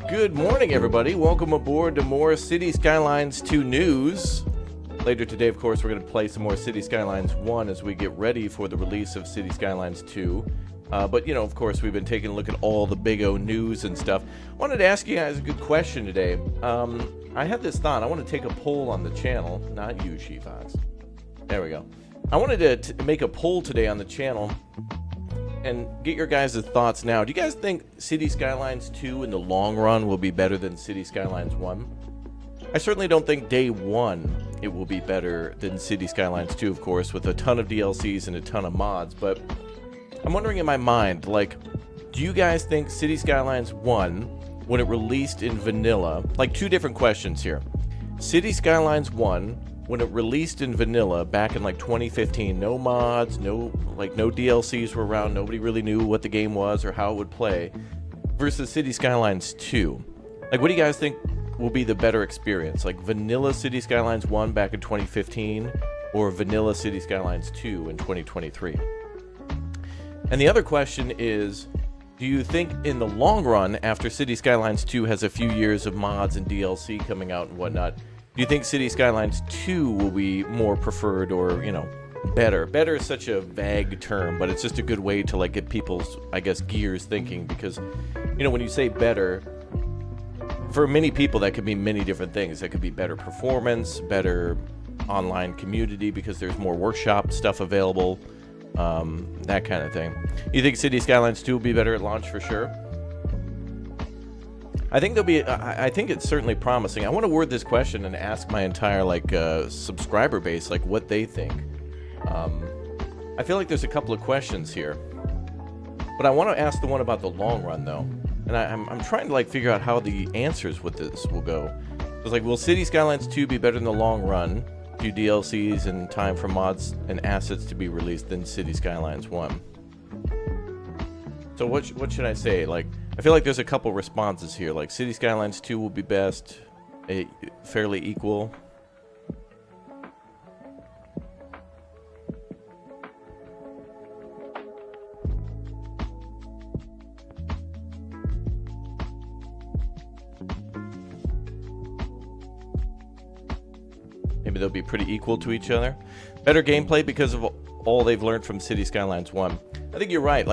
Good morning, everybody. Welcome aboard to more City Skylines 2 news. Later today, of course, we're going to play some more City Skylines 1 as we get ready for the release of City Skylines 2. But, you know, of course, we've been taking a look at all the big O news and stuff. Wanted to ask you guys a good question today. I had this thought. I want to take a poll on the channel. Not you, She-Fox. There we go. I wanted to make a poll today on the channel and get your guys' thoughts now. Do you guys think City Skylines 2 in the long run will be better than City Skylines 1? I certainly don't think day one it will be better than City Skylines 2, of course, with a ton of DLCs and a ton of mods, but I'm wondering in my mind, like, do you guys think City Skylines 1, when it released in vanilla, like two different questions here. City Skylines 1, when it released in vanilla back in like 2015, no mods, no DLCs were around, nobody really knew what the game was or how it would play, versus City Skylines 2. Like, what do you guys think will be the better experience? Like vanilla City Skylines 1 back in 2015 or vanilla City Skylines 2 in 2023? And the other question is, do you think in the long run, after City Skylines 2 has a few years of mods and DLC coming out and whatnot, do you think City Skylines 2 will be more preferred or, you know, better? Better is such a vague term, but it's just a good way to, like, get people's, I guess, gears thinking, because, you know, when you say better, for many people that could mean many different things. That could be better performance, better online community because there's more workshop stuff available, that kind of thing. You think City Skylines 2 will be better at launch for sure? I think there'll be. I think it's certainly promising. I want to word this question and ask my entire subscriber base what they think. I feel like there's a couple of questions here, but I want to ask the one about the long run though, and I'm trying to figure out how the answers with this will go. It's like, will City Skylines 2 be better in the long run, due DLCs and time for mods and assets to be released, than City Skylines 1? So what should I say? I feel like there's a couple responses here. Like, City Skylines 2 will be best, fairly equal. Maybe they'll be pretty equal to each other. Better gameplay because of all they've learned from City Skylines 1. I think you're right.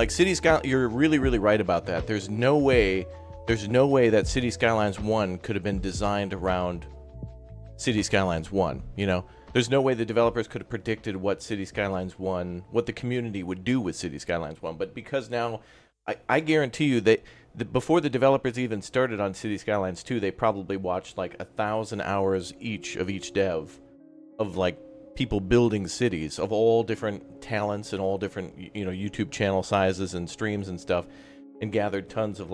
You're really, really right about that. There's no way that City Skylines 1 could have been designed around City Skylines 1, you know? There's no way the developers could have predicted what City Skylines 1, what the community would do with City Skylines 1. But because now, I guarantee you that before the developers even started on City Skylines 2, they probably watched 1,000 hours each of each dev of people building cities of all different talents and all different, you know, YouTube channel sizes and streams and stuff, and gathered tons of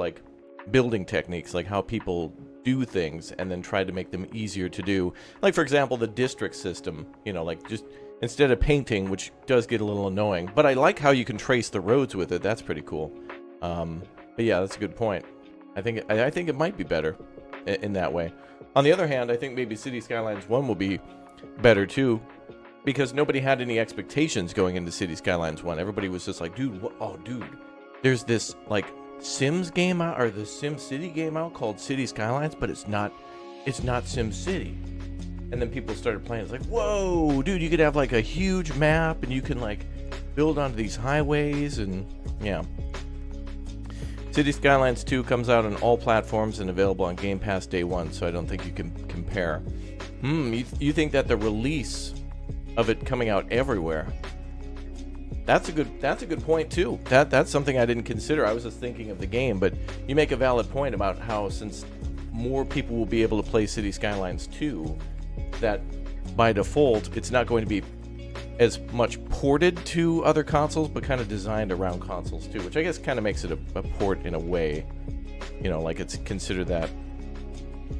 building techniques, like how people do things, and then tried to make them easier to do. Like, for example, the district system, you know, just instead of painting, which does get a little annoying, but I like how you can trace the roads with it. That's pretty cool. But yeah, that's a good point. I think it might be better in that way. On the other hand, I think maybe City Skylines 1 will be better too, because nobody had any expectations going into City Skylines 1. Everybody was just like, dude, what? Oh, dude, there's this like Sims game out, or the Sim City game out called City Skylines, but it's not Sim City. And then people started playing. It's like, whoa, dude, you could have like a huge map and you can like build onto these highways, and yeah. City Skylines 2 comes out on all platforms and available on Game Pass day one, so I don't think you can compare. You think that the release of it coming out everywhere? That's a good point too. That's something I didn't consider. I was just thinking of the game, but you make a valid point about how since more people will be able to play City Skylines 2, that by default it's not going to be as much ported to other consoles, but kind of designed around consoles too, which I guess kind of makes it a port in a way. You know, like it's considered that.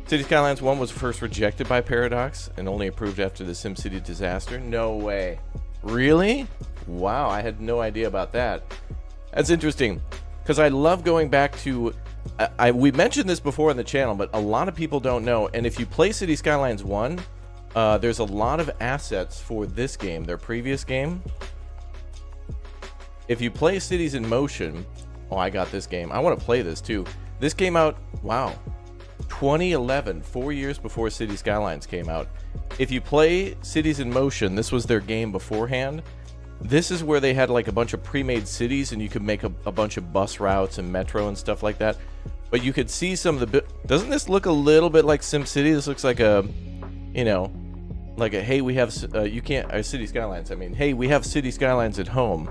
City Skylines 1 was first rejected by Paradox and only approved after the SimCity disaster. No way. Really? Wow, I had no idea about that. That's interesting, because I love going back to... we mentioned this before on the channel, but a lot of people don't know, and if you play City Skylines 1, there's a lot of assets for this game, their previous game. If you play Cities in Motion... Oh, I got this game. I want to play this too. This came out... Wow. 2011, 4 years before City Skylines came out. If you play Cities in Motion, this was their game beforehand. This is where they had like a bunch of pre-made cities, and you could make a bunch of bus routes and metro and stuff like that. But you could see some of the... Doesn't this look a little bit like SimCity? This looks like a, you know, like a, hey, we have, you can't, City Skylines, I mean, hey, we have City Skylines at home.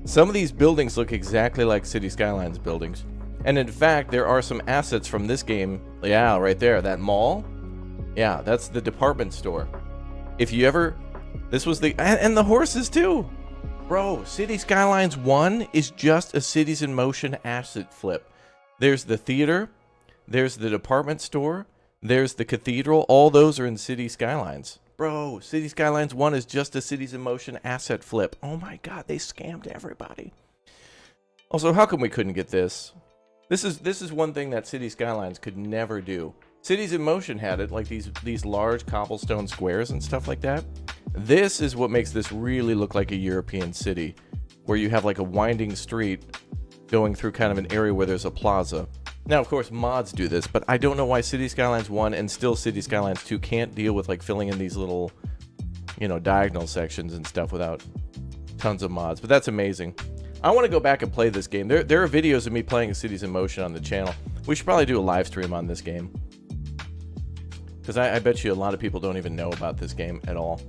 Some of these buildings look exactly like City Skylines buildings. And in fact, there are some assets from this game. Yeah, right there, that mall. Yeah, that's the department store. If you ever... This was the... And the horses too! Bro, City Skylines 1 is just a Cities in Motion asset flip. There's the theater. There's the department store. There's the cathedral. All those are in City Skylines. Bro, City Skylines 1 is just a Cities in Motion asset flip. Oh my god, they scammed everybody. Also, how come we couldn't get this? This is one thing that City Skylines could never do. Cities in Motion had it, like these large cobblestone squares and stuff like that. This is what makes this really look like a European city, where you have like a winding street going through kind of an area where there's a plaza. Now, of course, mods do this, but I don't know why City Skylines 1 and still City Skylines 2 can't deal with like filling in these little, you know, diagonal sections and stuff without tons of mods. But that's amazing. I want to go back and play this game. There are videos of me playing Cities in Motion on the channel. We should probably do a live stream on this game, because I bet you a lot of people don't even know about this game at all.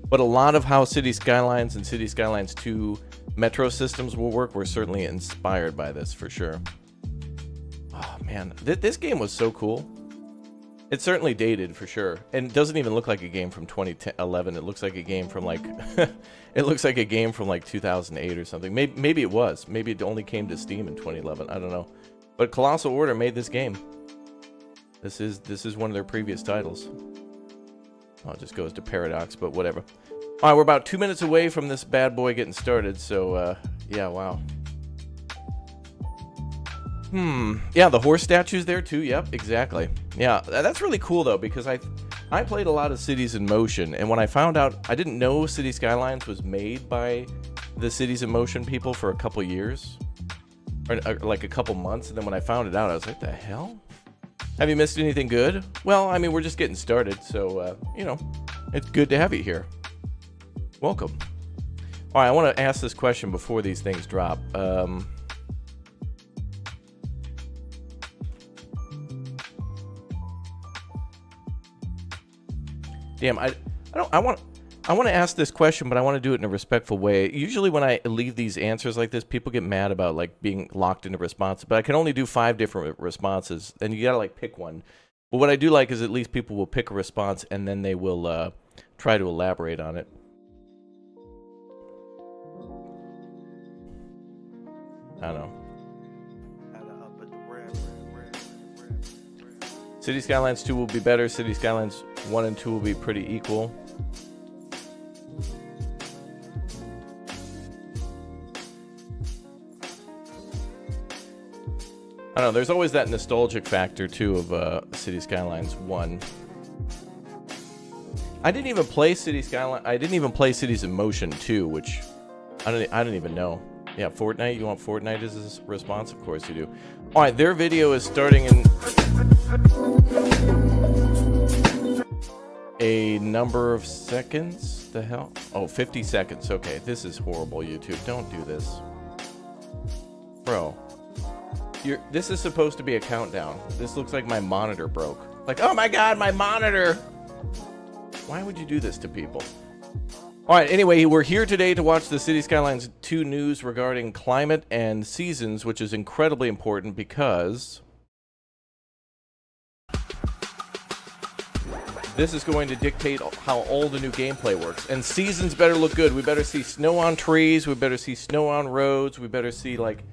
But a lot of how City Skylines and City Skylines 2 metro systems will work were certainly inspired by this, for sure. Oh, man. This game was so cool. It's certainly dated, for sure. And it doesn't even look like a game from 2011. It looks like a game from, like... it looks like a game from, like, 2008 or something. Maybe it was. Maybe it only came to Steam in 2011. I don't know. But Colossal Order made this game. This is one of their previous titles. Oh, it just goes to Paradox, but whatever. All right, we're about 2 minutes away from this bad boy getting started, so, yeah, wow. Yeah, the horse statues there, too. Yep, exactly. Yeah, that's really cool, though, because I played a lot of Cities in Motion, and when I found out, I didn't know City Skylines was made by the Cities in Motion people for a couple years, or like a couple months, and then when I found it out, I was like, the hell? Have you missed anything good? Well, I mean, we're just getting started, so, you know, it's good to have you here. Welcome. All right, I want to ask this question before these things drop. Damn, I want to ask this question, but I want to do it in a respectful way. Usually when I leave these answers like this, people get mad about like being locked into responses, but I can only do 5 different responses, and you got to like pick one. But what I do like is at least people will pick a response and then they will try to elaborate on it. I don't know. City Skylines 2 will be better. City Skylines 1 and 2 will be pretty equal. I don't know, there's always that nostalgic factor too of City Skylines 1. I didn't even play Cities in Motion 2, which I don't even know. Yeah, Fortnite. You want Fortnite as a response? Of course you do. All right, their video is starting in a number of seconds. The hell? Oh, 50 seconds. Okay, this is horrible, YouTube. Don't do this. Bro, this is supposed to be a countdown. This looks like my monitor broke. Like, oh my god, my monitor! Why would you do this to people? All right, anyway, we're here today to watch the City Skylines 2 news regarding climate and seasons, which is incredibly important because this is going to dictate how all the new gameplay works. And seasons better look good. We better see snow on trees. We better see snow on roads. We better see, like,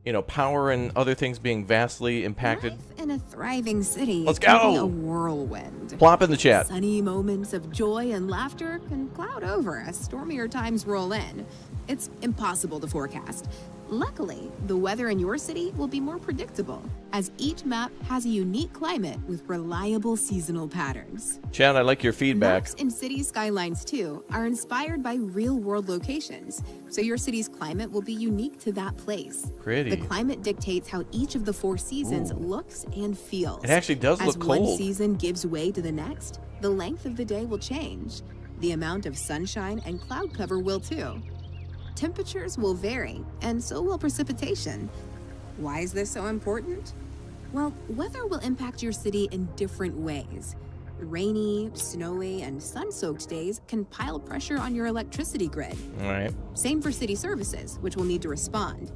you know, power and other things being vastly impacted. Life in a thriving city Let's can go. be a whirlwind. Plop in the chat. Sunny moments of joy and laughter can cloud over as stormier times roll in. It's impossible to forecast. Luckily, the weather in your city will be more predictable, as each map has a unique climate with reliable seasonal patterns. Chat, I like your feedback. Maps in City Skylines 2 are inspired by real-world locations, so your city's climate will be unique to that place. Pretty. The climate dictates how each of the 4 seasons looks and feels. It actually does look cold. As one season gives way to the next, the length of the day will change. The amount of sunshine and cloud cover will too. Temperatures will vary, and so will precipitation. Why is this so important? Well, weather will impact your city in different ways. Rainy, snowy, and sun-soaked days can pile pressure on your electricity grid. All right. Same for city services, which will need to respond.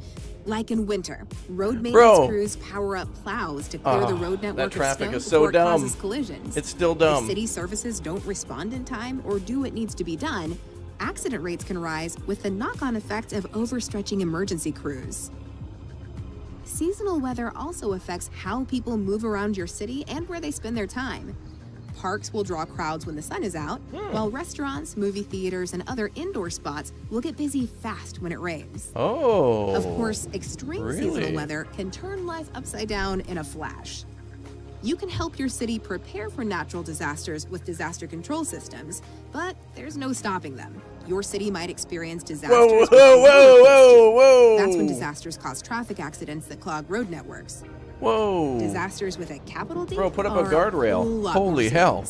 Like in winter, road maintenance crews power up plows to clear the road network that traffic of is snow so before it dumb. causes collisions. It's still dumb. If city services don't respond in time or do what needs to be done, accident rates can rise with the knock-on effect of overstretching emergency crews. Seasonal weather also affects how people move around your city and where they spend their time. Parks will draw crowds when the sun is out, while restaurants, movie theaters, and other indoor spots will get busy fast when it rains. Oh. Of course, extreme seasonal weather can turn life upside down in a flash. You can help your city prepare for natural disasters with disaster control systems, but there's no stopping them. Your city might experience disasters. Whoa. That's when disasters cause traffic accidents that clog road networks. Whoa. Disasters with a capital D. Bro, put up a guardrail. Holy hell.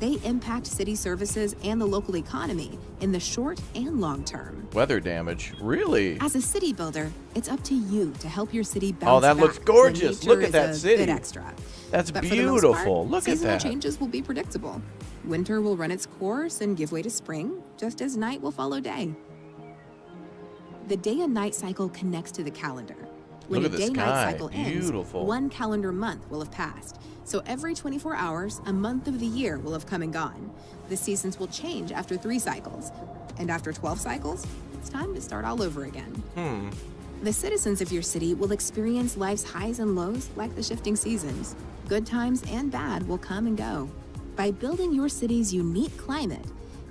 They impact city services and the local economy in the short and long term. Weather damage. Really? As a city builder, it's up to you to help your city bounce back. Oh, that looks gorgeous. Look at that city. Bit extra. That's but beautiful. For the most part, look at that. Seasonal changes will be predictable. Winter will run its course and give way to spring, just as night will follow day. The day and night cycle connects to the calendar. When Look a at the day-night sky. cycle ends, one calendar month will have passed. So every 24 hours, a month of the year will have come and gone. The seasons will change after 3 cycles. And after 12 cycles, it's time to start all over again. The citizens of your city will experience life's highs and lows like the shifting seasons. Good times and bad will come and go. By building your city's unique climate,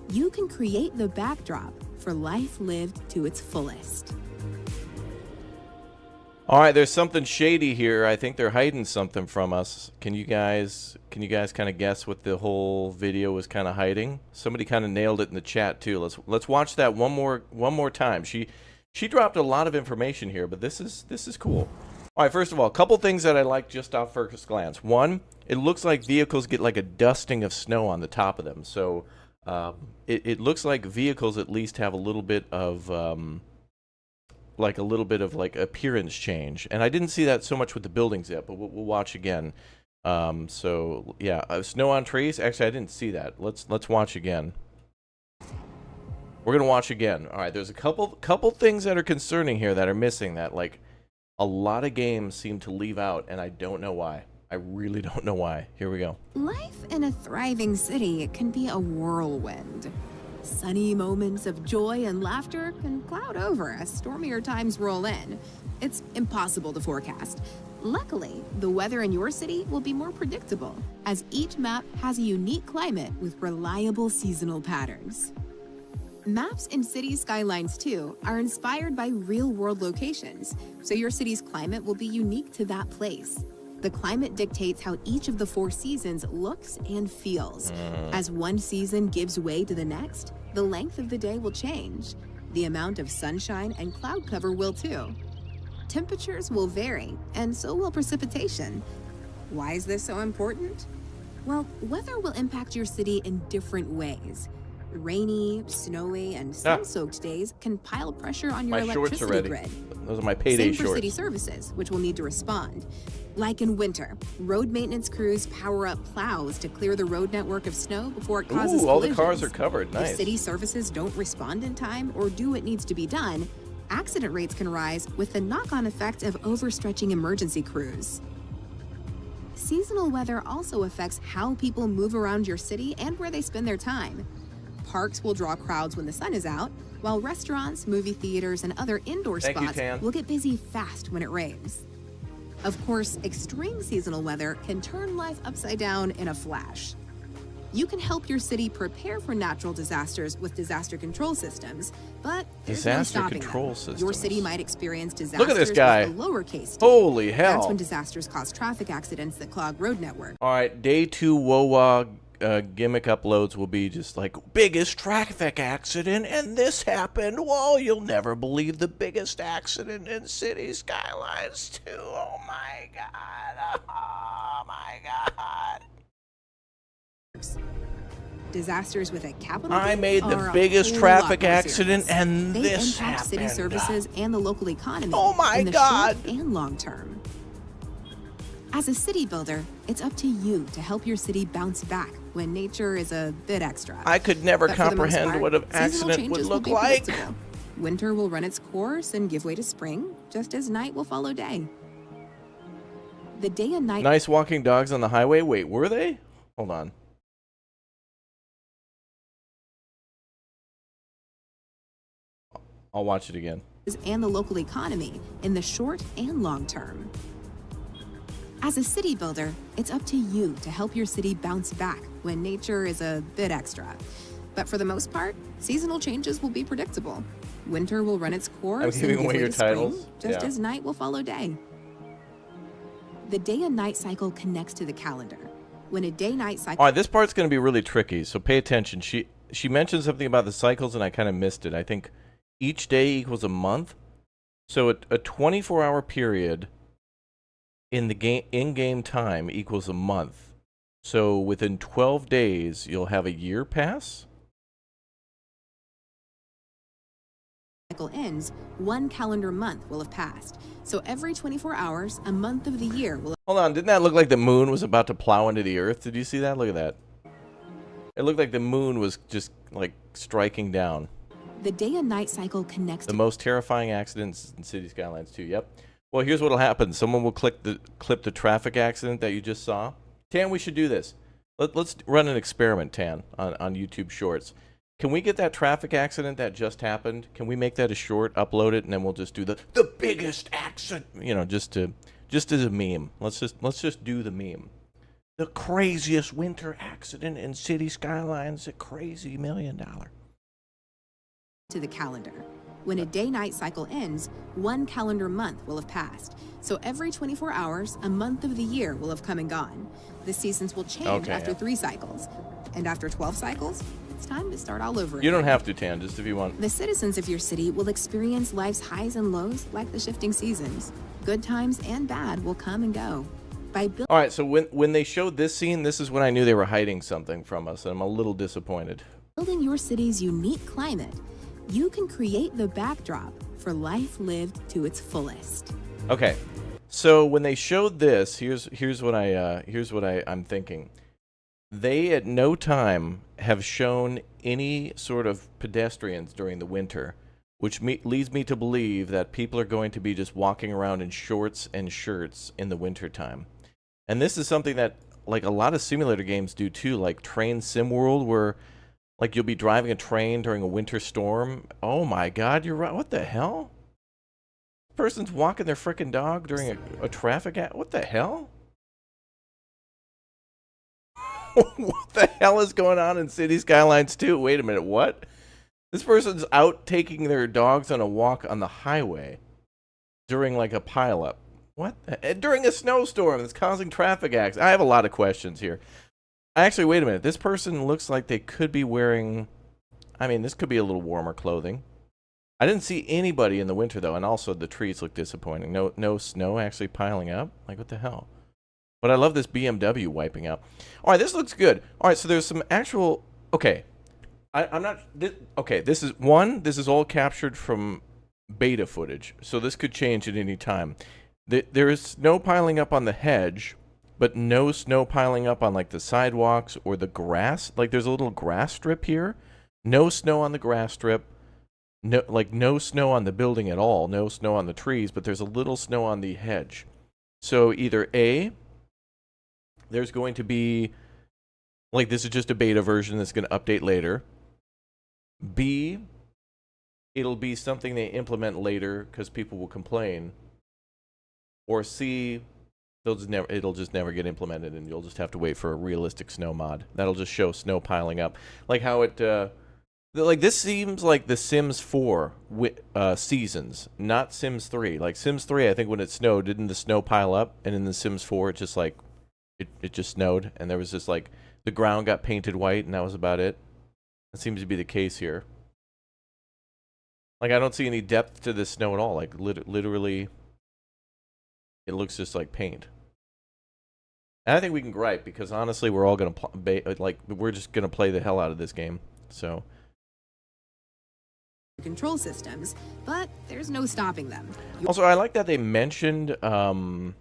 you can create the backdrop for life lived to its fullest. All right, there's something shady here. I think they're hiding something from us. Can you guys kind of guess what the whole video was kind of hiding? Somebody kind of nailed it in the chat too. Let's watch that one more time. She dropped a lot of information here, but this is cool. All right, first of all, a couple things that I like just off first glance. One, it looks like vehicles get like a dusting of snow on the top of them. So it looks like vehicles at least have a little bit of like appearance change. And I didn't see that so much with the buildings yet, but we'll watch again. So yeah, snow on trees. Actually, I didn't see that. Let's watch again. We're gonna watch again. All right, there's a couple things that are concerning here that are missing that like a lot of games seem to leave out, and I don't know why. I really don't know why. Here we go. Life in a thriving city can be a whirlwind. Sunny moments of joy and laughter can cloud over as stormier times roll in. It's impossible to forecast. Luckily, the weather in your city will be more predictable, as each map has a unique climate with reliable seasonal patterns. Maps in Cities Skylines 2 are inspired by real-world locations, so your city's climate will be unique to that place. The climate dictates how each of the 4 seasons looks and feels. As one season gives way to the next, the length of the day will change. The amount of sunshine and cloud cover will too. Temperatures will vary, and so will precipitation. Why is this so important? Well, weather will impact your city in different ways. Rainy, snowy, and sun-soaked days can pile pressure on your electricity grid. Those are my payday Same for shorts. city services, which will need to respond. Like in winter, road maintenance crews power up plows to clear the road network of snow before it causes Ooh, all the collisions. cars are covered. Nice. If city services don't respond in time or do what needs to be done, accident rates can rise with the knock-on effect of overstretching emergency crews. Seasonal weather also affects how people move around your city and where they spend their time. Parks will draw crowds when the sun is out, while restaurants, movie theaters, and other indoor spots will get busy fast when it rains. Of course, extreme seasonal weather can turn life upside down in a flash. You can help your city prepare for natural disasters with disaster control systems, but there's no stopping them. Your city might experience disasters Look at this guy. with a lowercase d. Holy hell. That's when disasters cause traffic accidents that clog road networks. All right, day 2 WOWA gimmick uploads will be just like, biggest traffic accident, and this happened. Whoa, you'll never believe the biggest accident in City Skylines 2. Oh my god. Oh my god. Disasters with a capital I D made the are a biggest whole traffic lot more accident, serious. and They this impact happened. city services and the local economy Oh my in the God. short and long term. As a city builder, it's up to you to help your city bounce back when nature is a bit extra. I could never But for the most comprehend part, what an seasonal accident would changes will look be like. predictable. Winter will run its course and give way to spring, just as night will follow day. The day and night Nice walking dogs on the highway. Wait, were they? Hold on. I'll watch it again. and the local economy in the short and long term. As a city builder, it's up to you to help your city bounce back when nature is a bit extra. But for the most part, seasonal changes will be predictable. Winter will run its course I'm and giving give away way your to spring, titles. just Yeah. as night will follow day. The day and night cycle connects to the calendar. When a day-night cycle... All right, this part's going to be really tricky, so pay attention. She mentioned something about the cycles, and I kind of missed it. I think each day equals a month. So a 24-hour period in the game in-game time equals a month. So within 12 days, you'll have a year pass? cycle ends, one calendar month will have passed. So every 24 hours, a month of the year will... Hold on, didn't that look like the moon was about to plow into the earth? Did you see that? Look at that. It looked like the moon was just, like, striking down. The day and night cycle connects The to... most terrifying accidents in City Skylines 2, yep. Well, here's what'll happen. Someone will clip the traffic accident that you just saw. Tan, we should do this. Let's run an experiment, Tan, on YouTube Shorts. Can we get that traffic accident that just happened? Can we make that a short, upload it, and then we'll just do the biggest accident, you know, just as a meme. Let's just do the meme. The craziest winter accident in City Skylines, a crazy $1 million. to the calendar. When a day-night cycle ends, one calendar month will have passed. So every 24 hours, a month of the year will have come and gone. The seasons will change after 3 cycles. And after 12 cycles, it's time to start all over again. You don't have to, Tan, just if you want. The citizens of your city will experience life's highs and lows like the shifting seasons. Good times and bad will come and go. By All right, so when they showed this scene, this is when I knew they were hiding something from us, and I'm a little disappointed. building your city's unique climate, you can create the backdrop for life lived to its fullest. Okay, so when they showed this, here's what I'm thinking. They at no time have shown any sort of pedestrians during the winter, which leads me to believe that people are going to be just walking around in shorts and shirts in the wintertime. And this is something that like a lot of simulator games do too, like Train Sim World, where like you'll be driving a train during a winter storm. Oh my god, you're right. What the hell? Person's walking their frickin' dog during a traffic what the hell? What the hell is going on in City Skylines 2? Wait a minute, what? This person's out taking their dogs on a walk on the highway during like a pileup. What? During a snowstorm that's causing traffic accidents. I have a lot of questions here. Actually, wait a minute. This person looks like they could be wearing... I mean, this could be a little warmer clothing. I didn't see anybody in the winter, though, and also the trees look disappointing. No snow actually piling up. Like, what the hell? But I love this BMW wiping out. All right, this looks good. All right, so there's some actual... Okay. I'm not... Okay, this is all captured from beta footage, so this could change at any time. There is snow piling up on the hedge, but no snow piling up on, like, the sidewalks or the grass. Like, there's a little grass strip here. No snow on the grass strip. No snow on the building at all. No snow on the trees, but there's a little snow on the hedge. So either A, there's going to be, like, this is just a beta version that's going to update later. B, it'll be something they implement later because people will complain. Or C, it'll just never get implemented and you'll just have to wait for a realistic snow mod. That'll just show snow piling up. Like how it... like, this seems like the Sims 4 Seasons, not Sims 3. Like, Sims 3, I think when it snowed, didn't the snow pile up? And in the Sims 4, it just, like, it just snowed. And there was just, like, the ground got painted white, and that was about it. That seems to be the case here. Like, I don't see any depth to this snow at all. Like, literally, it looks just like paint. And I think we can gripe, because, honestly, we're all going to, we're just going to play the hell out of this game. So... control systems, but there's no stopping them. Also, I like that they mentioned, okay,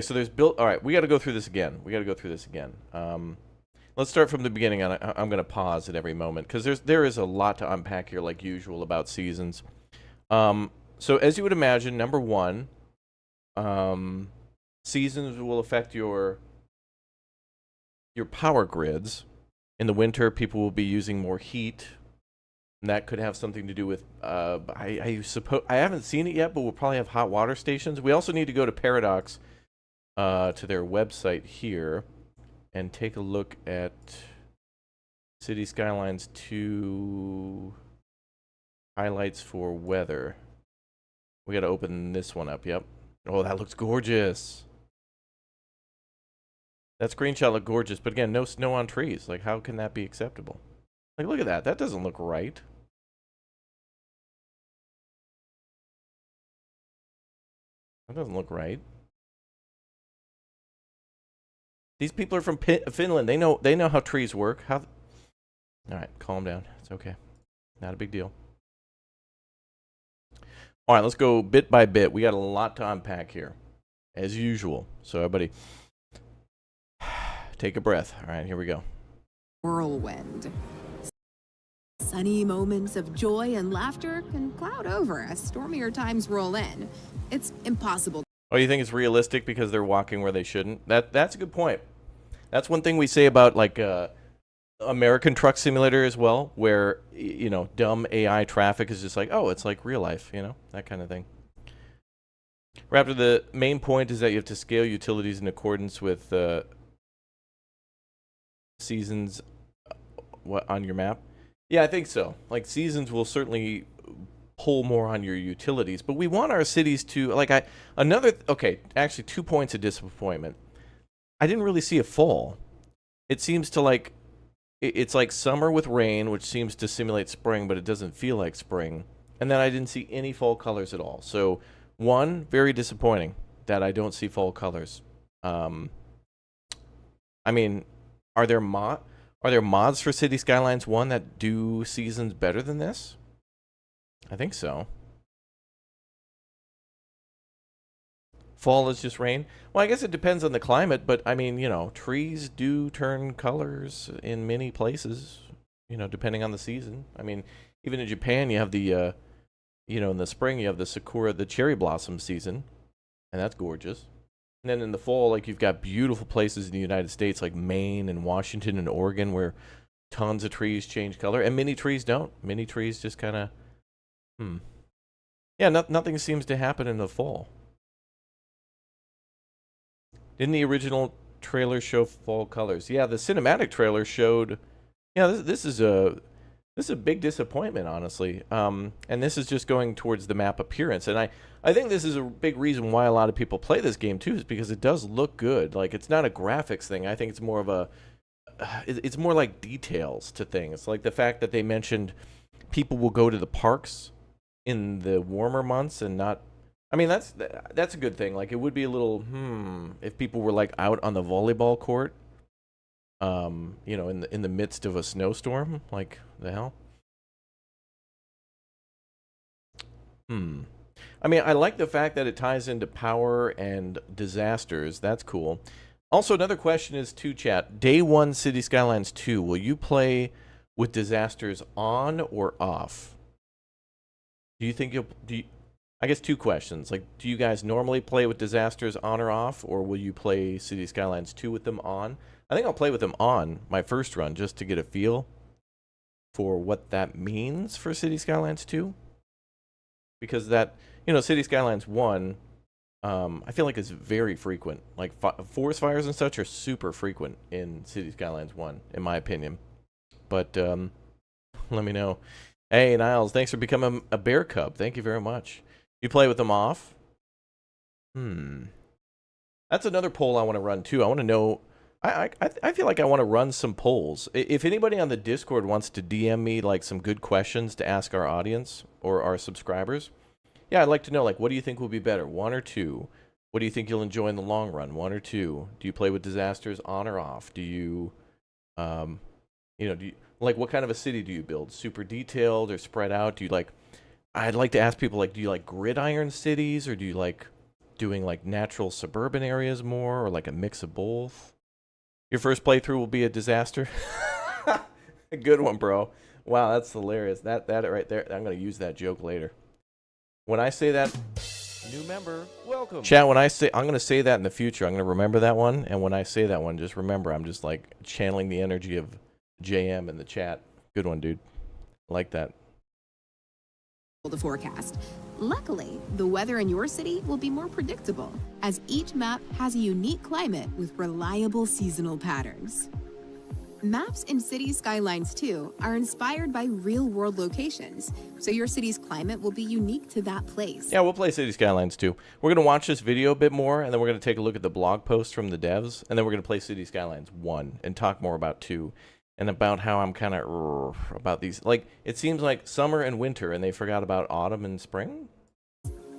so there's built, all right, we got to go through this again. Let's start from the beginning, and I'm going to pause at every moment, because there is a lot to unpack here, like usual, about Seasons. So, as you would imagine, number one, Seasons will affect your power grids. In the winter, people will be using more heat. And that could have something to do with, I suppose, I haven't seen it yet, but we'll probably have hot water stations. We also need to go to Paradox, to their website here, and take a look at City Skylines 2 highlights for weather. We got to open this one up, yep. Oh, that looks gorgeous. That screenshot looked gorgeous, but again, no snow on trees. Like, how can that be acceptable? Like, look at that. That doesn't look right. That doesn't look right. These people are from Finland. They know how trees work. All right, calm down. It's okay. Not a big deal. All right, let's go bit by bit. We got a lot to unpack here, as usual. So everybody, take a breath. All right, here we go. Whirlwind. Sunny moments of joy and laughter can cloud over as stormier times roll in. It's impossible. Oh, you think it's realistic because they're walking where they shouldn't? That's a good point. That's one thing we say about, like, American Truck Simulator as well, where, you know, dumb AI traffic is just like, oh, it's like real life, you know, that kind of thing. Raptor, the main point is that you have to scale utilities in accordance with Seasons on your map. Yeah, I think so. Like, Seasons will certainly pull more on your utilities, but we want our cities to, like, actually 2 points of disappointment. I didn't really see a fall. It seems to, like, it's like summer with rain, which seems to simulate spring, but it doesn't feel like spring. And then I didn't see any fall colors at all. So, one, very disappointing that I don't see fall colors. I mean, are there mods for City Skylines 1 that do Seasons better than this? I think so. Fall is just rain? Well, I guess it depends on the climate, but I mean, you know, trees do turn colors in many places, you know, depending on the season. I mean, even in Japan, you have the, you know, in the spring, you have the sakura, the cherry blossom season, and that's gorgeous. And then in the fall, like, you've got beautiful places in the United States, like Maine and Washington and Oregon, where tons of trees change color, and many trees don't. Many trees just kind of, yeah, nothing seems to happen in the fall. Didn't the original trailer show fall colors? Yeah, the cinematic trailer showed, yeah, this is a, This is a big disappointment, honestly. And this is just going towards the map appearance. And I think this is a big reason why a lot of people play this game, too, is because it does look good. Like, it's not a graphics thing. I think it's more of a... It's more like details to things. Like the fact that they mentioned people will go to the parks in the warmer months and not... I mean, that's a good thing. Like, it would be a little, if people were, like, out on the volleyball court, you know, in the midst of a snowstorm. Like, the hell? I mean, I like the fact that it ties into power and disasters. That's cool. Also, another question is to chat. Day 1 City Skylines 2, will you play with disasters on or off? Do you think I guess 2 questions. Like, do you guys normally play with disasters on or off, or will you play City Skylines 2 with them on? I think I'll play with them on my first run just to get a feel for what that means for City Skylines 2. Because that, you know, City Skylines 1, I feel like it's very frequent. Like, forest fires and such are super frequent in City Skylines 1, in my opinion. But, let me know. Hey, Niles, thanks for becoming a bear cub. Thank you very much. You play with them off? That's another poll I want to run, too. I want to know... I feel like I want to run some polls. If anybody on the Discord wants to DM me, like, some good questions to ask our audience or our subscribers, yeah, I'd like to know, like, what do you think will be better, 1 or 2? What do you think you'll enjoy in the long run, 1 or 2? Do you play with disasters on or off? Do you, you know, like, what kind of a city do you build? Super detailed or spread out? Do you like... I'd like to ask people, like, do you like gridiron cities, or do you like doing, like, natural suburban areas more, or, like, a mix of both? Your first playthrough will be a disaster? A good one, bro. Wow, that's hilarious. That right there, I'm going to use that joke later. When I say that, new member, welcome. Chat, when I say, I'm going to say that in the future. I'm going to remember that one, and when I say that one, just remember, I'm just, like, channeling the energy of JM in the chat. Good one, dude. I like that. The forecast. Luckily, the weather in your city will be more predictable, as each map has a unique climate with reliable seasonal patterns. Maps in City Skylines 2 are inspired by real-world locations, so your city's climate will be unique to that place. Yeah, we'll play City Skylines 2. We're going to watch this video a bit more, and then we're going to take a look at the blog post from the devs, and then we're going to play City Skylines 1 and talk more about 2. And about how I'm kind of about these. Like, it seems like summer and winter, and they forgot about autumn and spring?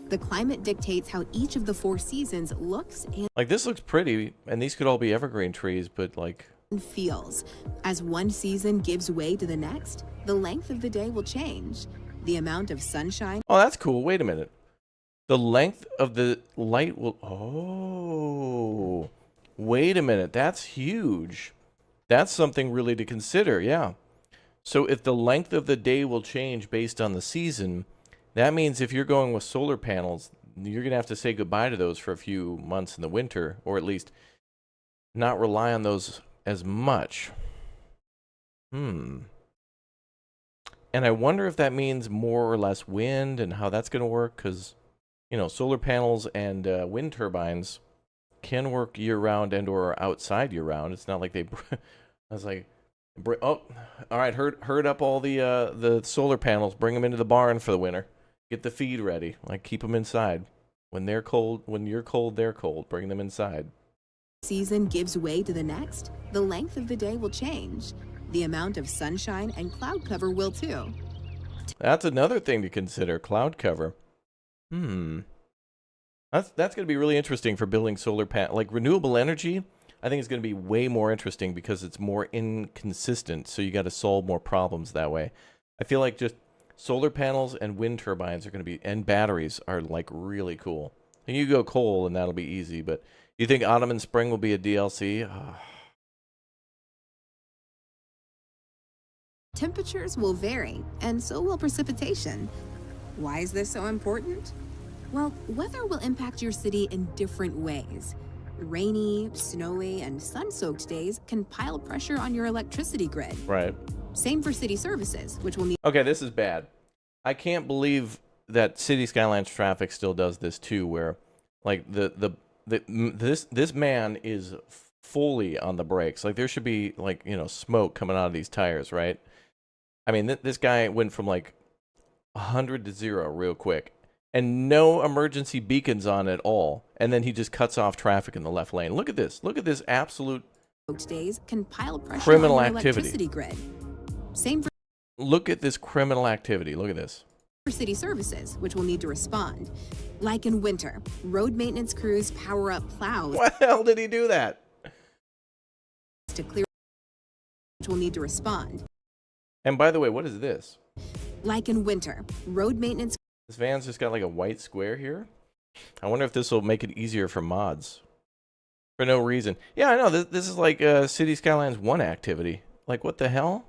The climate dictates how each of the 4 seasons looks and... Like, this looks pretty, and these could all be evergreen trees, but, like... feels. As one season gives way to the next, the length of the day will change. The amount of sunshine... Oh, that's cool. Wait a minute. The length of the light will... Oh. Wait a minute. That's huge. That's something really to consider, yeah. So if the length of the day will change based on the season, that means if you're going with solar panels, you're going to have to say goodbye to those for a few months in the winter, or at least not rely on those as much. And I wonder if that means more or less wind and how that's going to work, because, you know, solar panels and wind turbines can work year-round and or outside year-round. It's not like they... I was like, oh, all right, herd up all the solar panels, bring them into the barn for the winter. Get the feed ready. Like, keep them inside. When they're cold, when you're cold, they're cold. Bring them inside. Season gives way to the next, the length of the day will change. The amount of sunshine and cloud cover will too. That's another thing to consider, cloud cover. That's going to be really interesting for building solar panel. Like, renewable energy, I think it's going to be way more interesting because it's more inconsistent, so you got to solve more problems that way. I feel like just solar panels and wind turbines are going to be, and batteries are, like, really cool. And you go coal, and that'll be easy, but you think autumn and spring will be a DLC? Temperatures will vary, and so will precipitation. Why is this so important? Well, weather will impact your city in different ways. Rainy, snowy, and sun-soaked days can pile pressure on your electricity grid. Right. Same for city services, which will need... Okay, this is bad. I can't believe that City Skylines traffic still does this too, where, like, this man is fully on the brakes. Like, there should be, like, you know, smoke coming out of these tires, right? I mean, this guy went from like 100 to 0 real quick, and no emergency beacons on at all, and then he just cuts off traffic in the left lane. Look at this. Look at this absolute days can pile pressure criminal on your activity. electricity grid. Same for Look at this criminal activity. Look at this. city services, which will need to respond. Like in winter, road maintenance crews power up plows Why the hell did he do that? to clear, which will need to respond. And by the way, what is this? Like in winter, road maintenance This van's just got like a white square here. I wonder if this will make it easier for mods. For no reason. Yeah, I know. This is like City Skylines 1 activity. Like, what the hell?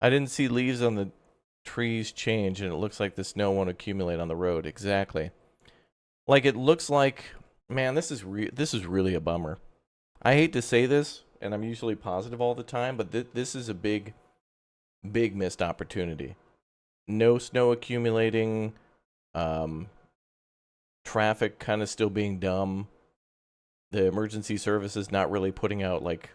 I didn't see leaves on the trees change, and it looks like the snow won't accumulate on the road. Exactly. Like, it looks like... Man, this is really a bummer. I hate to say this, and I'm usually positive all the time, but this is a big missed opportunity. No snow accumulating, traffic kind of still being dumb, the emergency services not really putting out like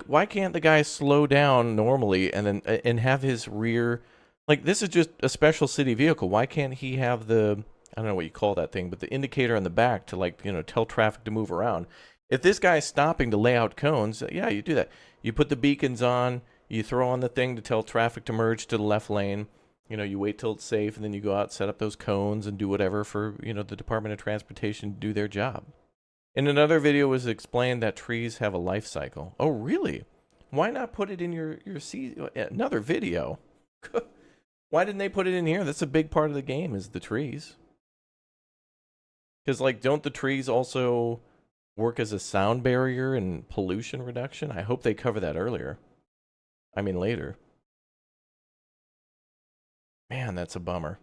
why can't the guy slow down normally and have his rear, like, this is just a special city vehicle. Why can't he have the, I don't know what you call that thing, but the indicator on the back to, like, you know, tell traffic to move around? If this guy's stopping to lay out cones, yeah, you do that. You put the beacons on, you throw on the thing to tell traffic to merge to the left lane. You know, you wait till it's safe, and then you go out, set up those cones, and do whatever for, you know, the Department of Transportation to do their job. In another video, it was explained that trees have a life cycle. Oh, really? Why not put it in your another video? Why didn't they put it in here? That's a big part of the game, is the trees. Because, like, don't the trees also work as a sound barrier and pollution reduction? I hope they cover that earlier. I mean, later. Man, that's a bummer.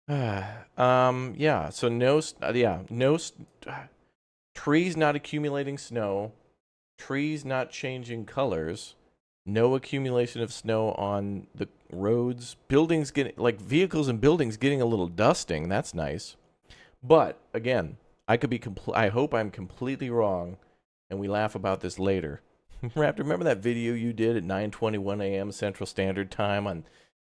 Yeah, so trees not accumulating snow, trees not changing colors, no accumulation of snow on the roads, buildings getting, like, vehicles and buildings getting a little dusting. That's nice. But again, I hope I'm completely wrong, and we laugh about this later. Raptor, remember that video you did at 9:21 a.m. Central Standard Time on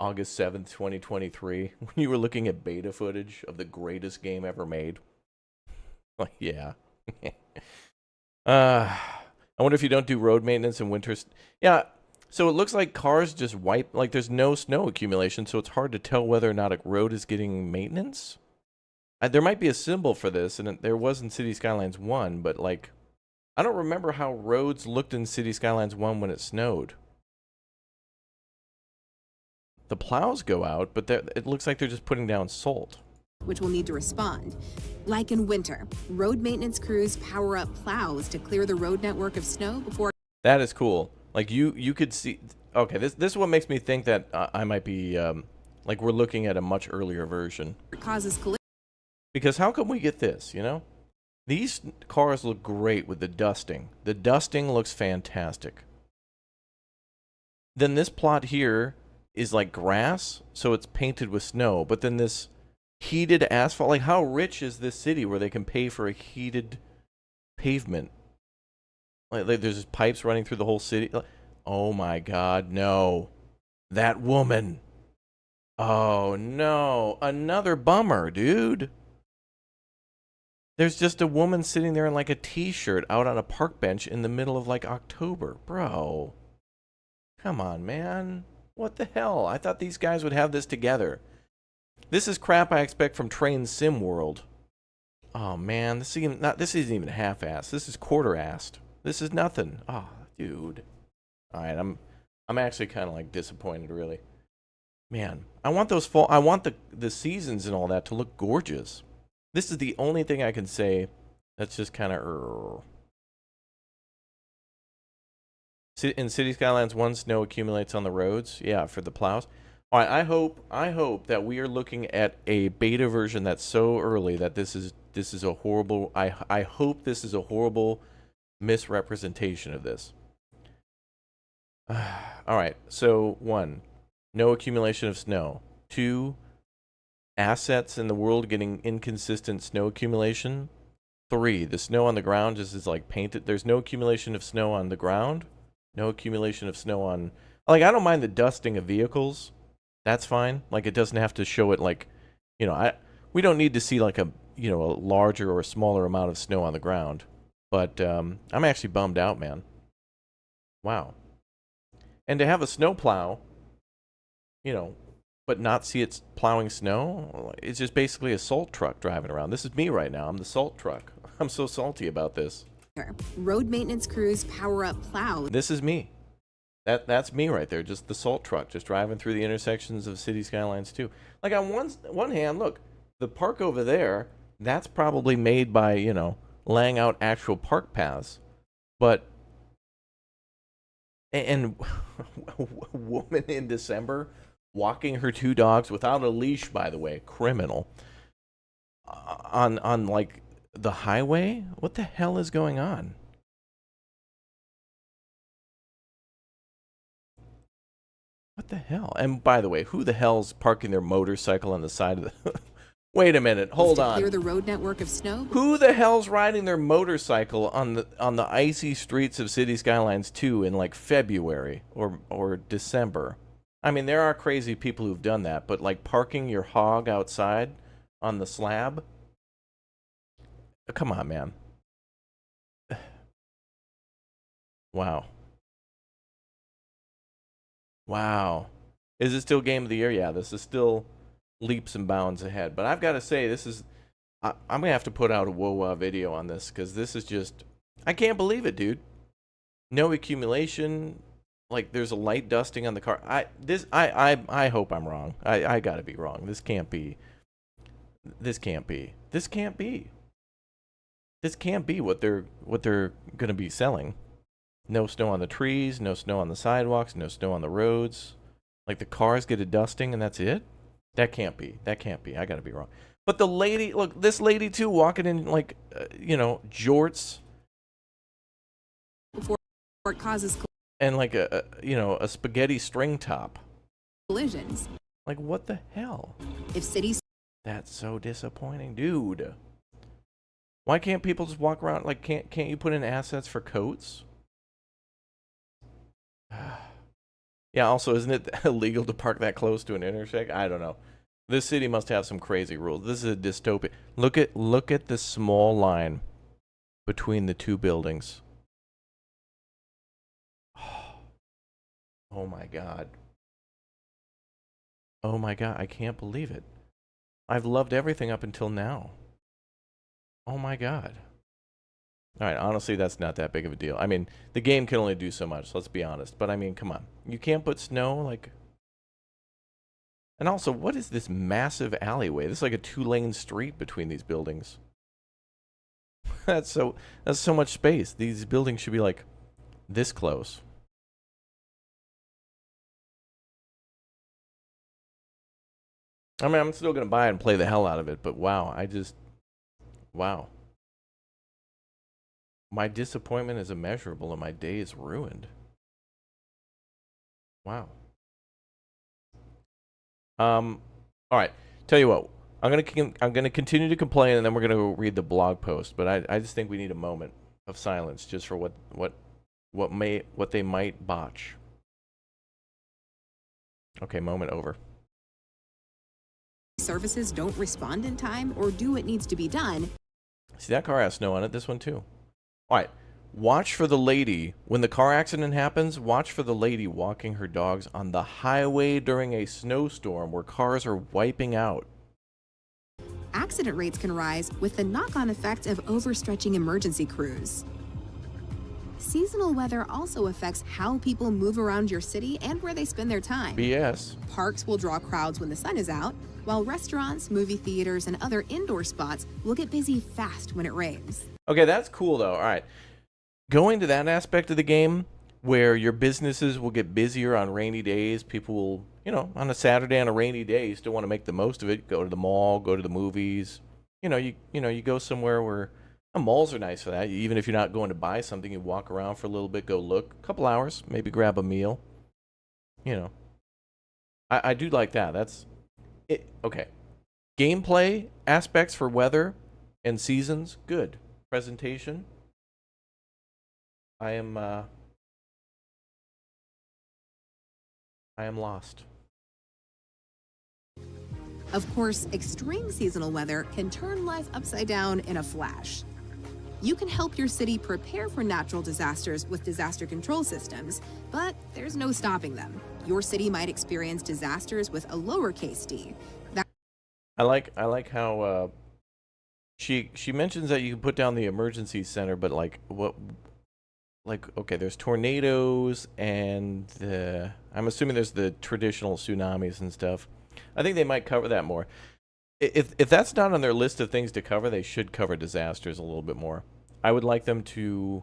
August 7th, 2023, when you were looking at beta footage of the greatest game ever made? Like, yeah. I wonder if you don't do road maintenance in winter. Yeah, so it looks like cars just wipe, like, there's no snow accumulation, so it's hard to tell whether or not a road is getting maintenance. There might be a symbol for this, and there was in City Skylines 1, but, like, I don't remember how roads looked in City Skylines 1 when it snowed. The plows go out, but it looks like they're just putting down salt. which will need to respond. Like in winter, road maintenance crews power up plows to clear the road network of snow before... That is cool. Like, you could see... Okay, this is what makes me think that I might be, like, we're looking at a much earlier version. It causes collision. Because how come we get this, you know? These cars look great with the dusting. The dusting looks fantastic. Then this plot here is like grass, so it's painted with snow. But then this heated asphalt, like, how rich is this city where they can pay for a heated pavement? Like there's just pipes running through the whole city. Oh my God, no. That woman. Oh no, another bummer, dude. There's just a woman sitting there in, like, a t-shirt out on a park bench in the middle of, like, October. Bro. Come on, man. What the hell? I thought these guys would have this together. This is crap I expect from Train Sim World. Oh, man. This isn't even half-assed. This is quarter-assed. This is nothing. Oh, dude. All right, I'm actually kind of, like, disappointed, really. Man, I want the seasons and all that to look gorgeous. This is the only thing I can say that's just kind of... In City Skylines 1, snow accumulates on the roads. Yeah, for the plows. All right, I hope that we are looking at a beta version that's so early that this is a horrible... I hope this is a horrible misrepresentation of this. All right, so 1, no accumulation of snow. 2, assets in the world getting inconsistent snow accumulation. 3. The snow on the ground just is like painted. There's no accumulation of snow on the ground. No accumulation of snow on... Like, I don't mind the dusting of vehicles. That's fine. Like, it doesn't have to show it like... You know, we don't need to see like a larger or a smaller amount of snow on the ground. But I'm actually bummed out, man. Wow. And to have a snow plow, but not see it's plowing snow, it's just basically a salt truck driving around. This is me right now. I'm the salt truck. I'm so salty about this. Road maintenance crews power up plows. This is me. That's me right there. Just the salt truck, just driving through the intersections of City Skylines 2. Like, on one hand, look, the park over there, that's probably made by, laying out actual park paths. But, and a woman in December walking her 2 dogs without a leash, by the way, criminal, on like the highway. What the hell is going on? What the hell? And by the way, who the hell's parking their motorcycle on the side of the... Wait a minute, hold on. Clear the road network of snow. Who the hell's riding their motorcycle on the icy streets of City Skylines 2 in like February or December? I mean, there are crazy people who've done that, but like parking your hog outside on the slab? Come on, man. Wow. Wow. Is it still Game of the Year? Yeah, this is still leaps and bounds ahead. But I've got to say, this is... I'm going to have to put out a whoa video on this, because this is just... I can't believe it, dude. No accumulation. Like, there's a light dusting on the car. I hope I'm wrong. I got to be wrong. This can't be. This can't be. This can't be. This can't be what they're going to be selling. No snow on the trees, no snow on the sidewalks, no snow on the roads. Like, the cars get a dusting and that's it? That can't be. That can't be. I gotta be wrong. But the lady, look, this lady too, walking in like, jorts. Before it causes and like a spaghetti string top. Collisions. Like, what the hell? If cities... That's so disappointing, dude. Why can't people just walk around? Like, can't you put in assets for coats? Yeah, also, isn't it illegal to park that close to an intersection? I don't know. This city must have some crazy rules. This is a dystopia. Look at the small line between the 2 buildings. Oh my god. Oh my god, I can't believe it. I've loved everything up until now. Oh my god. Alright, honestly, that's not that big of a deal. I mean, the game can only do so much, let's be honest. But I mean, come on. You can't put snow, like... And also, what is this massive alleyway? This is like a 2-lane street between these buildings. That's so much space. These buildings should be like this close. I mean, I'm still going to buy it and play the hell out of it, but wow, wow. My disappointment is immeasurable and my day is ruined. Wow. All right. Tell you what, I'm gonna continue to complain, and then we're gonna go read the blog post. But I just think we need a moment of silence just for what they might botch. Okay, moment over. Services don't respond in time or do what needs to be done. See, that car has snow on it. This one too. All right. Watch for the lady. When the car accident happens, watch for the lady walking her dogs on the highway during a snowstorm where cars are wiping out. Accident rates can rise with the knock-on effect of overstretching emergency crews. Seasonal weather also affects how people move around your city and where they spend their time. BS. Parks will draw crowds when the sun is out, while restaurants, movie theaters, and other indoor spots will get busy fast when it rains. Okay, that's cool though. All right. Going to that aspect of the game where your businesses will get busier on rainy days, people will, on a Saturday on a rainy day, you still want to make the most of it, go to the mall, go to the movies. You go somewhere where malls are nice for that. Even if you're not going to buy something, you walk around for a little bit, go look, a couple hours, maybe grab a meal. I do like that. That's it. Okay. Gameplay aspects for weather and seasons, good. presentation. I am lost. Of course, extreme seasonal weather can turn life upside down in a flash. You can help your city prepare for natural disasters with disaster control systems, but there's no stopping them. Your city might experience disasters with a lowercase d. I like how she mentions that you can put down the emergency center, but like what? Like, okay, there's tornadoes and I'm assuming there's the traditional tsunamis and stuff. I think they might cover that more. If that's not on their list of things to cover, they should cover disasters a little bit more. I would like them to,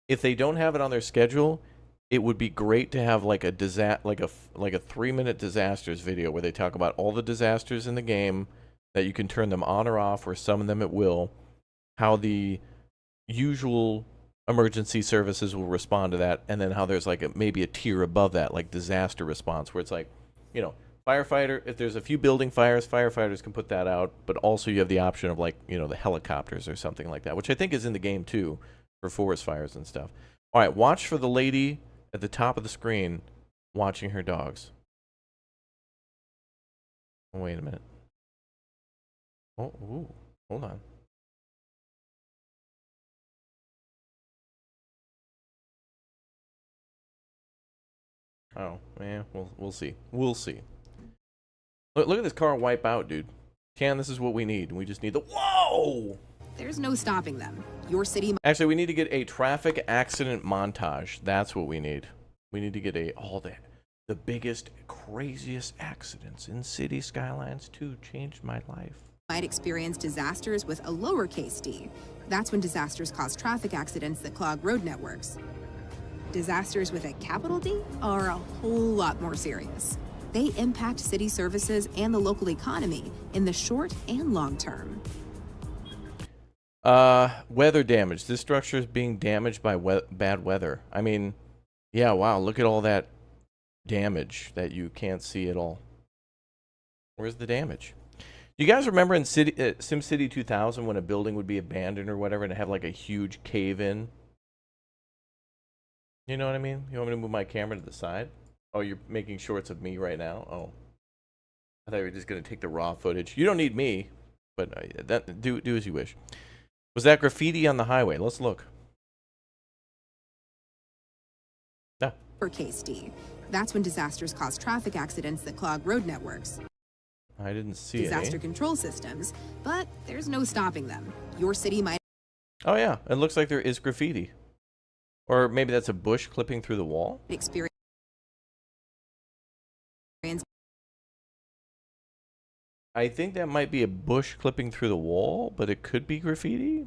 if they don't have it on their schedule, it would be great to have like a 3-minute disasters video where they talk about all the disasters in the game, that you can turn them on or off or summon them at will, how the usual emergency services will respond to that, and then how there's like maybe a tier above that, like disaster response, where it's like, you know, firefighter, if there's a few building fires, firefighters can put that out, but also you have the option of like, you know, the helicopters or something like that, which I think is in the game too, for forest fires and stuff. All right, watch for the lady at the top of the screen watching her dogs. Oh, wait a minute. Oh, ooh, hold on. Oh, yeah, we'll see. We'll see. Look at this car wipe out, dude. Can, this is what we need. We just need the... Whoa! There's no stopping them. Your city... Actually, we need to get a traffic accident montage. That's what we need. We need to get the biggest, craziest accidents in City Skylines 2 changed my life. Might experience disasters with a lowercase d. That's when disasters cause traffic accidents that clog road networks. Disasters with a capital D are a whole lot more serious. They impact city services and the local economy in the short and long term. Weather damage. This structure is being damaged by bad weather. I mean, yeah, wow, look at all that damage that you can't see at all. Where's the damage? You guys remember in SimCity 2000 when a building would be abandoned or whatever and have like a huge cave-in? You know what I mean? You want me to move my camera to the side? Oh, you're making shorts of me right now? Oh. I thought you were just going to take the raw footage. You don't need me, but do as you wish. Was that graffiti on the highway? Let's look. Ah. Lowercase d. That's when disasters cause traffic accidents that clog road networks. I didn't see Disaster control systems, but there's no stopping them. Your city might... Oh, yeah. It looks like there is graffiti. Or maybe that's a bush clipping through the wall? Experience. I think that might be a bush clipping through the wall, but it could be graffiti.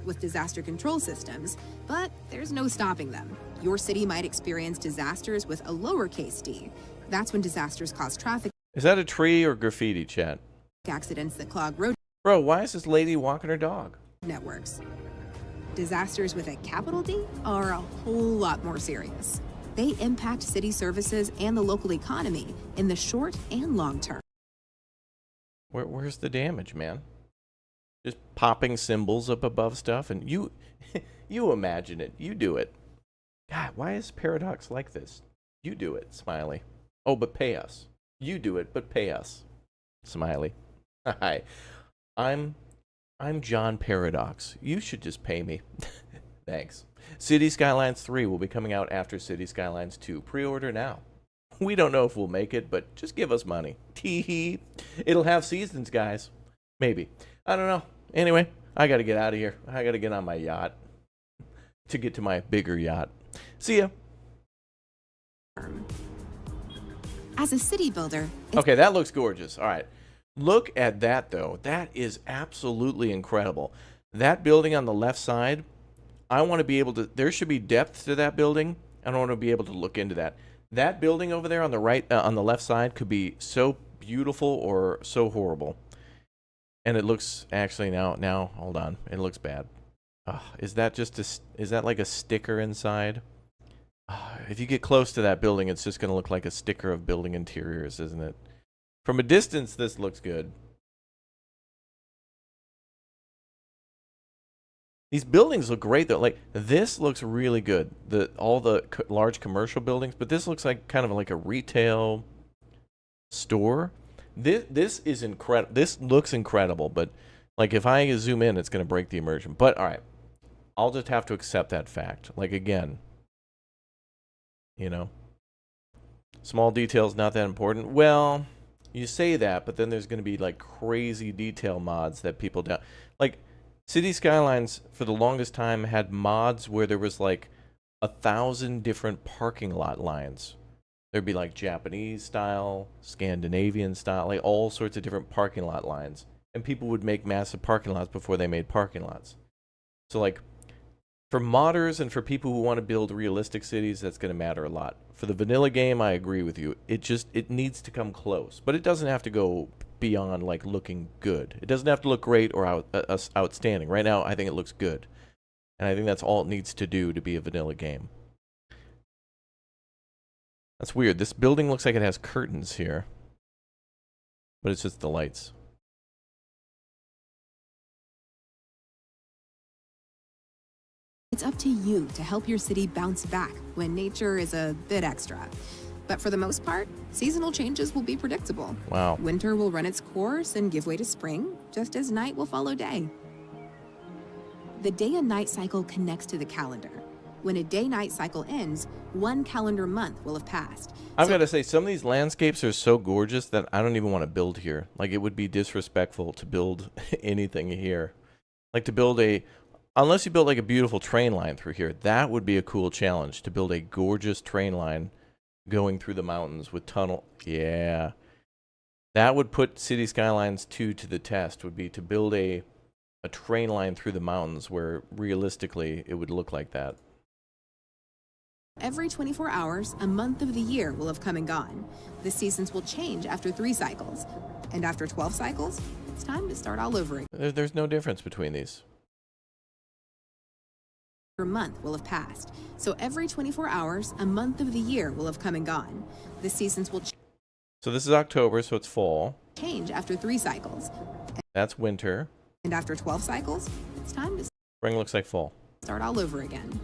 With disaster control systems, but there's no stopping them. Your city might experience disasters with a lowercase d. That's when disasters cause traffic. Is that a tree or graffiti, chat? Accidents that clog road. Bro, why is this lady walking her dog? Networks. Disasters with a capital D are a whole lot more serious. They impact city services and the local economy in the short and long term. Where's the damage, man? Just popping symbols up above stuff, and you imagine it. You do it. God, why is Paradox like this? You do it, Smiley. Oh, but pay us. You do it, but pay us, Smiley. Hi, I'm John Paradox. You should just pay me. Thanks. City Skylines 3 will be coming out after City Skylines 2. Pre-order now. We don't know if we'll make it, but just give us money. Tee-hee. It'll have seasons, guys. Maybe. I don't know. Anyway, I gotta get out of here. I gotta get on my yacht to get to my bigger yacht. See ya. As a city builder... Okay, that looks gorgeous. All right. Look at that, though. That is absolutely incredible. That building on the left side, I want to be able to... There should be depth to that building. I don't want to be able to look into that. That building over there on the right, on the left side could be so beautiful or so horrible. And it looks... Actually, now, hold on. It looks bad. Is that just is that like a sticker inside? If you get close to that building, it's just going to look like a sticker of building interiors, isn't it? From a distance, this looks good. These buildings look great though. Like this looks really good. All the large commercial buildings, but this looks like kind of like a retail store. This is incredible. This looks incredible, but like if I zoom in, it's going to break the immersion. But all right, I'll just have to accept that fact. Like again, you know, small details not that important. Well, you say that, but then there's going to be like crazy detail mods that people don't like. City Skylines for the longest time had mods where there was like 1,000 different parking lot lines. There'd be like Japanese style, Scandinavian style, like all sorts of different parking lot lines. And people would make massive parking lots before they made parking lots. So like for modders and for people who want to build realistic cities, that's going to matter a lot. For the vanilla game, I agree with you. It needs to come close, but it doesn't have to go beyond like looking good. It doesn't have to look great or outstanding. Right now, I think it looks good. And I think that's all it needs to do to be a vanilla game. That's weird. This building looks like it has curtains here. But it's just the lights. It's up to you to help your city bounce back when nature is a bit extra. But for the most part, seasonal changes will be predictable. Wow. Winter will run its course and give way to spring, just as night will follow day. The day and night cycle connects to the calendar. When a day-night cycle ends, one calendar month will have passed. I've got to say, some of these landscapes are so gorgeous that I don't even want to build here. Like, it would be disrespectful to build anything here. Like, to build unless you build like a beautiful train line through here, that would be a cool challenge, to build a gorgeous train line going through the mountains with tunnel. Yeah. That would put City Skylines 2 to the test, would be to build a train line through the mountains where realistically it would look like that. Every 24 hours, a month of the year will have come and gone. The seasons will change after 3 cycles. And after 12 cycles, it's time to start all over again. There's no difference between these. A month will have passed. So every 24 hours, a month of the year will have come and gone. The seasons will So this is October, so it's fall. Change after 3 cycles. That's winter. And after 12 cycles, it's time to Spring looks like fall. start all over again.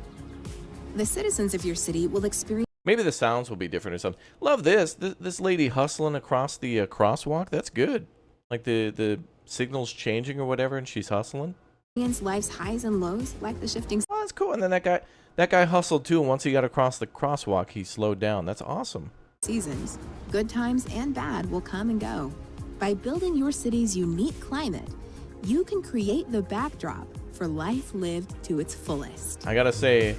The citizens of your city will experience Maybe the sounds will be different or something. Love this. This lady hustling across the crosswalk. That's good. Like the signal's changing or whatever, and she's hustling. life's highs and lows like the shifting Oh, that's cool. And then that guy hustled too. And once he got across the crosswalk, he slowed down. That's awesome. seasons. Good times and bad will come and go. By building your city's unique climate, you can create the backdrop for life lived to its fullest. I gotta say,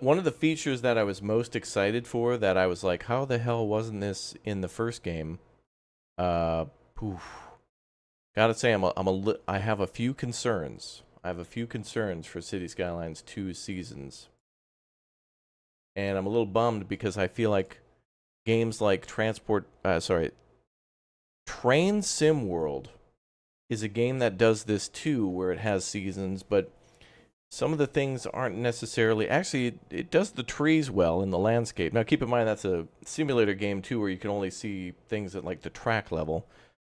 one of the features that I was most excited for, that I was like, how the hell wasn't this in the first game? Gotta say, I have a few concerns. I have a few concerns for City Skylines 2 Seasons. And I'm a little bummed because I feel like games like Train Sim World is a game that does this too, where it has seasons, but some of the things aren't necessarily... Actually, it does the trees well in the landscape. Now, keep in mind, that's a simulator game too, where you can only see things at like the track level.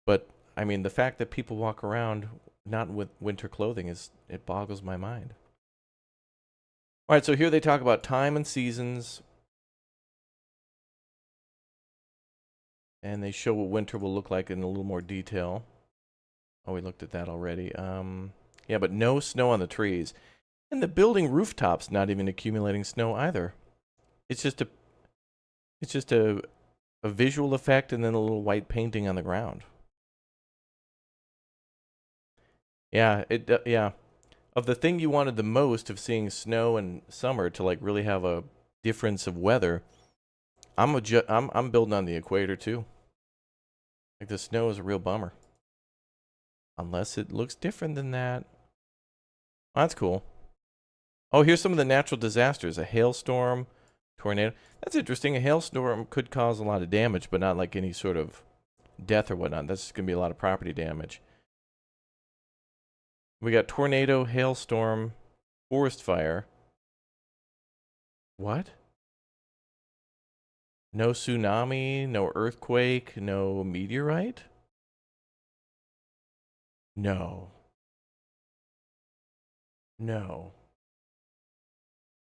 But, I mean, the fact that people walk around not with winter clothing, it boggles my mind. All right, so here they talk about time and seasons. And they show what winter will look like in a little more detail. Oh, we looked at that already. Yeah, but no snow on the trees. And the building rooftops not even accumulating snow either. It's just a visual effect and then a little white painting on the ground. Yeah, yeah. Of the thing you wanted the most, of seeing snow and summer to like really have a difference of weather, I'm building on the equator too. Like the snow is a real bummer. Unless it looks different than that. Oh, that's cool. Oh, here's some of the natural disasters. A hailstorm, tornado. That's interesting. A hailstorm could cause a lot of damage, but not like any sort of death or whatnot. That's just going to be a lot of property damage. We got tornado, hailstorm, forest fire. What? No tsunami, no earthquake, no meteorite? No. No.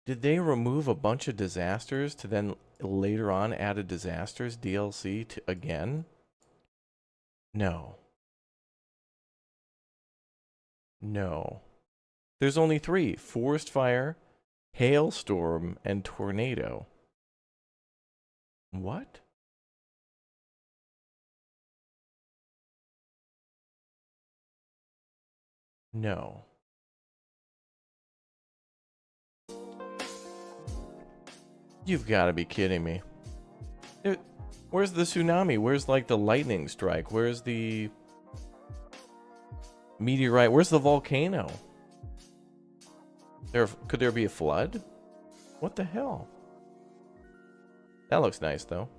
Did they remove a bunch of disasters to then later on add a disasters DLC to again? No. No. There's only 3. Forest fire, hailstorm, and tornado. What? No. You've got to be kidding me. Where's the tsunami? Where's like the lightning strike? Where's the meteorite? Where's the volcano? Could there be a flood? What the hell? That looks nice though.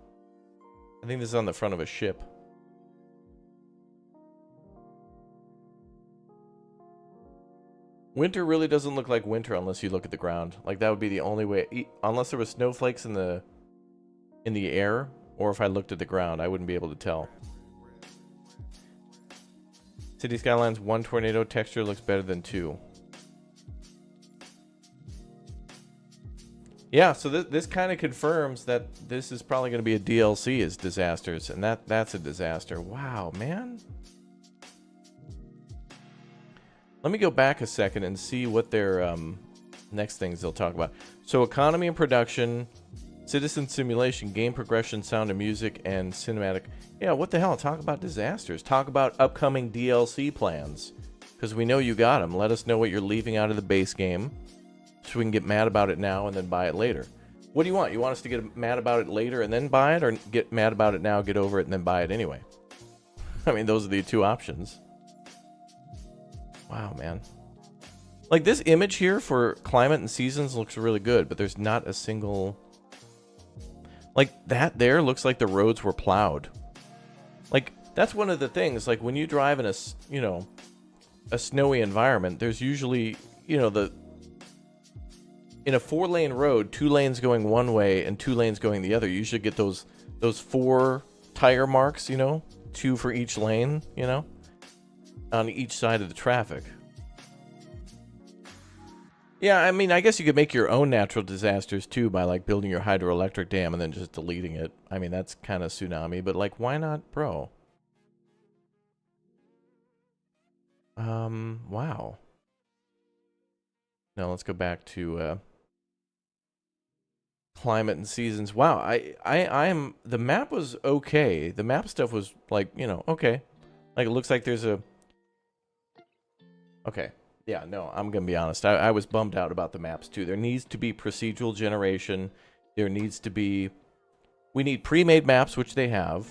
I think this is on the front of a ship. Winter really doesn't look like winter unless you look at the ground. Like that would be the only way, unless there was snowflakes in the air, or if I looked at the ground, I wouldn't be able to tell. City Skylines 1 tornado texture looks better than 2. Yeah, so this kind of confirms that this is probably going to be a DLC is disasters, and that's a disaster. Wow, man. Let me go back a second and see what their next things they'll talk about. So economy and production, citizen simulation, game progression, sound and music, and cinematic. Yeah, what the hell? Talk about disasters. Talk about upcoming DLC plans. Because we know you got them. Let us know what you're leaving out of the base game, so we can get mad about it now and then buy it later. What do you want? You want us to get mad about it later and then buy it, or get mad about it now, get over it, and then buy it anyway? I mean, those are the 2 options. Wow, man. Like, this image here for climate and seasons looks really good, but there's not a single... Like, that there looks like the roads were plowed. Like, that's one of the things. Like, when you drive in a, you know, a snowy environment, there's usually, you know, in a 4-lane road, 2 lanes going one way and 2 lanes going the other. You usually get those 4 tire marks, you know, 2 for each lane, you know, on each side of the traffic. Yeah, I mean, I guess you could make your own natural disasters too by like building your hydroelectric dam and then just deleting it. I mean, that's kind of tsunami, but like, why not, bro? Wow. Now let's go back to climate and seasons. Wow, I'm the map was okay. The map stuff was like, you know, okay. Like, it looks like there's a... Okay. Yeah, no, I'm going to be honest. I was bummed out about the maps, too. There needs to be procedural generation. There needs to be... We need pre-made maps, which they have.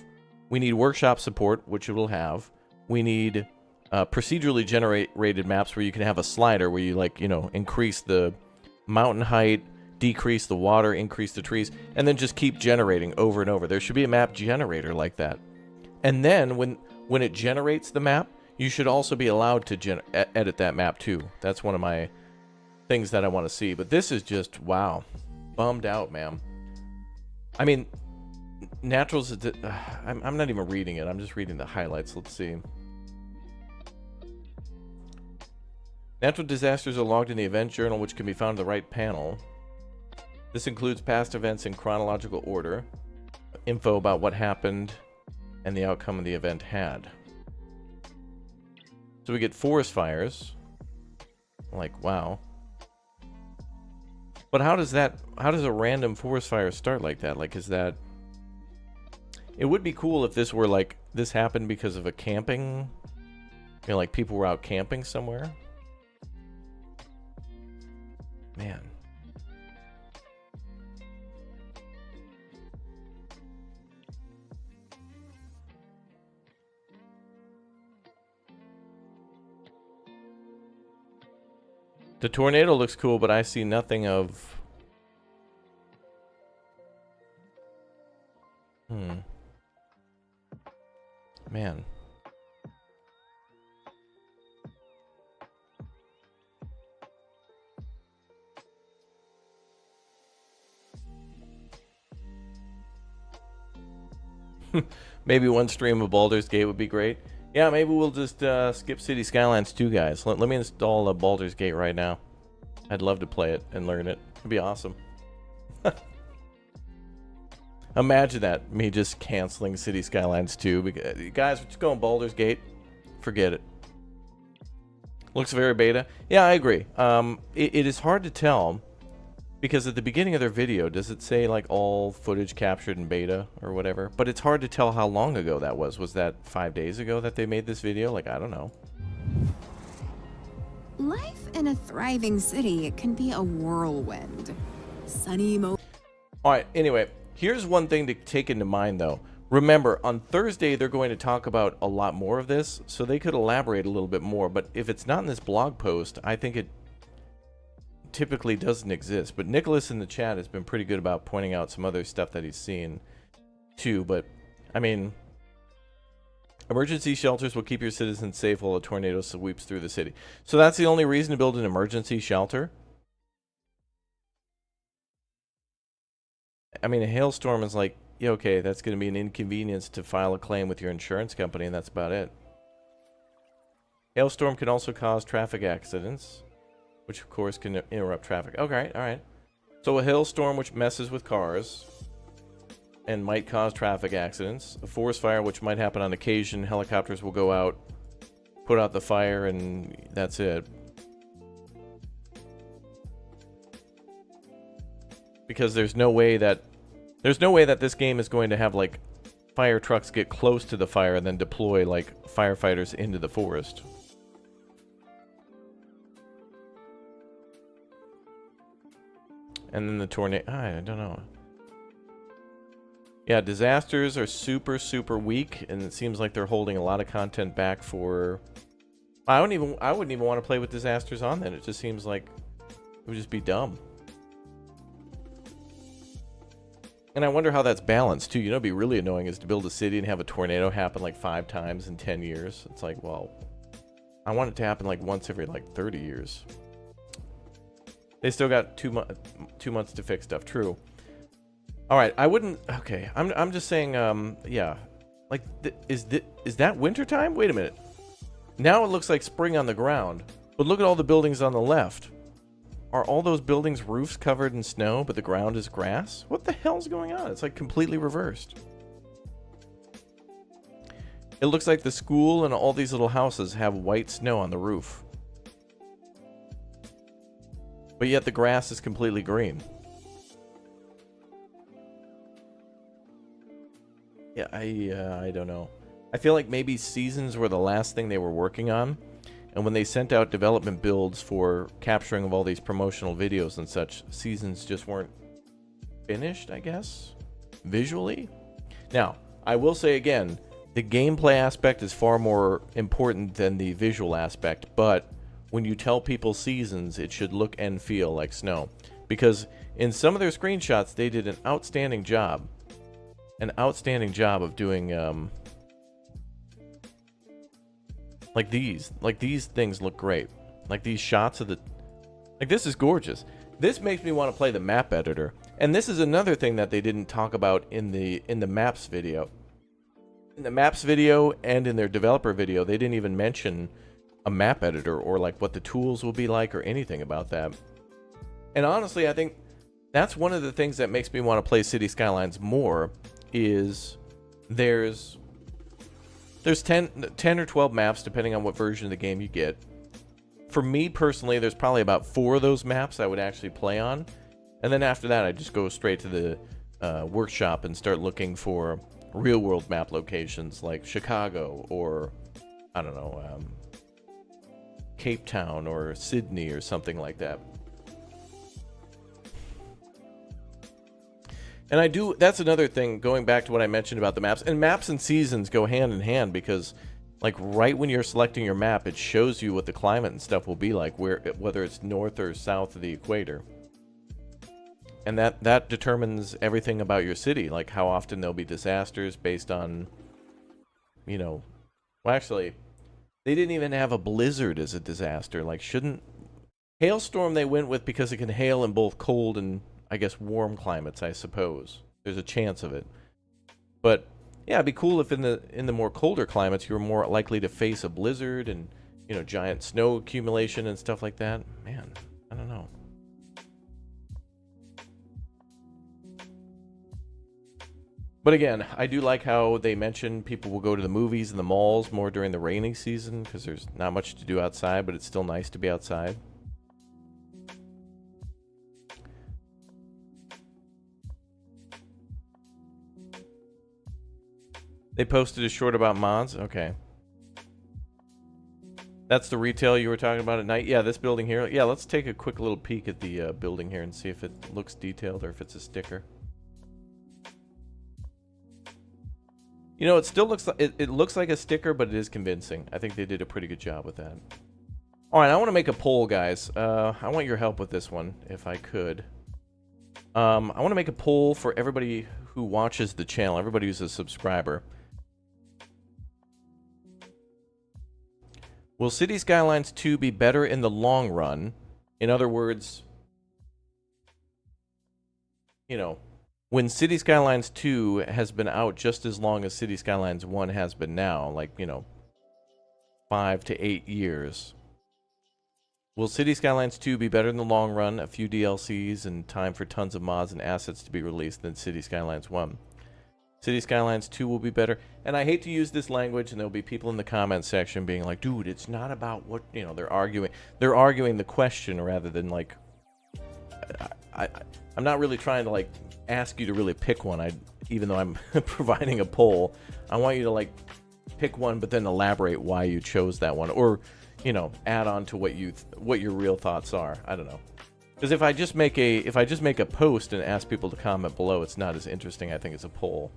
We need workshop support, which it will have. We need procedurally generated maps where you can have a slider where you, like, you know, increase the mountain height, decrease the water, increase the trees, and then just keep generating over and over. There should be a map generator like that. And then when it generates the map, you should also be allowed to edit that map too. That's one of my things that I want to see. But this is just, wow. Bummed out, man. I mean, naturals... I'm not even reading it. I'm just reading the highlights. Let's see. Natural disasters are logged in the event journal, which can be found in the right panel. This includes past events in chronological order, info about what happened, and the outcome of the event had. So we get forest fires. Like, wow. But how does a random forest fire start like that? Like, is that... It would be cool if this were like, this happened because of a camping... You know, like people were out camping somewhere. Man. The tornado looks cool, but I see nothing of... Man. Maybe one stream of Baldur's Gate would be great. Yeah, maybe we'll just skip City Skylines 2, guys. Let me install Baldur's Gate right now. I'd love to play it and learn it. It'd be awesome. Imagine that, me just canceling City Skylines 2. Because, guys, we're just going Baldur's Gate. Forget it. Looks very beta. Yeah, I agree. It is hard to tell because at the beginning of their video, does it say like all footage captured in beta or whatever? But it's hard to tell how long ago that was. Was that 5 days ago that they made this video? Like, I don't know. Life in a thriving city can be a whirlwind. Sunny All right, anyway, here's one thing to take into mind, though. Remember, on Thursday, they're going to talk about a lot more of this, so they could elaborate a little bit more. But if it's not in this blog post, I think it typically doesn't exist. But Nicholas in the chat has been pretty good about pointing out some other stuff that he's seen, too. But, I mean, emergency shelters will keep your citizens safe while a tornado sweeps through the city. So that's the only reason to build an emergency shelter? I mean, a hailstorm is like, yeah, okay, that's going to be an inconvenience to file a claim with your insurance company, and that's about it. Hailstorm can also cause traffic accidents, which of course can interrupt traffic. Okay, all right. So a hailstorm which messes with cars and might cause traffic accidents. A forest fire which might happen on occasion. Helicopters will go out, put out the fire, and that's it. Because there's no way that this game is going to have like fire trucks get close to the fire and then deploy like firefighters into the forest. And then the tornado, I don't know. Yeah, disasters are super, super weak, and it seems like they're holding a lot of content back for... I wouldn't even want to play with disasters on then. It just seems like it would just be dumb. And I wonder how that's balanced, too. You know, it'd be really annoying is to build a city and have a tornado happen like 5 times in 10 years. It's like, well, I want it to happen like once every like 30 years. They still got 2 months to fix stuff. True. All right, I wouldn't. Okay, I'm just saying. Yeah, like is that winter time? Wait a minute. Now it looks like spring on the ground, but look at all the buildings on the left. Are all those buildings' roofs covered in snow, but the ground is grass? What the hell's going on? It's like completely reversed. It looks like the school and all these little houses have white snow on the roof. But yet the grass is completely green. Yeah, I don't know. I feel like maybe Seasons were the last thing they were working on. And when they sent out development builds for capturing of all these promotional videos and such, Seasons just weren't finished, I guess, visually. Now, I will say again, the gameplay aspect is far more important than the visual aspect, but when you tell people Seasons, it should look and feel like snow. Because in some of their screenshots, they did an outstanding job. An outstanding job of doing, like these things look great. Like these shots of the, like this is gorgeous. This makes me want to play the map editor. And this is another thing that they didn't talk about in the maps video. In the maps video and in their developer video, they didn't even mention a map editor or like what the tools will be like or anything about that. And honestly, I think that's one of the things that makes me want to play City Skylines more is there's 10 or 12 maps depending on what version of the game you get. For me personally, there's probably about 4 of those maps I would actually play on. And then after that, I just go straight to the workshop and start looking for real world map locations like Chicago or, I don't know, Cape Town or Sydney or something like that. And I do, that's another thing, going back to what I mentioned about the maps. And maps and seasons go hand in hand because, like, right when you're selecting your map, it shows you what the climate and stuff will be like, whether it's north or south of the equator. And that determines everything about your city, like how often there'll be disasters based on, you know... Well, actually, they didn't even have a blizzard as a disaster. Like, shouldn't... Hailstorm they went with because it can hail in both cold and, I guess, warm climates, I suppose. There's a chance of it. But, yeah, it'd be cool if in the more colder climates you were more likely to face a blizzard and, you know, giant snow accumulation and stuff like that. Man, I don't know. But again, I do like how they mention people will go to the movies and the malls more during the rainy season because there's not much to do outside, but it's still nice to be outside. They posted a short about mods. Okay. That's the retail you were talking about at night? Yeah, this building here. Yeah, let's take a quick little peek at the building here and see if it looks detailed or if it's a sticker. You know, it still looks like it looks like a sticker, but it is convincing. I think they did a pretty good job with that. All right, I want to make a poll, guys. I want your help with this one, if I could. I want to make a poll for everybody who watches the channel, everybody who's a subscriber. Will City Skylines 2 be better in the long run? In other words, you know, when City Skylines 2 has been out just as long as City Skylines 1 has been now, like, you know, 5 to 8 years, will City Skylines 2 be better in the long run, a few DLCs, and time for tons of mods and assets to be released than City Skylines 1? City Skylines 2 will be better. And I hate to use this language, and there'll be people in the comment section being like, dude, it's not about what, you know, they're arguing. They're arguing the question rather than, like, I'm not really trying to, like, ask you to really pick one. Even though I'm providing a poll, I want you to, like, pick one, but then elaborate why you chose that one. Or, you know, add on to what your real thoughts are. I don't know. Because if I just make a post and ask people to comment below, it's not as interesting, I think, as a poll.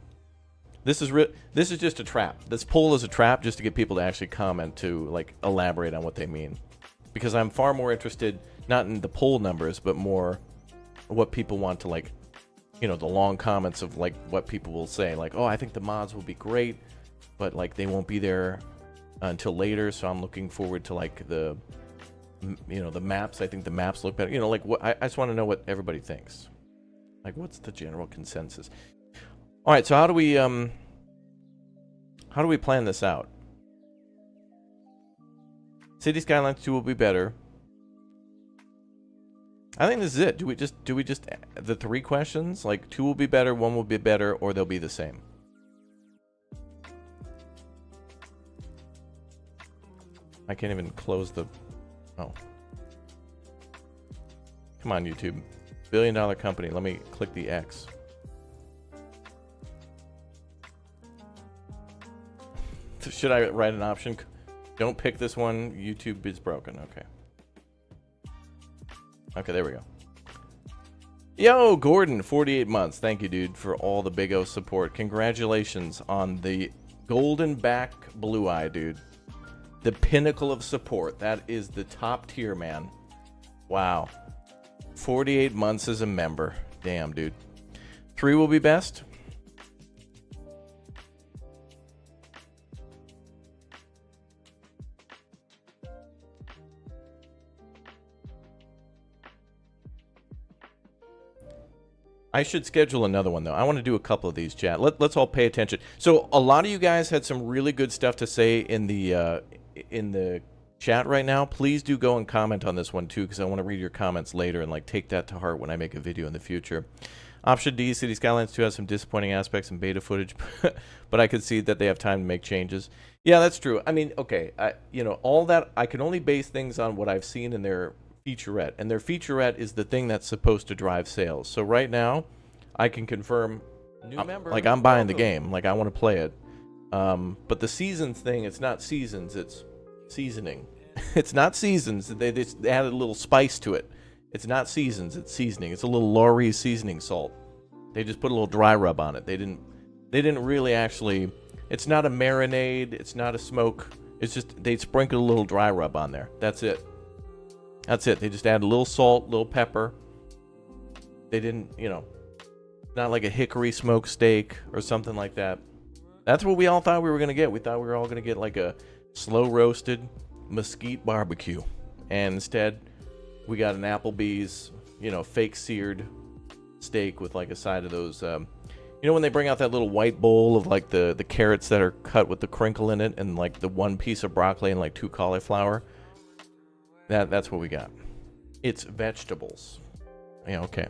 This is just a trap. This poll is a trap just to get people to actually comment, to, like, elaborate on what they mean. Because I'm far more interested, not in the poll numbers, but more what people want to, like, you know, the long comments of, like, what people will say. Like, oh, I think the mods will be great, but, like, they won't be there until later, so I'm looking forward to, like, the, you know, the maps. I think the maps look better. You know, like, what I just want to know what everybody thinks. Like, what's the general consensus? All right, so how do we plan this out? City Skylines 2 will be better. I think this is it. Do we just the 3 questions? Like, 2 will be better, 1 will be better, or they'll be the same. I can't even close the... Oh. Come on, YouTube. $1 billion company. Let me click the X. Should I write an option? Don't pick this one. YouTube is broken. Okay. Okay, there we go. Yo, Gordon, 48 months. Thank you, dude, for all the Big O support. Congratulations on the golden back blue eye, dude. The pinnacle of support. That is the top tier, man. Wow. 48 months as a member. Damn, dude. 3 will be best. I should schedule another one, though. I want to do a couple of these, chat. Let's all pay attention. So a lot of you guys had some really good stuff to say in the chat right now. Please do go and comment on this one, too, because I want to read your comments later and, like, take that to heart when I make a video in the future. Option D, City Skylines 2 has some disappointing aspects in beta footage, but I could see that they have time to make changes. Yeah, that's true. I mean, okay, you know, all that, I can only base things on what I've seen in their featurette, and their featurette is the thing that's supposed to drive sales. So right now, I can confirm, like, I'm buying the game, like, I want to play it. But the seasons thing, it's not seasons, it's seasoning. It's not seasons. They added a little spice to it. It's not seasons, it's seasoning. It's a little Lowry's seasoning salt. They just put a little dry rub on it. They didn't really actually. It's not a marinade. It's not a smoke. It's just they sprinkled a little dry rub on there. That's it. That's it. They just add a little salt, a little pepper. They didn't, you know, not like a hickory smoked steak or something like that. That's what we all thought we were going to get. We thought we were all going to get like a slow roasted mesquite barbecue. And instead, we got an Applebee's, you know, fake seared steak with like a side of those, you know, when they bring out that little white bowl of like the carrots that are cut with the crinkle in it and like the one piece of broccoli and like 2 cauliflower. That's what we got. It's vegetables. Yeah, okay.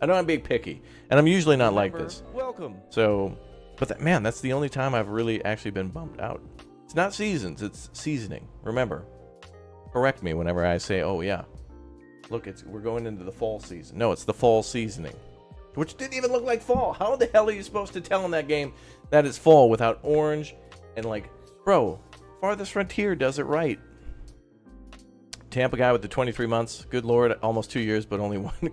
I know I'm being picky, and I'm usually not like this. Welcome. So, but that, man, that's the only time I've really actually been bummed out. It's not seasons, it's seasoning. Remember, correct me whenever I say, oh yeah, look, we're going into the fall season. No, it's the fall seasoning, which didn't even look like fall. How the hell are you supposed to tell in that game that it's fall without orange and like, bro, Farthest Frontier does it right. Tampa guy with the 23 months. Good lord, almost 2 years, but only one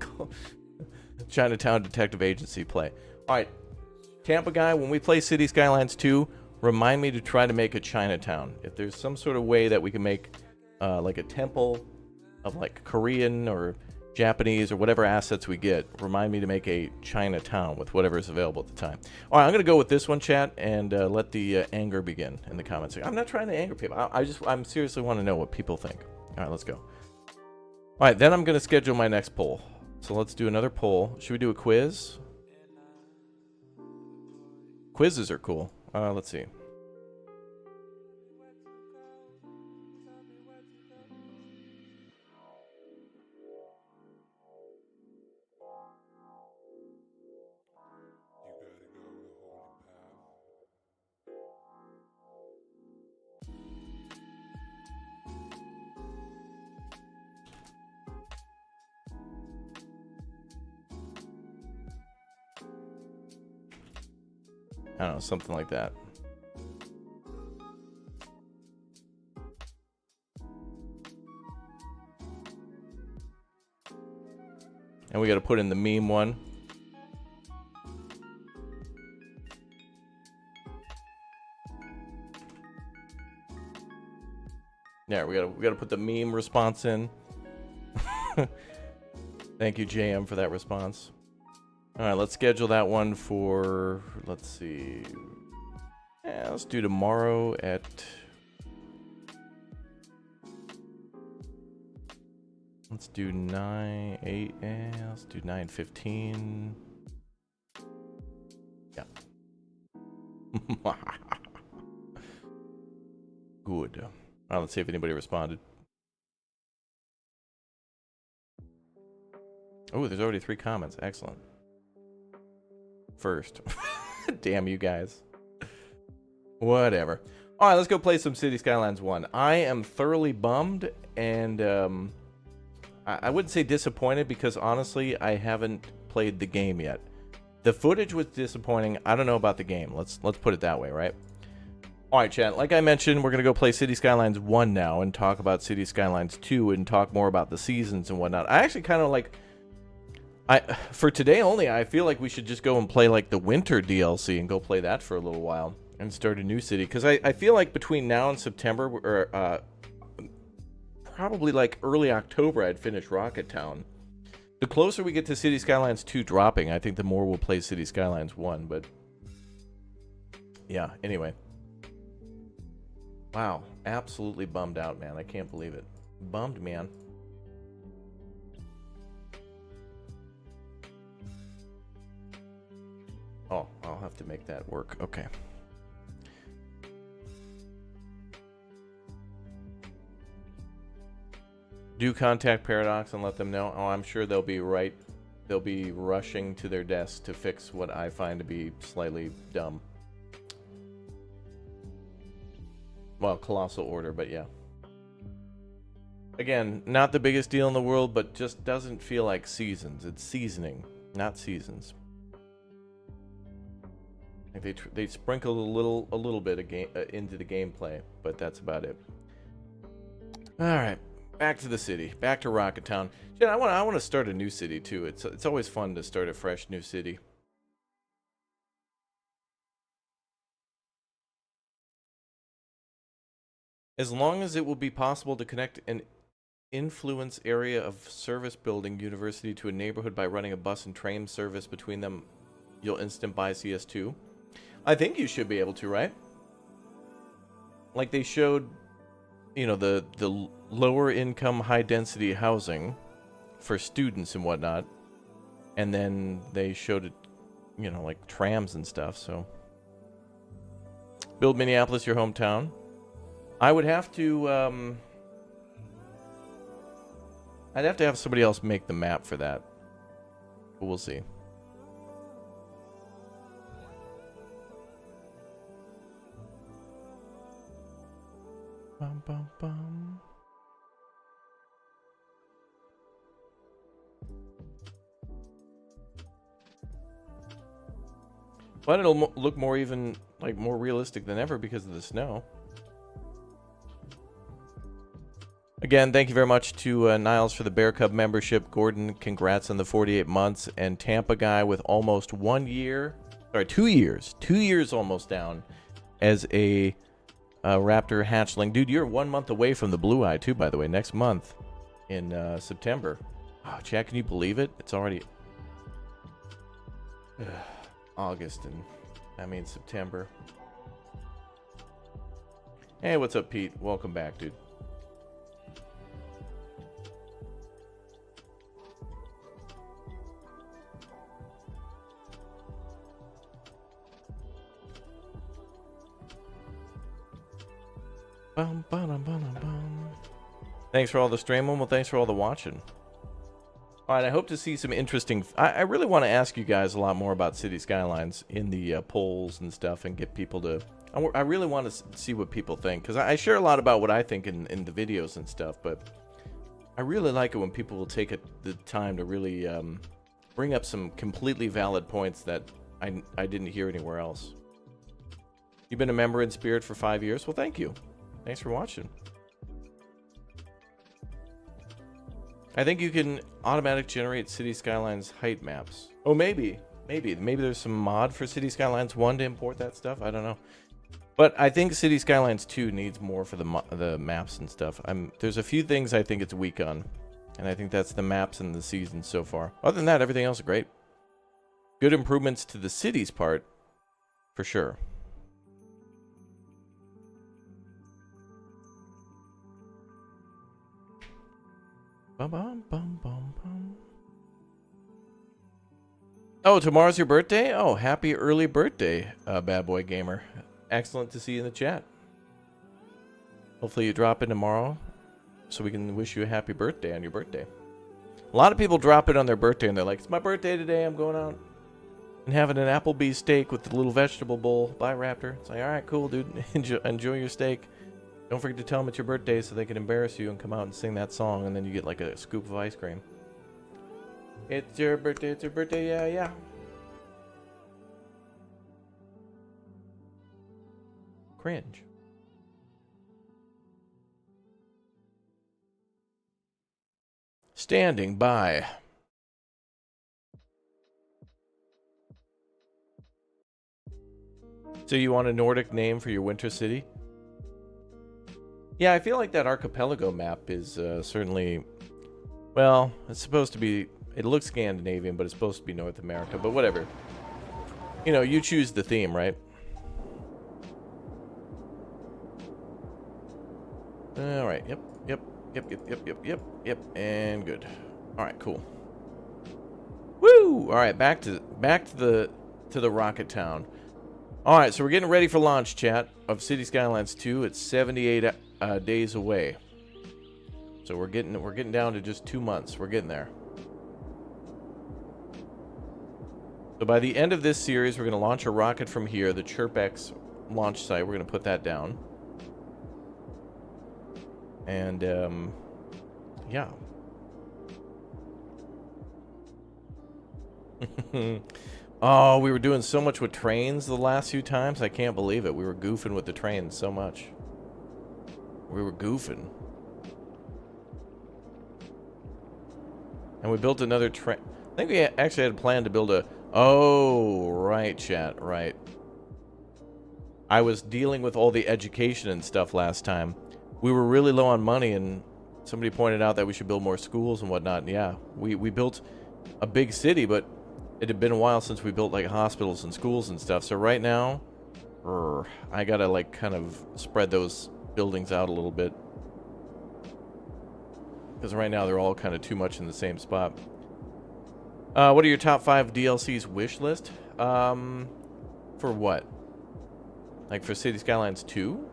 Chinatown Detective Agency play. All right, Tampa guy, when we play City Skylines 2, remind me to try to make a Chinatown. If there's some sort of way that we can make like a temple of like Korean or Japanese or whatever assets we get, remind me to make a Chinatown with whatever is available at the time. All right, I'm going to go with this one, chat, and let the anger begin in the comments. I'm not trying to anger people. I'm seriously want to know what people think. All right, let's go. All right, then I'm going to schedule my next poll. So let's do another poll. Should we do a quiz? Quizzes are cool. Let's see. I don't know, something like that. And we got to put in the meme one. Yeah, we got to put the meme response in. Thank you, JM, for that response. All right, let's schedule that one for, let's see. Yeah, let's do tomorrow at... Let's do 9, 8, let's do 9:15. Yeah. Good. All right, let's see if anybody responded. Oh, there's already 3 comments. Excellent. First. Damn you guys. Whatever. All right, let's go play some City Skylines 1. I am thoroughly bummed and I wouldn't say disappointed because honestly, I haven't played the game yet. The footage was disappointing. I don't know about the game. Let's put it that way, right? All right, chat. Like I mentioned, we're going to go play City Skylines 1 now and talk about City Skylines 2 and talk more about the seasons and whatnot. I actually kind of like... for today only, I feel like we should just go and play like the winter DLC and go play that for a little while and start a new city. Because I feel like between now and September, or probably like early October, I'd finish Rocket Town. The closer we get to City Skylines 2 dropping, I think the more we'll play City Skylines 1. But yeah, anyway. Wow, absolutely bummed out, man. I can't believe it. Bummed, man. Oh, I'll have to make that work. Okay. Do contact Paradox and let them know. Oh, I'm sure they'll be right. They'll be rushing to their desk to fix what I find to be slightly dumb. Well, colossal order, but yeah. Again, not the biggest deal in the world, but just doesn't feel like seasons. It's seasoning, not seasons. Like they sprinkled a little bit of game into the gameplay, but that's about it. All right, back to the city, back to Rocket Town. Yeah, I want to start a new city too. It's always fun to start a fresh new city. As long as it will be possible to connect an influence area of service building university to a neighborhood by running a bus and train service between them, you'll instant buy CS2. I think you should be able to, right? Like they showed, you know, the lower income, high density housing for students and whatnot, and then they showed it, you know, like trams and stuff. So build Minneapolis your hometown. I would have to I'd have to have somebody else make the map for that. But we'll see. Bum, bum, bum. But it'll look more even, like, more realistic than ever because of the snow. Again, thank you very much to Niles for the Bear Cub membership. Gordon, congrats on the 48 months. And Tampa Guy with almost 1 year, sorry, 2 years. 2 years almost down as a Raptor hatchling. Dude, you're 1 month away from the Blue Eye, too, by the way. Next month in September. Oh, Chad, can you believe it? It's already August, and I mean September. Hey, what's up, Pete? Welcome back, dude. Bum, bum, bum, bum, bum. Thanks for all the streaming. Well, thanks for all the watching. All right, I hope to see some interesting... I really want to ask you guys a lot more about City Skylines in the polls and stuff and get people to... I really want to see what people think, because I share a lot about what I think in the videos and stuff, but I really like it when people will take the time to really bring up some completely valid points that I didn't hear anywhere else. You've been a member in spirit for 5 years? Well, thank you. Thanks for watching. I think you can automatic generate City Skylines height maps. Oh, maybe there's some mod for City Skylines 1 to import that stuff. I don't know. But I think City Skylines 2 needs more for the maps and stuff. There's a few things I think it's weak on. And I think that's the maps and the seasons so far. Other than that, everything else is great. Good improvements to the cities part, for sure. Bum, bum, bum, bum, bum. Oh, tomorrow's your birthday? Oh, happy early birthday, Bad Boy Gamer. Excellent to see you in the chat. Hopefully you drop in tomorrow so we can wish you a happy birthday on your birthday. A lot of people drop in on their birthday and they're like, it's my birthday today, I'm going out and having an Applebee's steak with the little vegetable bowl. Bye, Raptor. It's like, all right, cool, dude. Enjoy your steak. Don't forget to tell them it's your birthday so they can embarrass you and come out and sing that song, and then you get like a scoop of ice cream. It's your birthday, yeah, yeah. Cringe. Standing by. So you want a Nordic name for your winter city? Yeah, I feel like that archipelago map is certainly, well, it's supposed to be, it looks Scandinavian, but it's supposed to be North America, but whatever. You know, you choose the theme, right? All right, yep, and good. All right, cool. Woo! All right, back to the rocket town. All right, so we're getting ready for launch, chat, of City Skylines 2. It's 78 days away. So we're getting down to just 2 months. We're getting there. So by the end of this series, we're going to launch a rocket from here, the ChirpX launch site. We're going to put that down. And yeah. Oh, we were doing so much with trains the last few times. I can't believe it. We were goofing with the trains so much. We were goofing. And we built another train. I think we actually had a plan to build a... Oh, right, chat, right. I was dealing with all the education and stuff last time. We were really low on money, and somebody pointed out that we should build more schools and whatnot. And yeah, we built a big city, but it had been a while since we built like hospitals and schools and stuff. So right now, I gotta like kind of spread those buildings out a little bit, because right now they're all kind of too much in the same spot. What are your top 5 DLCs wish list? For what? Like for City Skylines 2?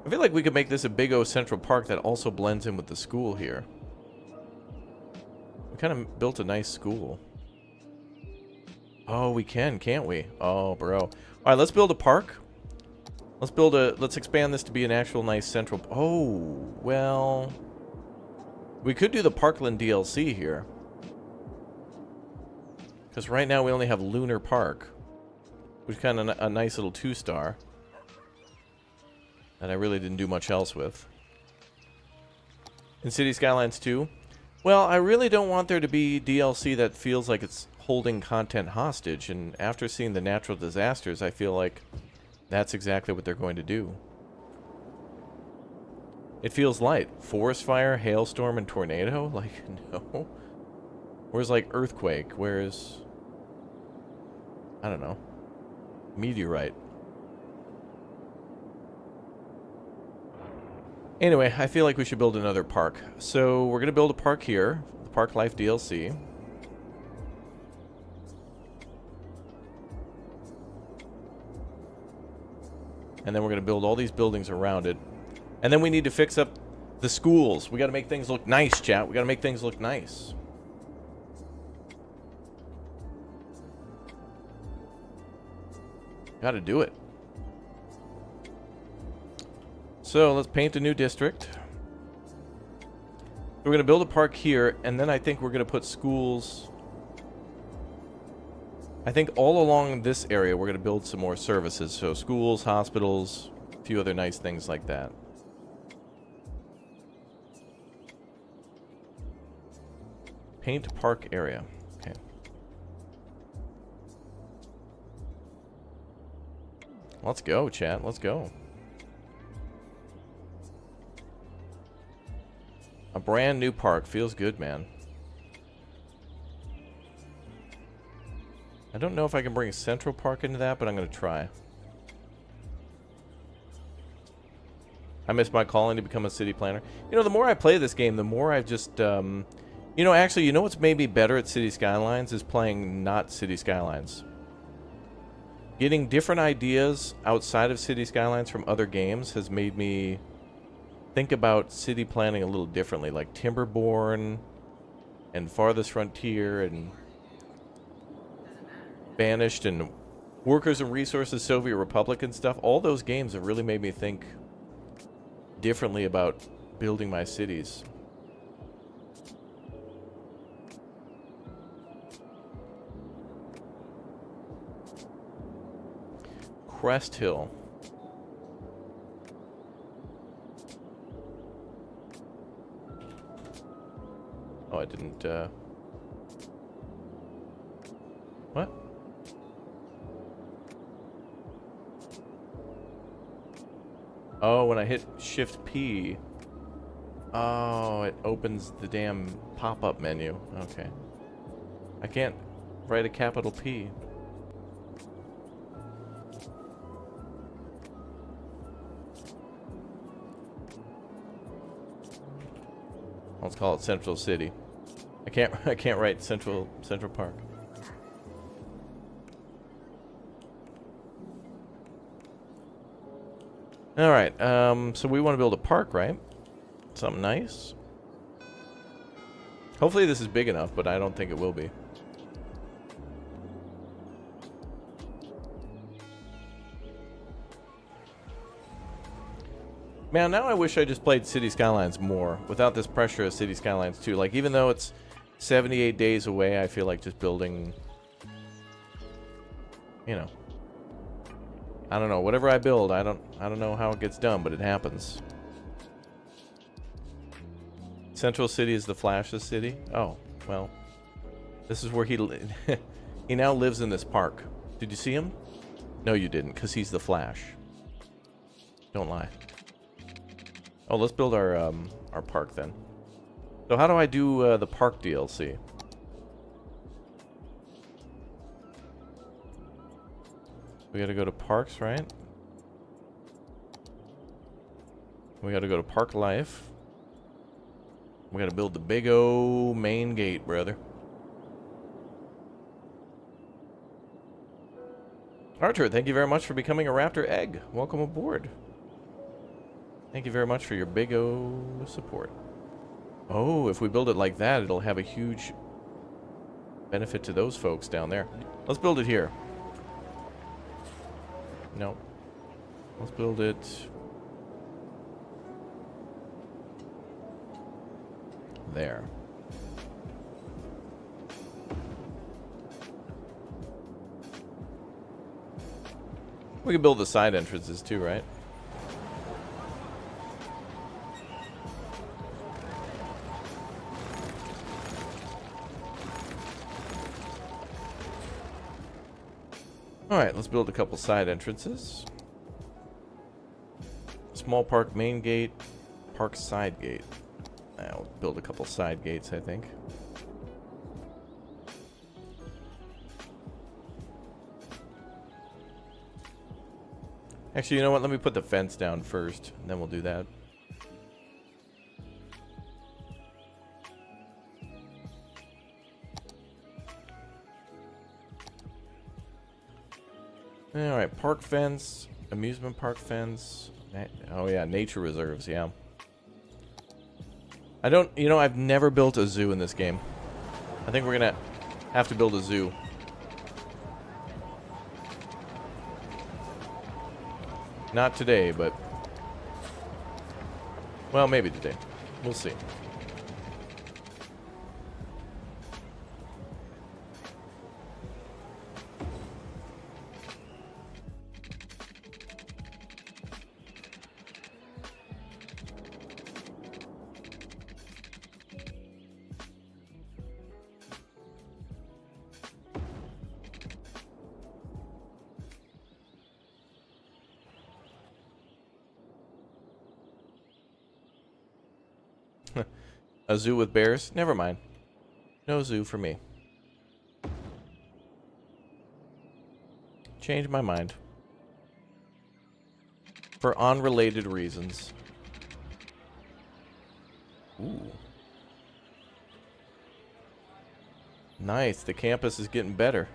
I feel like we could make this a big O Central Park that also blends in with the school here. We kind of built a nice school. Oh, we can, can't we? Oh, bro. All right, let's build a park. Let's expand this to be an actual nice central. Oh, well, we could do the Parkland DLC here. Because right now we only have Lunar Park, which is kind of a nice little 2-star that I really didn't do much else with. In City Skylines 2, well, I really don't want there to be DLC that feels like it's holding content hostage, and after seeing the natural disasters, I feel like that's exactly what they're going to do. It feels light. Forest fire, hailstorm, and tornado? Like, no. Where's, like, earthquake? Where's... I don't know. Meteorite. Anyway, I feel like we should build another park. So, we're going to build a park here. The Park Life DLC. And then we're going to build all these buildings around it. And then we need to fix up the schools. We got to make things look nice, chat. We got to make things look nice. Got to do it. So let's paint a new district. We're going to build a park here, and then I think we're going to put schools. I think all along this area we're going to build some more services. So schools, hospitals, a few other nice things like that. Paint park area. Okay. Let's go, chat. Let's go. A brand new park. Feels good, man. I don't know if I can bring Central Park into that, but I'm going to try. I miss my calling to become a city planner. You know, the more I play this game, the more I've just... you know, actually, you know what's made me better at City Skylines is playing not City Skylines. Getting different ideas outside of City Skylines from other games has made me think about city planning a little differently, like Timberborn and Farthest Frontier and Banished and Workers and Resources Soviet Republic and stuff. All those games have really made me think differently about building my cities. Crest Hill. Oh, I didn't, what? Oh, when I hit Shift P. Oh, it opens the damn pop-up menu. Okay. I can't write a capital P. Let's call it Central City. I can't write Central Park. All right. So we want to build a park, right? Something nice. Hopefully this is big enough, but I don't think it will be. Man, now I wish I just played City Skylines more without this pressure of City Skylines 2. Like, even though it's 78 days away, I feel like just building, you know, I don't know, whatever I build, I don't know how it gets done, but it happens. Central City is the Flash's city? Oh, well, this is where he he now lives in this park. Did you see him? No, you didn't, because he's the Flash. Don't lie. Oh, let's build our park then. So how do I do the park DLC? We gotta go to parks, right? We gotta go to Park Life. We gotta build the big O main gate, brother. Archer, thank you very much for becoming a Raptor Egg. Welcome aboard. Thank you very much for your big O support. Oh, if we build it like that, it'll have a huge benefit to those folks down there. Let's build it here. No. Let's build it there. We can build the side entrances too, right? Alright, let's build a couple side entrances. Small park main gate, park side gate. I'll build a couple side gates, I think. Actually, you know what? Let me put the fence down first, and then we'll do that. Alright, park fence, amusement park fence. Oh yeah, nature reserves, yeah. I don't, you know, I've never built a zoo in this game. I think we're gonna have to build a zoo. Not today, but... well, maybe today. We'll see. A zoo with bears? Never mind. No zoo for me. Changed my mind. For unrelated reasons. Ooh. Nice. The campus is getting better.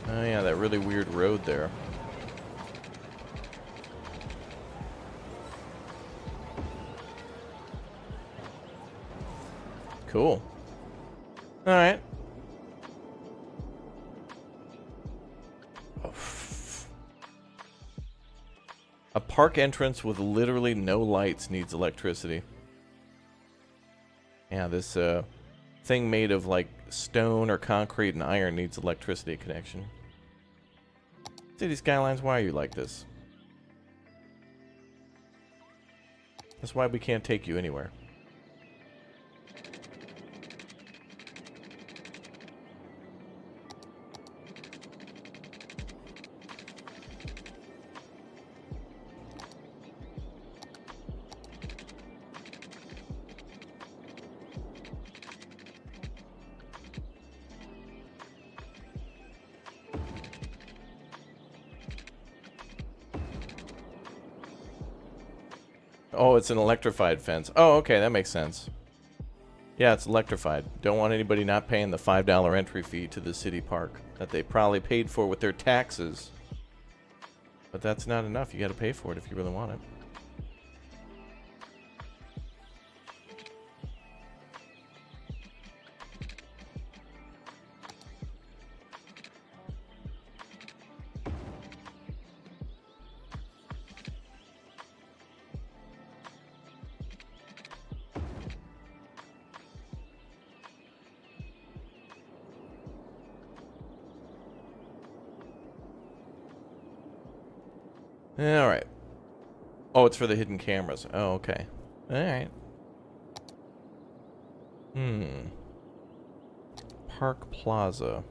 Oh yeah, that really weird road there. Cool. Alright. Oh. A park entrance with literally no lights needs electricity. Yeah, this thing made of like stone or concrete and iron needs electricity connection. City Skylines, why are you like this? That's why we can't take you anywhere. Oh, it's an electrified fence. Oh, okay, that makes sense. Yeah, it's electrified. Don't want anybody not paying the $5 entry fee to the city park that they probably paid for with their taxes. But that's not enough. You got to pay for it if you really want it. Alright. Oh, it's for the hidden cameras. Oh, okay. Alright. Park Plaza.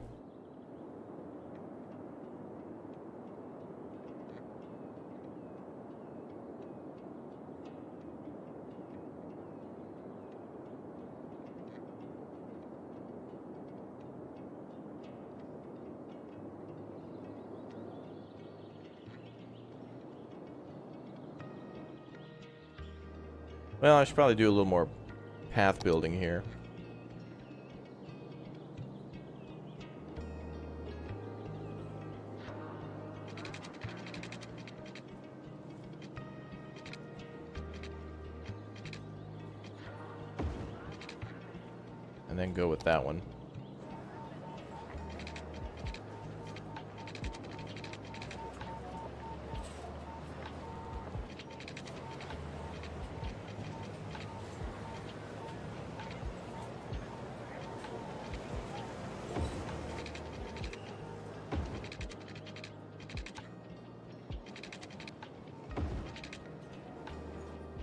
Well, I should probably do a little more path building here. And then go with that one.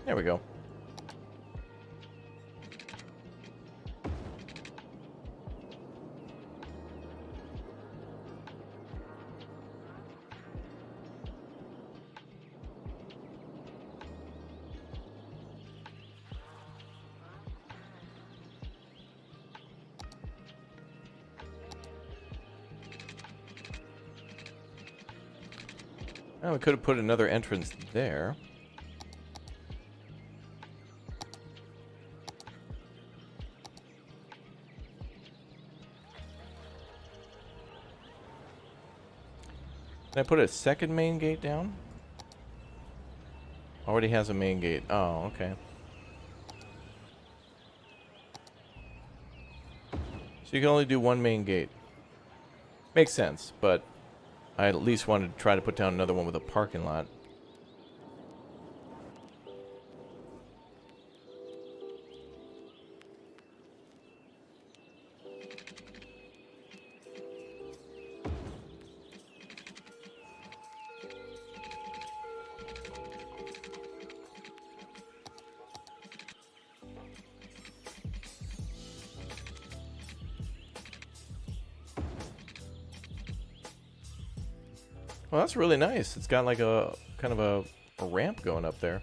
There we go. Oh, we could have put another entrance there. Can I put a second main gate down? Already has a main gate. Oh, okay. So you can only do one main gate. Makes sense, but I at least wanted to try to put down another one with a parking lot. Well, that's really nice. It's got like a kind of a ramp going up there.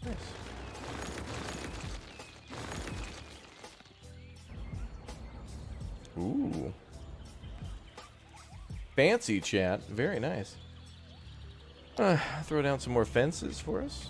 Nice. Ooh. Fancy, chat. Very nice. Throw down some more fences for us.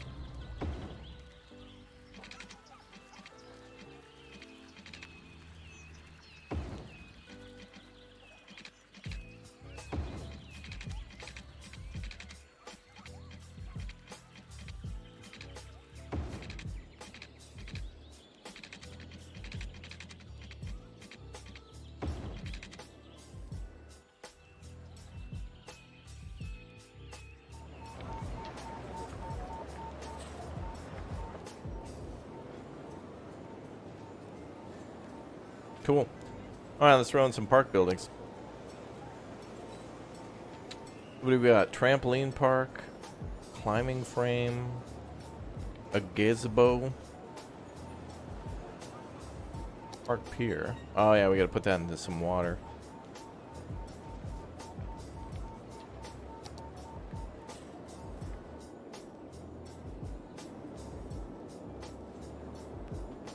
Cool. Alright, let's throw in some park buildings. What do we got? Trampoline park, climbing frame, a gazebo, park pier. Oh yeah, we gotta put that into some water.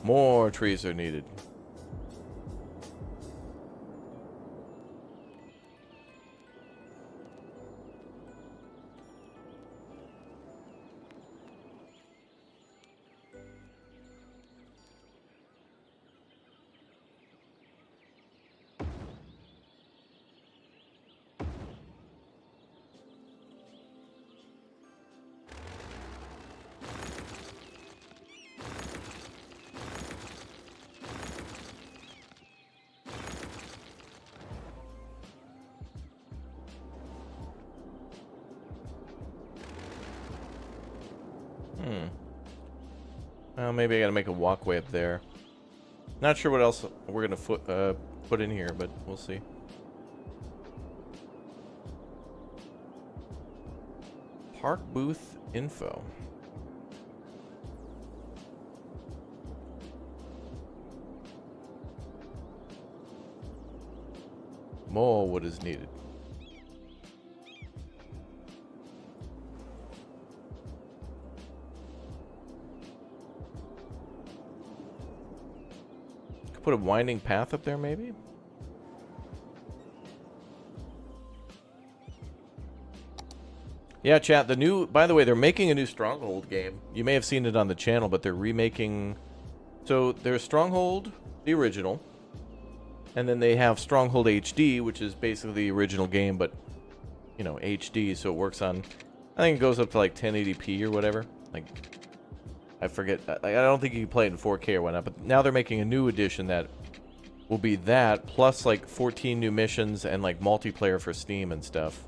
More trees are needed. Maybe I gotta make a walkway up there. Not sure what else we're gonna put in here, but we'll see. Park booth info. More wood is needed. Put a winding path up there, maybe? Yeah, chat. The new, by the way, they're making a new Stronghold game. You may have seen it on the channel, but they're remaking. So there's Stronghold, the original, and then they have Stronghold HD, which is basically the original game, but you know, HD, so it works on. I think it goes up to like 1080p or whatever. Like, I forget. I don't think you can play it in 4K or whatnot. But now they're making a new edition that will be that plus like 14 new missions and like multiplayer for Steam and stuff.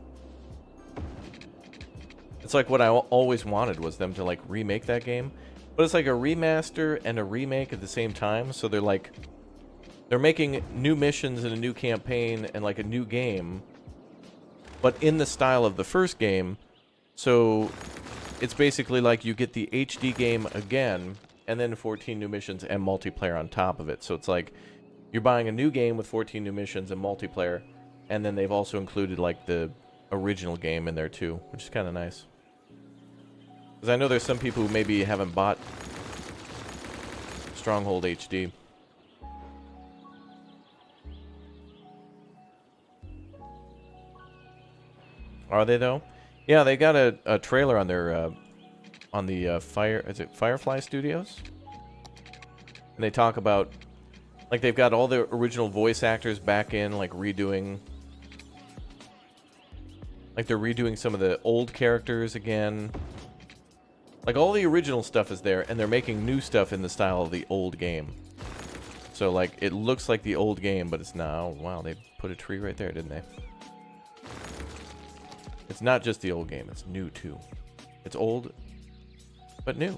It's like what I always wanted was them to like remake that game, but it's like a remaster and a remake at the same time. So they're making new missions and a new campaign and like a new game, but in the style of the first game. So it's basically like you get the HD game again and then 14 new missions and multiplayer on top of it. So it's like you're buying a new game with 14 new missions and multiplayer, and then they've also included like the original game in there too, which is kind of nice. Because I know there's some people who maybe haven't bought Stronghold HD. Are they though? Yeah, they got a trailer on their on the is it Firefly Studios? And they talk about like they've got all the original voice actors back in, like redoing. Like they're redoing some of the old characters again. Like all the original stuff is there, and they're making new stuff in the style of the old game. So like it looks like the old game, but it's not. Oh, wow, they put a tree right there, didn't they? It's not just the old game, it's new too. It's old, but new.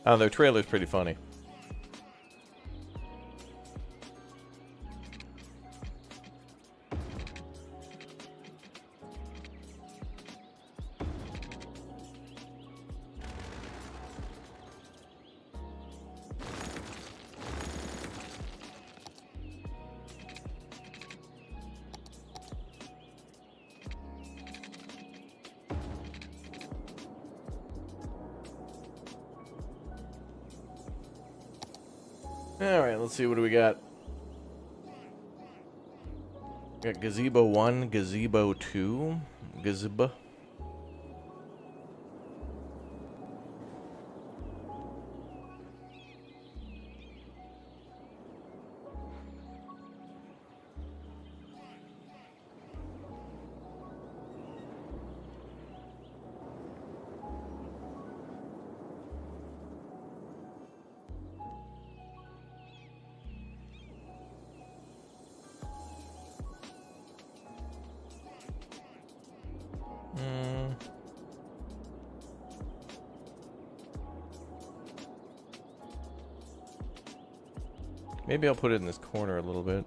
Oh, their trailer's pretty funny. Alright, let's see, what do we got? Got Gazebo 1, Gazebo 2, Gazebo. Maybe I'll put it in this corner a little bit.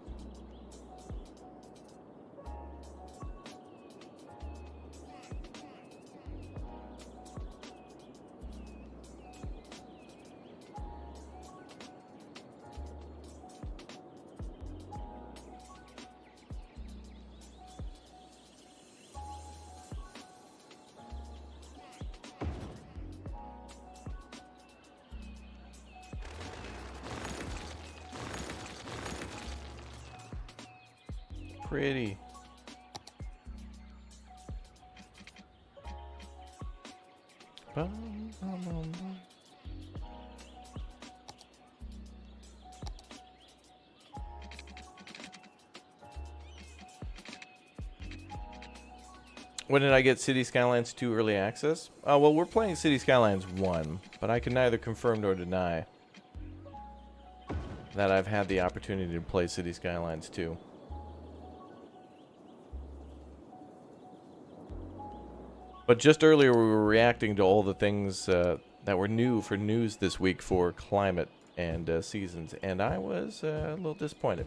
Pretty. When did I get City Skylines 2 early access? Well, we're playing City Skylines 1, but I can neither confirm nor deny that I've had the opportunity to play City Skylines 2. But just earlier we were reacting to all the things that were new for news this week for climate and seasons, and I was a little disappointed.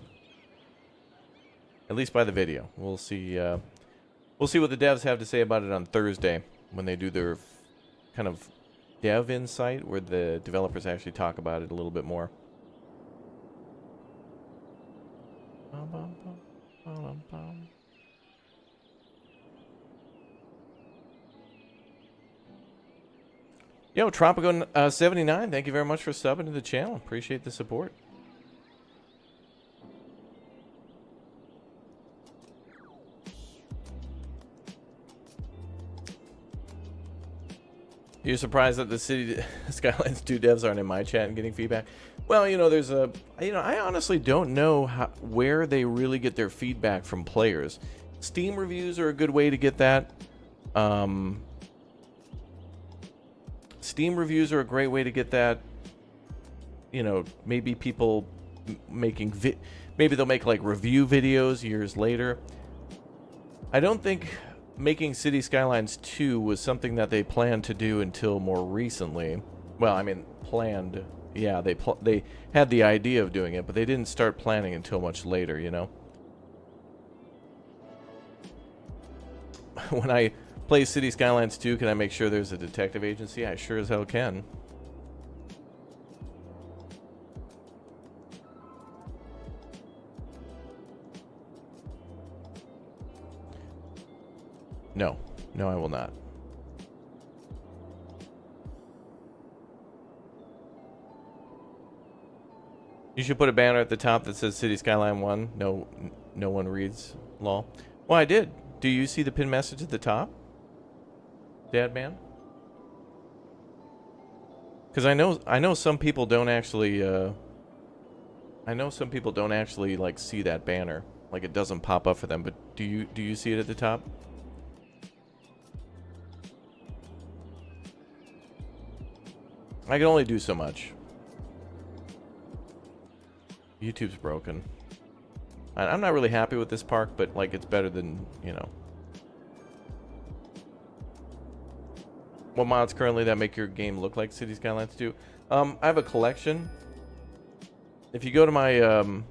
At least by the video. We'll see. We'll see what the devs have to say about it on Thursday when they do their kind of dev insight, where the developers actually talk about it a little bit more. Yo, Tropico79, thank you very much for subbing to the channel. Appreciate the support. You're surprised that the City Skylines 2 devs aren't in my chat and getting feedback? Well, you know, there's a... You know, I honestly don't know where they really get their feedback from players. Steam reviews are a good way to get that. Steam reviews are a great way to get that. You know, maybe people making... Maybe they'll make, like, review videos years later. I don't think... making City Skylines 2 was something that they planned to do until more recently. Well, I mean, planned. Yeah, they had the idea of doing it, but they didn't start planning until much later, you know? When I play City Skylines 2, can I make sure there's a detective agency? I sure as hell can. No. No, I will not. You should put a banner at the top that says City Skyline 1. No one reads. Lol. Well, I did. Do you see the pin message at the top? Dad man? Because I know some people don't actually like see that banner. Like it doesn't pop up for them, but do you see it at the top? I can only do so much. YouTube's broken. I'm not really happy with this park, but like it's better than, you know. What mods currently that make your game look like City Skylines 2? I have a collection. If you go to my oh,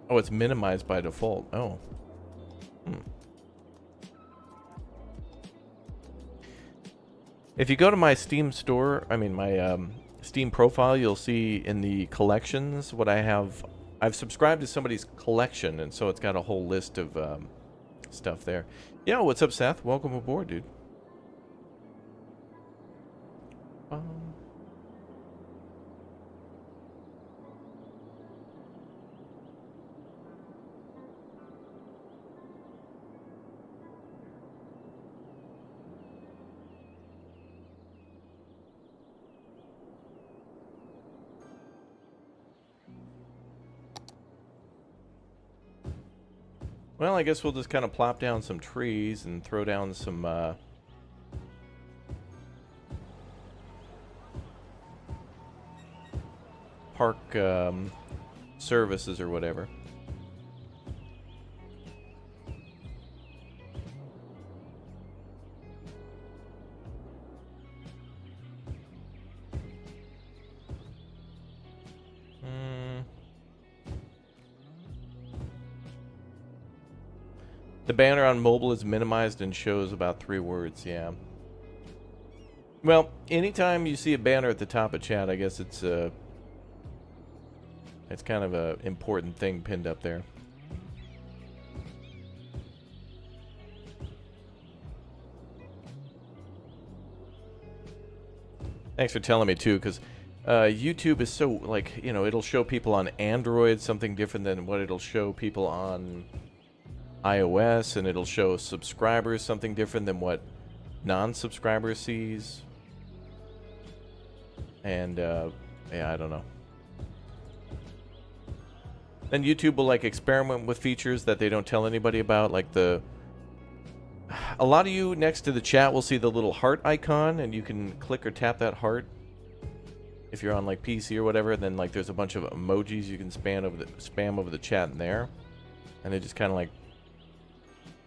it's minimized by default. Oh. If you go to my Steam store, I mean my Steam profile, you'll see in the collections what I have. I've subscribed to somebody's collection, and so it's got a whole list of stuff there. Yo, what's up, Seth? Welcome aboard, dude. Well, I guess we'll just kind of plop down some trees and throw down some park services or whatever. The banner on mobile is minimized and shows about 3 words, yeah. Well, anytime you see a banner at the top of chat, I guess it's kind of a important thing pinned up there. Thanks for telling me too, because YouTube is so, like, you know, it'll show people on Android something different than what it'll show people on iOS, and it'll show subscribers something different than what non-subscriber sees. And yeah, I don't know. Then YouTube will like experiment with features that they don't tell anybody about, like a lot of you next to the chat will see the little heart icon, and you can click or tap that heart if you're on like PC or whatever. And then like there's a bunch of emojis you can spam over the chat in there, and they just kind of like,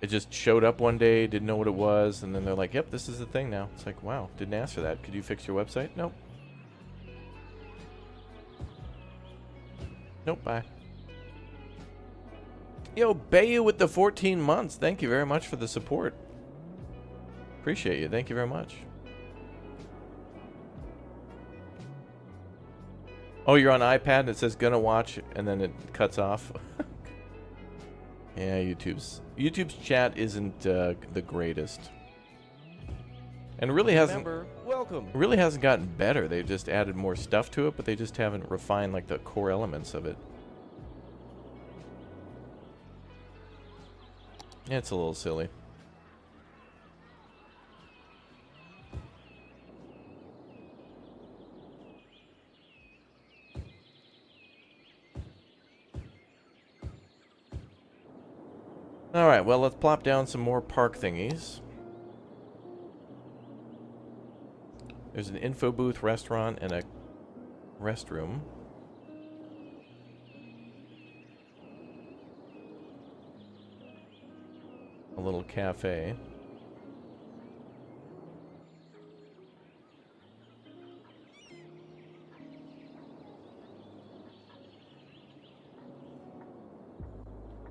it just showed up one day, didn't know what it was, and then they're like, yep, this is the thing now. It's like, wow, didn't ask for that. Could you fix your website? Nope. Nope, bye. Yo, Bayu with the 14 months. Thank you very much for the support. Appreciate you. Thank you very much. Oh, you're on iPad and it says gonna watch, and then it cuts off. Yeah, YouTube's chat isn't the greatest. And it really hasn't. Welcome. It really hasn't gotten better. They've just added more stuff to it, but they just haven't refined like the core elements of it. Yeah, it's a little silly. All right, well, let's plop down some more park thingies. There's an info booth, restaurant, and a restroom. A little cafe.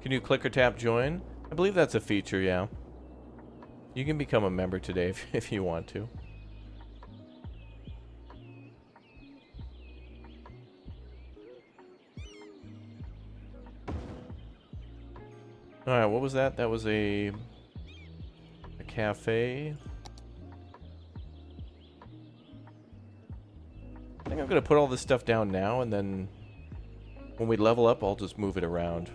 Can you click or tap join? I believe that's a feature, yeah. You can become a member today if you want to. Alright, what was that? That was a cafe. I think I'm going to put all this stuff down now, and then when we level up, I'll just move it around.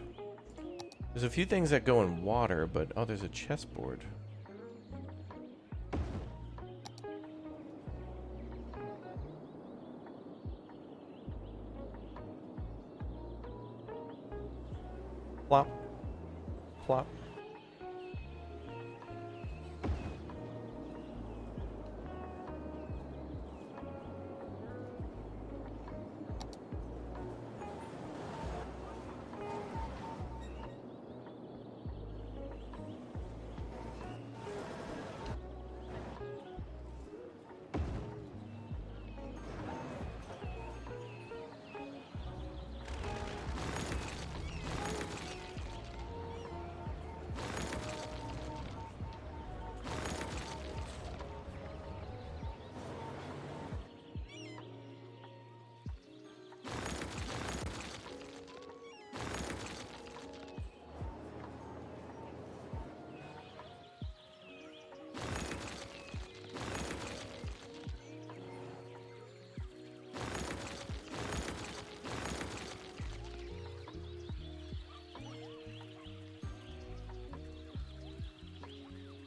There's a few things that go in water, but... Oh, there's a chessboard. Plop. Plop.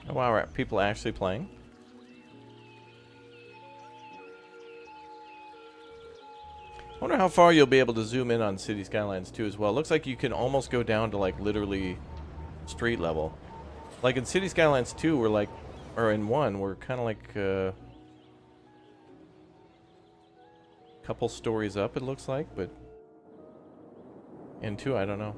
Oh, wow, are people actually playing? I wonder how far you'll be able to zoom in on City Skylines 2 as well. Looks like you can almost go down to like literally street level. Like in City Skylines 2, we're like, or in 1, we're kind of like a couple stories up, it looks like, but in 2, I don't know.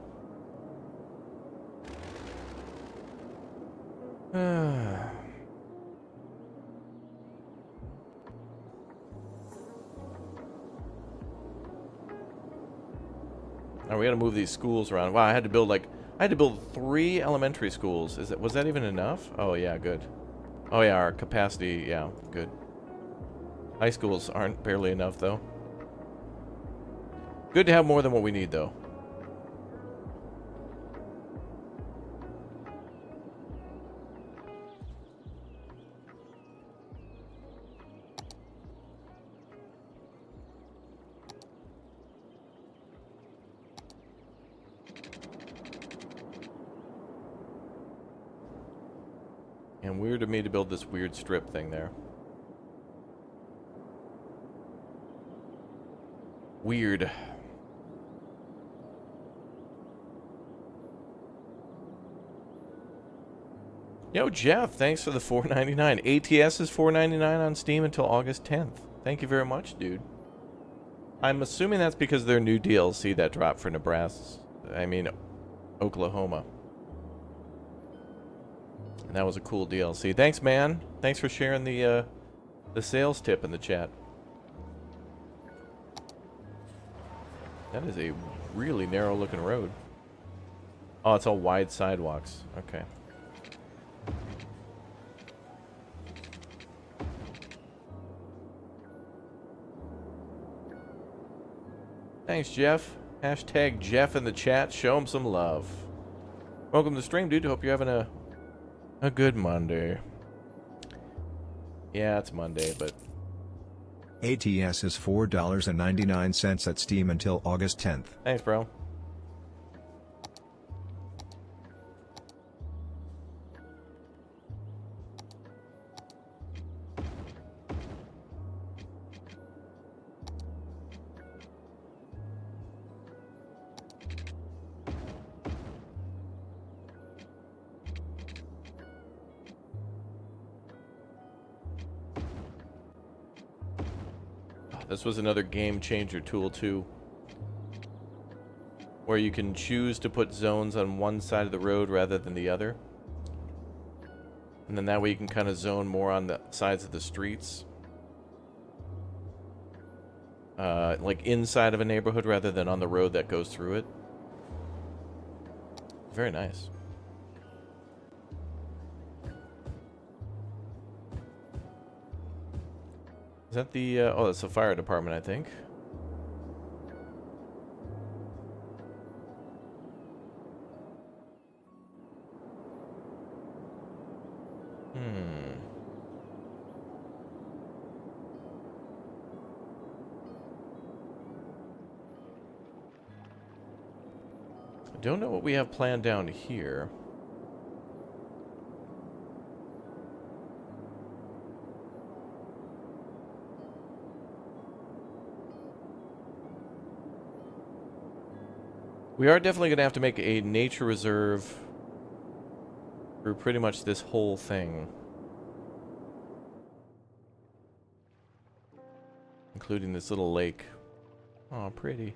Oh, we gotta move these schools around. Wow, I had to build 3 elementary schools. Was that even enough? Oh yeah, good. Oh yeah, our capacity, yeah, good. High schools aren't barely enough though. Good to have more than what we need though. And weird of me to build this weird strip thing there. Weird. Yo, Jeff, thanks for the $4.99. ATS is $4.99 on Steam until August 10th. Thank you very much, dude. I'm assuming that's because their new DLC that dropped for Nebraska. I mean, Oklahoma. And that was a cool DLC. Thanks, man. Thanks for sharing the sales tip in the chat. That is a really narrow-looking road. Oh, it's all wide sidewalks. Okay. Thanks, Jeff. Hashtag Jeff in the chat. Show him some love. Welcome to the stream, dude. Hope you're having a good Monday. Yeah, it's Monday, but... ATS is $4.99 at Steam until August 10th. Thanks, bro. This was another game changer tool too, where you can choose to put zones on one side of the road rather than the other, and then that way you can kind of zone more on the sides of the streets, like inside of a neighborhood rather than on the road that goes through it. Very nice. Is that the, oh, that's the fire department, I think. I don't know what we have planned down here. We are definitely going to have to make a nature reserve for pretty much this whole thing. Including this little lake. Oh, pretty.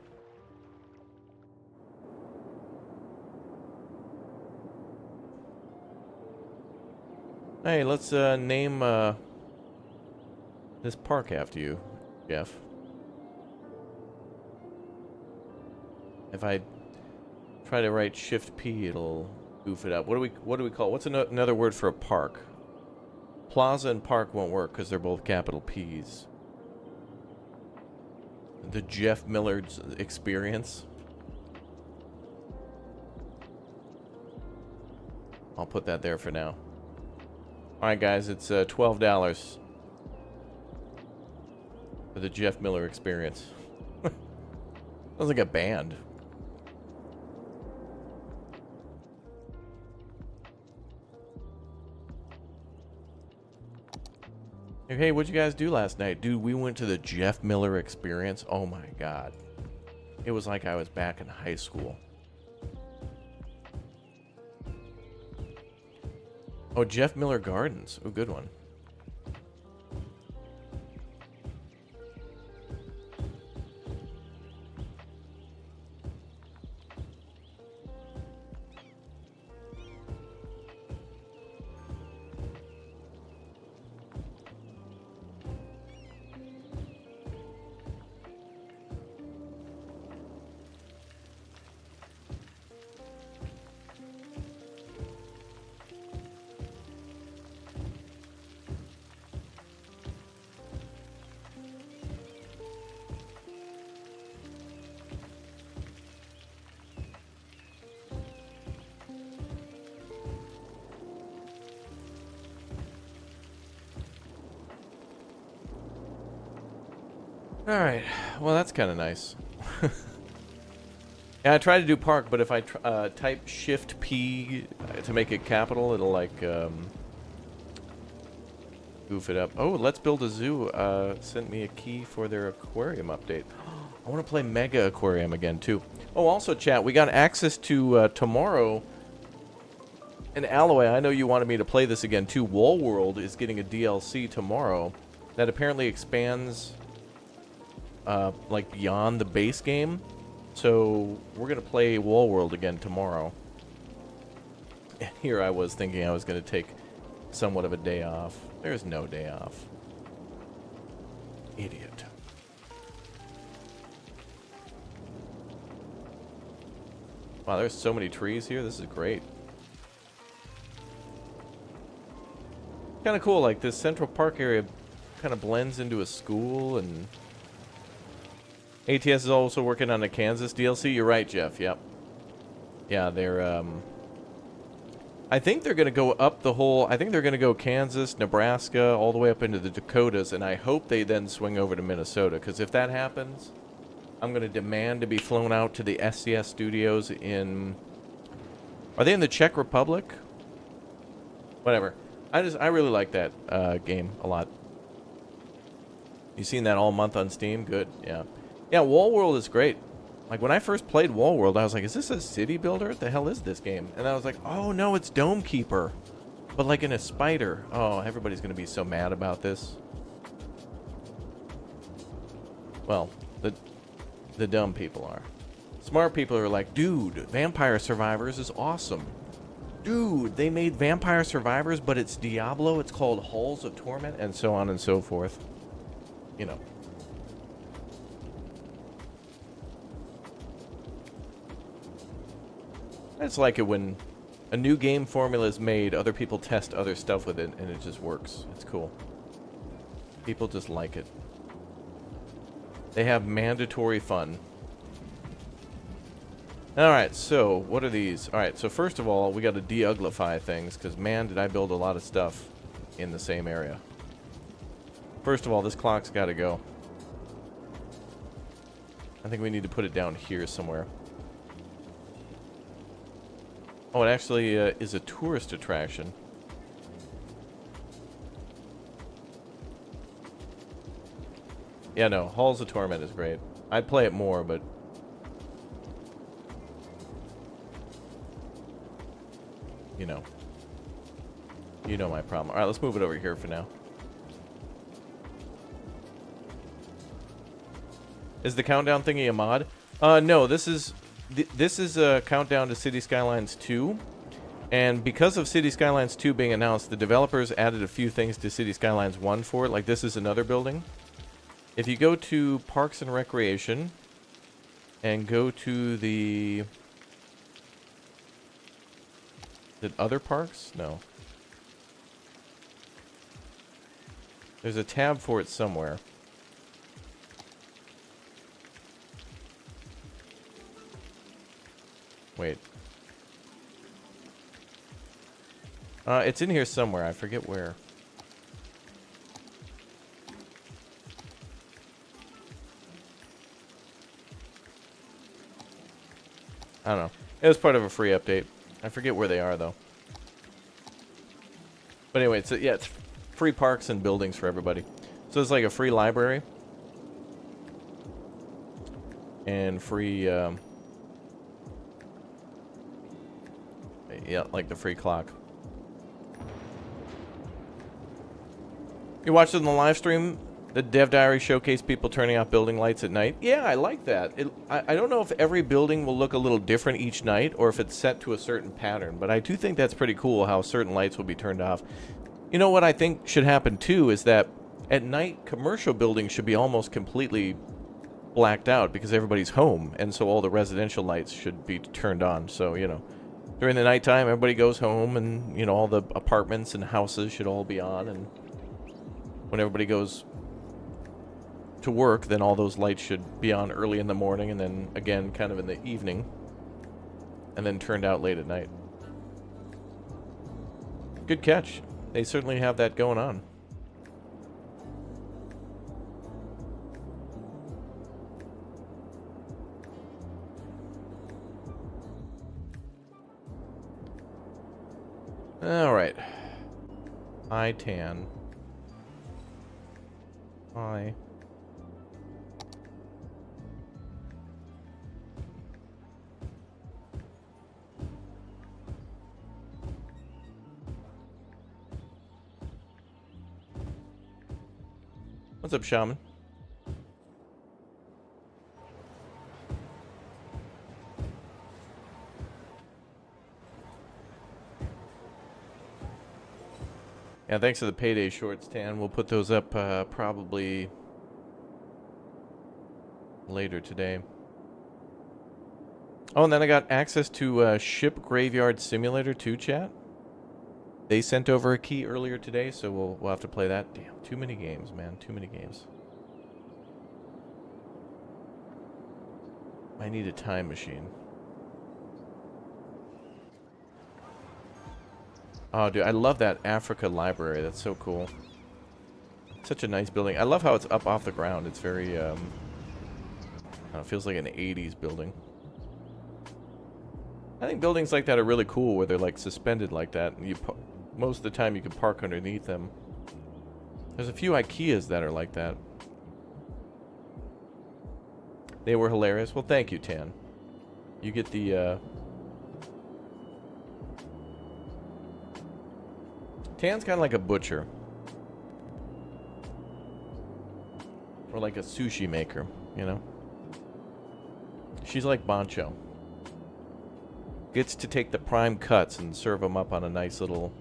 Hey, let's name this park after you, Jeff. If I try to write Shift P, it'll goof it up. What do we call it? What's another word for a park? Plaza and park won't work because they're both capital P's. The Jeff Miller's experience. I'll put that there for now. Alright guys, it's $12 for the Jeff Miller experience. Sounds like a band. Hey, what'd you guys do last night? Dude, we went to the Jeff Miller experience. Oh my god. It was like I was back in high school. Oh, Jeff Miller Gardens. Oh, good one. Alright, well that's kind of nice. Yeah, I tried to do park, but if I type Shift P to make it capital, it'll like goof it up. Oh, Let's Build a Zoo sent me a key for their aquarium update. I want to play Mega Aquarium again too. Oh, also chat, we got access to tomorrow. And Alloway, I know you wanted me to play this again too. Wall World is getting a DLC tomorrow that apparently expands like beyond the base game. So we're gonna play Wall World again tomorrow. And here I was thinking I was gonna take somewhat of a day off. There's no day off. Idiot. Wow, there's so many trees here. This is great. Kind of cool, like this Central Park area kind of blends into a school, and ATS is also working on a Kansas DLC. You're right, Jeff. Yep. Yeah, they're I think they're going to go up the whole... I think they're going to go Kansas, Nebraska, all the way up into the Dakotas, and I hope they then swing over to Minnesota, because if that happens, I'm going to demand to be flown out to the SCS studios in... Are they in the Czech Republic? Whatever. I really like that game a lot. You seen that all month on Steam? Good, yeah. Yeah, Wall World is great. Like, when I first played Wall World, I was like, is this a city builder? What the hell is this game? And I was like, oh, no, it's Dome Keeper. But, like, in a spider. Oh, everybody's going to be so mad about this. Well, the dumb people are. Smart people are like, dude, Vampire Survivors is awesome. Dude, they made Vampire Survivors, but it's Diablo. It's called Halls of Torment, and so on and so forth. You know. It's like it when a new game formula is made, other people test other stuff with it, and it just works. It's cool. People just like it. They have mandatory fun. Alright, so, what are these? Alright, so first of all, we got to de-uglify things, because man, did I build a lot of stuff in the same area. First of all, this clock's got to go. I think we need to put it down here somewhere. Oh, it actually is a tourist attraction. Yeah, no, Halls of Torment is great. I'd play it more, but... You know. You know my problem. Alright, let's move it over here for now. Is the countdown thingy a mod? No, this is a countdown to City Skylines 2. And because of City Skylines 2 being announced, the developers added a few things to City Skylines 1 for it. Like, this is another building. If you go to Parks and Recreation and go to the... Did other parks? No. There's a tab for it somewhere. Wait. It's in here somewhere. I forget where. I don't know. It was part of a free update. I forget where they are, though. But anyway, yeah, it's free parks and buildings for everybody. So it's like a free library. And free, yeah, like the free clock. You watched it in the live stream? The Dev Diary showcased people turning off building lights at night. Yeah, I like that. I don't know if every building will look a little different each night or if it's set to a certain pattern, but I do think that's pretty cool how certain lights will be turned off. You know what I think should happen too is that at night commercial buildings should be almost completely blacked out because everybody's home, and so all the residential lights should be turned on. So, you know, during the nighttime everybody goes home and, you know, all the apartments and houses should all be on, and when everybody goes to work, then all those lights should be on early in the morning and then again kind of in the evening and then turned out late at night. Good catch. They certainly have that going on. All right. I-tan. I. What's up, Shaman? Yeah, thanks for the payday shorts, Tan. We'll put those up probably later today. Oh, and then I got access to Ship Graveyard Simulator 2 chat. They sent over a key earlier today, so we'll have to play that. Damn, too many games, man. Too many games. I need a time machine. Oh, dude, I love that Africa library. That's so cool. Such a nice building. I love how it's up off the ground. It's very, it feels like an 80s building. I think buildings like that are really cool where they're like suspended like that. And most of the time you can park underneath them. There's a few IKEAs that are like that. They were hilarious. Well, thank you, Tan. You get the, Tan's kind of like a butcher. Or like a sushi maker, you know? She's like Bancho. Gets to take the prime cuts and serve them up on a nice little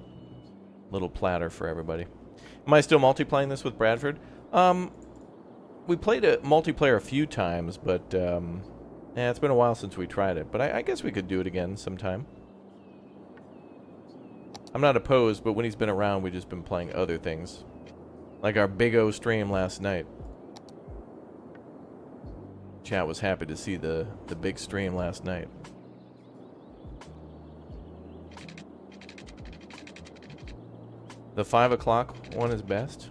platter for everybody. Am I still multiplaying this with Bradford? We played a multiplayer a few times, but yeah, it's been a while since we tried it. But I guess we could do it again sometime. I'm not opposed, but when he's been around, we've just been playing other things. Like our Big O stream last night. Chat was happy to see the big stream last night. The 5 o'clock one is best?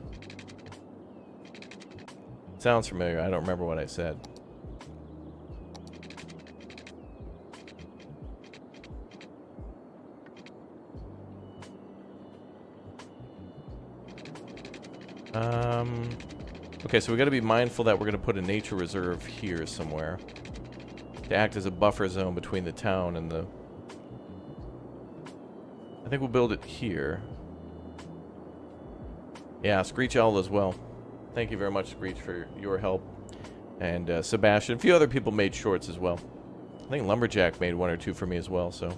Sounds familiar. I don't remember what I said. Okay, so we got to be mindful that we're going to put a nature reserve here somewhere to act as a buffer zone between the town and the... I think we'll build it here. Yeah, Screech Owl as well. Thank you very much, Screech, for your help. And Sebastian. A few other people made shorts as well. I think Lumberjack made one or two for me as well, so...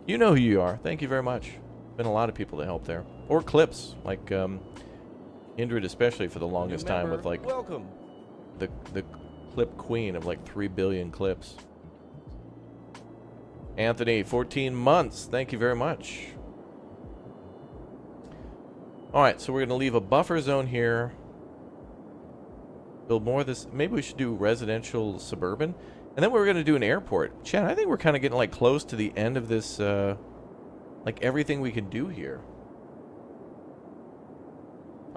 You know who you are. Thank you very much. Been a lot of people to help there. Or clips, like... Indrid especially for the longest time with like welcome. The clip queen of like 3 billion clips. Anthony, 14 months. Thank you very much. Alright, so we're going to leave a buffer zone here. Build more of this. Maybe we should do residential suburban. And then we're going to do an airport. Chad, I think we're kind of getting like close to the end of this, like everything we can do here.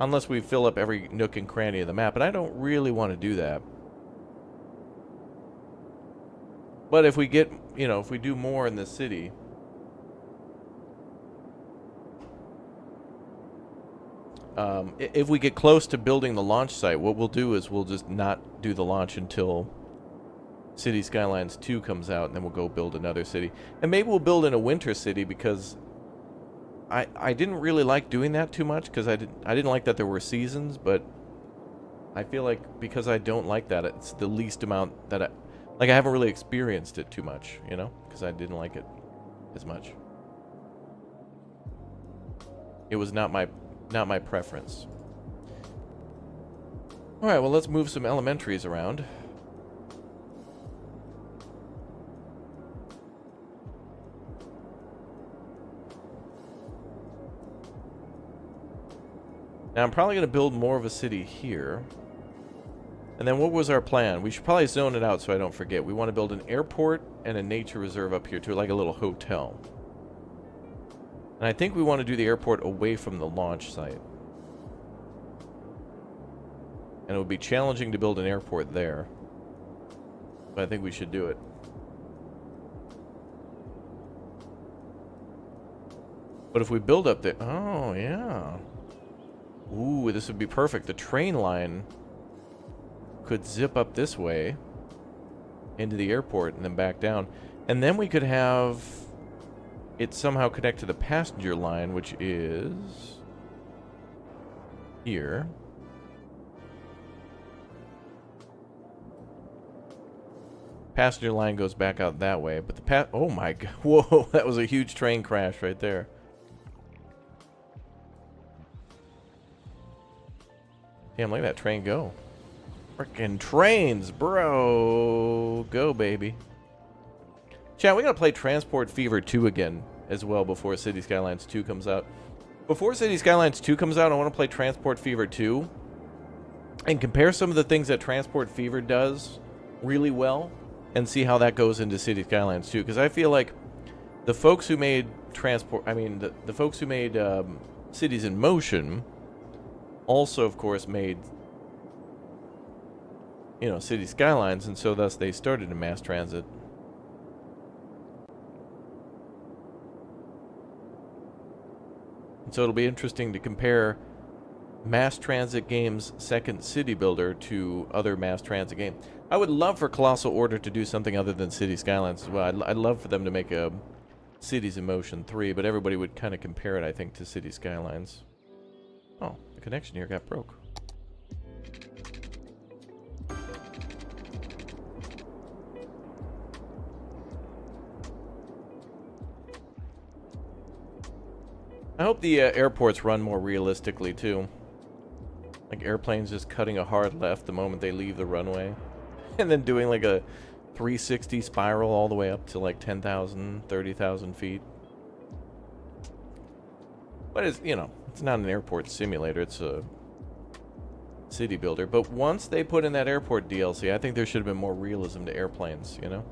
Unless we fill up every nook and cranny of the map, but I don't really want to do that. But if we get, you know, if we do more in the city... if we get close to building the launch site, what we'll do is we'll just not do the launch until City Skylines 2 comes out, and then we'll go build another city. And maybe we'll build in a winter city because... I didn't really like doing that too much because I didn't like that there were seasons, but I feel like because I don't like that, it's the least amount that I haven't really experienced it too much, you know, because I didn't like it as much. It was not my preference. All right, well, let's move some elementaries around. Now, I'm probably going to build more of a city here. And then what was our plan? We should probably zone it out so I don't forget. We want to build an airport and a nature reserve up here too, like a little hotel. And I think we want to do the airport away from the launch site. And it would be challenging to build an airport there. But I think we should do it. But if we build up the... Oh, yeah. Ooh, this would be perfect. The train line could zip up this way into the airport and then back down. And then we could have it somehow connect to the passenger line, which is here. Passenger line goes back out that way, but the oh my god, whoa, that was a huge train crash right there. Damn, look at that train go. Frickin' trains, bro. Go, baby. Chat, we gotta play Transport Fever 2 again as well before City Skylines 2 comes out. Before City Skylines 2 comes out, I want to play Transport Fever 2 and compare some of the things that Transport Fever does really well and see how that goes into City Skylines 2. Because I feel like the folks who made transport. I mean, the folks who made Cities in Motion also, of course, made, you know, City Skylines, and so thus they started in mass transit. And so it'll be interesting to compare Mass Transit Games' second city builder to other Mass Transit games. I would love for Colossal Order to do something other than City Skylines as well. I'd love for them to make a Cities in Motion 3, but everybody would kind of compare it, I think, to City Skylines. Oh, the connection here got broke. I hope the airports run more realistically, too. Like airplanes just cutting a hard left the moment they leave the runway. And then doing like a 360 spiral all the way up to like 10,000, 30,000 feet. But it's, you know, it's not an airport simulator, it's a city builder. But once they put in that airport DLC, I think there should have been more realism to airplanes, you know?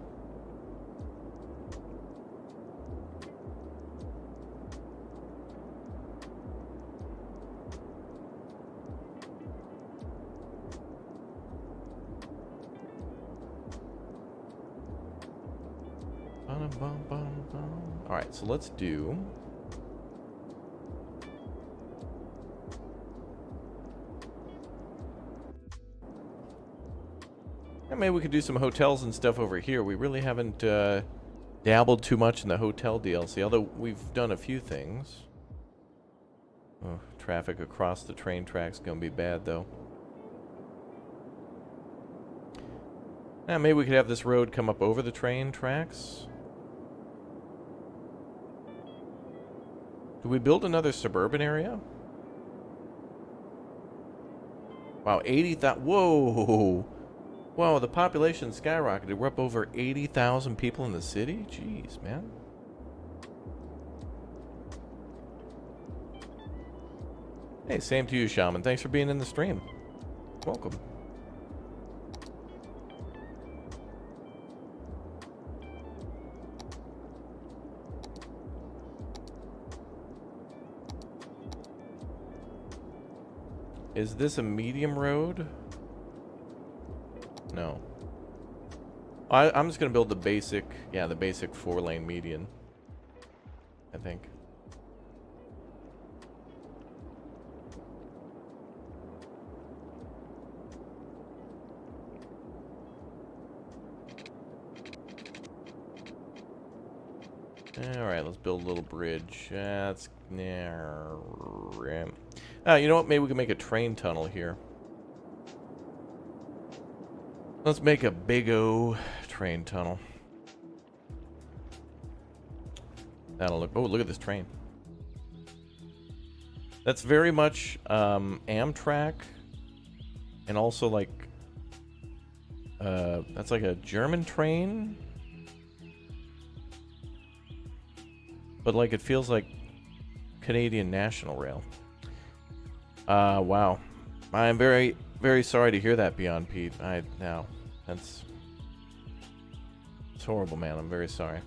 Alright, so let's do... And maybe we could do some hotels and stuff over here. We really haven't dabbled too much in the hotel DLC, although we've done a few things. Oh, traffic across the train track's gonna be bad, though. Maybe we could have this road come up over the train tracks. Do we build another suburban area? Wow, 80,000. Whoa! Whoa, the population skyrocketed. We're up over 80,000 people in the city? Jeez, man. Hey, same to you, Shaman. Thanks for being in the stream. Welcome. Is this a medium road? No. I'm just gonna build the basic, yeah, the basic 4-lane median, I think. Alright, let's build a little bridge. That's... you know what? Maybe we can make a train tunnel here. Let's make a big O train tunnel. That'll look... Oh, look at this train. That's very much Amtrak. And also like... that's like a German train. But like it feels like Canadian National Rail. Wow. I'm very, very sorry to hear that, Beyond Pete. It's horrible, man. I'm very sorry.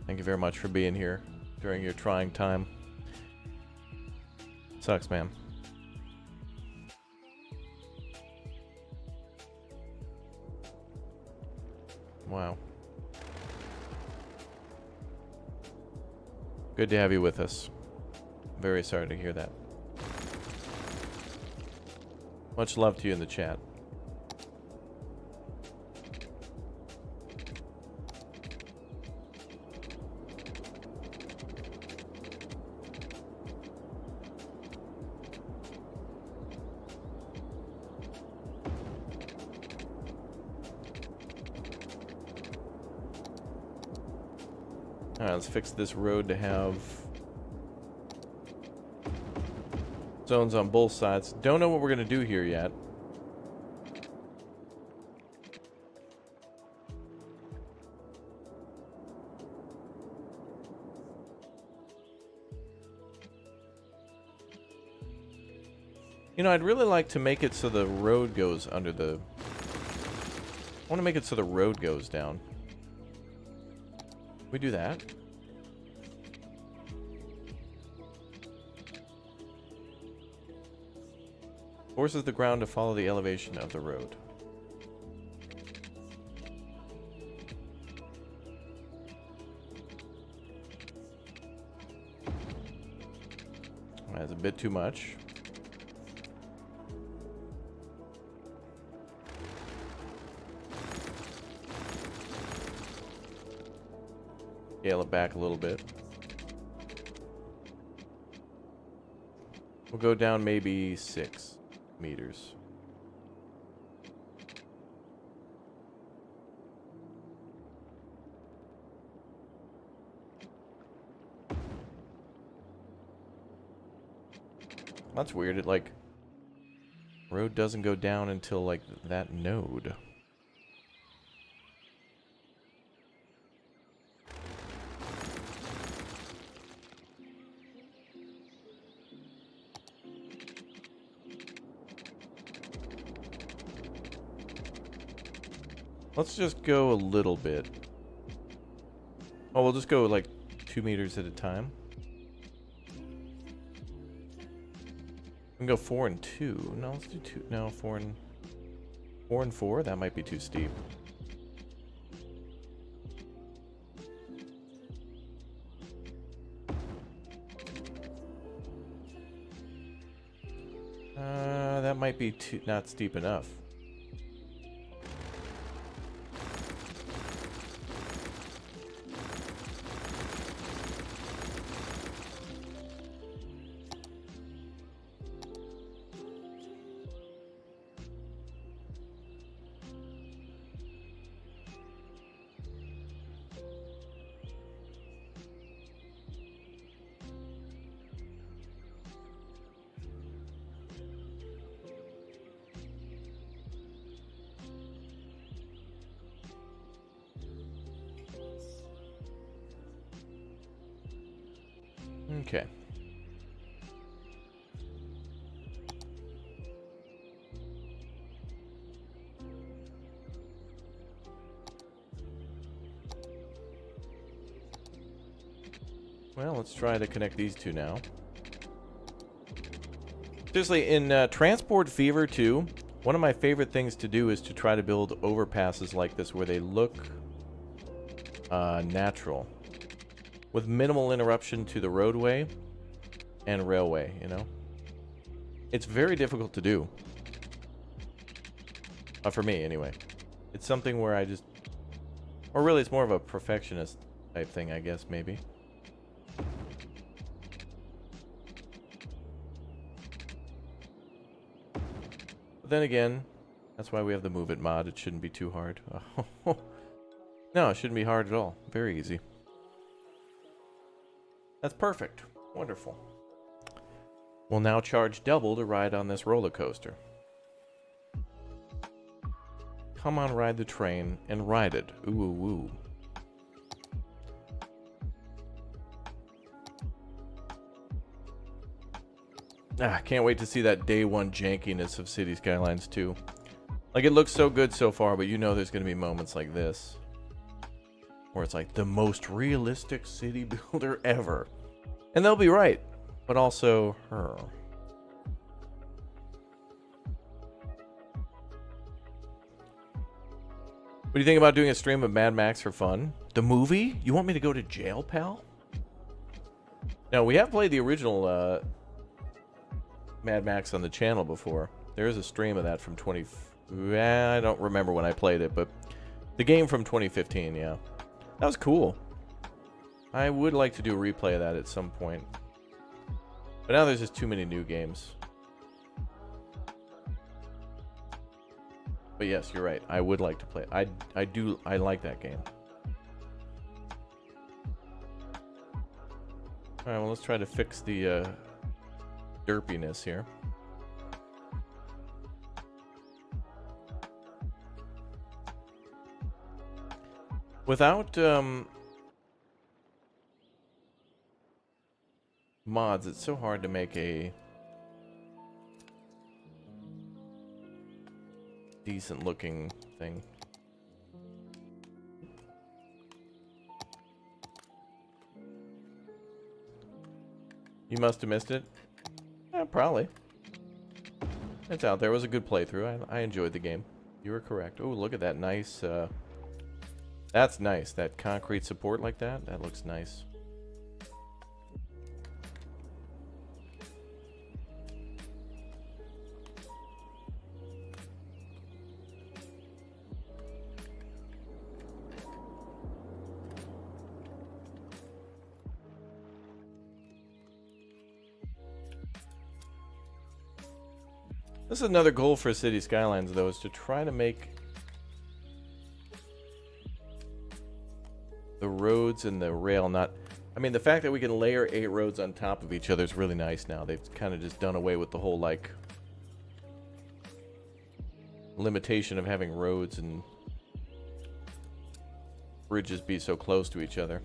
Thank you very much for being here during your trying time. Sucks, man. Wow. Good to have you with us. Very sorry to hear that. Much love to you in the chat. Alright, let's fix this road to have zones on both sides. Don't know what we're going to do here yet. You know, I'd really like to make it so the road goes under the... I want to make it so the road goes down. We do that. Forces the ground to follow the elevation of the road. That's a bit too much. Scale it back a little bit. We'll go down maybe 6 meters. That's weird. It like road doesn't go down until like that node. Let's just go a little bit. Oh, we'll just go like 2 meters at a time. We can go 4 and 2. No, let's do 2. No, 4 and 4. That might be too steep. That might be too not steep enough. Okay. Well, let's try to connect these two now. Seriously, in Transport Fever 2, one of my favorite things to do is to try to build overpasses like this where they look natural. With minimal interruption to the roadway and railway, you know? It's very difficult to do. For me, anyway. It's something where I just... Or really, it's more of a perfectionist type thing, I guess, maybe. But then again, that's why we have the Move It mod. It shouldn't be too hard. No, it shouldn't be hard at all. Very easy. That's perfect. Wonderful. We'll now charge double to ride on this roller coaster. Come on, ride the train and ride it. Ooh, ooh, ooh. Can't wait to see that day one jankiness of City Skylines 2. Like, it looks so good so far, but you know there's going to be moments like this. Where it's like the most realistic city builder ever. And they'll be right, but also her. What do you think about doing a stream of Mad Max for fun? The movie? You want me to go to jail, pal? Now, we have played the original Mad Max on the channel before. There is a stream of that from I don't remember when I played it, but the game from 2015, yeah. That was cool. I would like to do a replay of that at some point. But now there's just too many new games. But yes, you're right. I would like to play it. I like that game. Alright, well, let's try to fix the derpiness here. Without mods, it's so hard to make a decent looking thing. You must have missed it. Yeah, probably. It's out there. It was a good playthrough. I enjoyed the game. You were correct. Oh, look at that nice... that's nice. That concrete support like that. That looks nice. This is another goal for City Skylines, though, is to try to make the roads and the rail not... I mean, the fact that we can layer 8 roads on top of each other is really nice now. They've kind of just done away with the whole, like, limitation of having roads and bridges be so close to each other.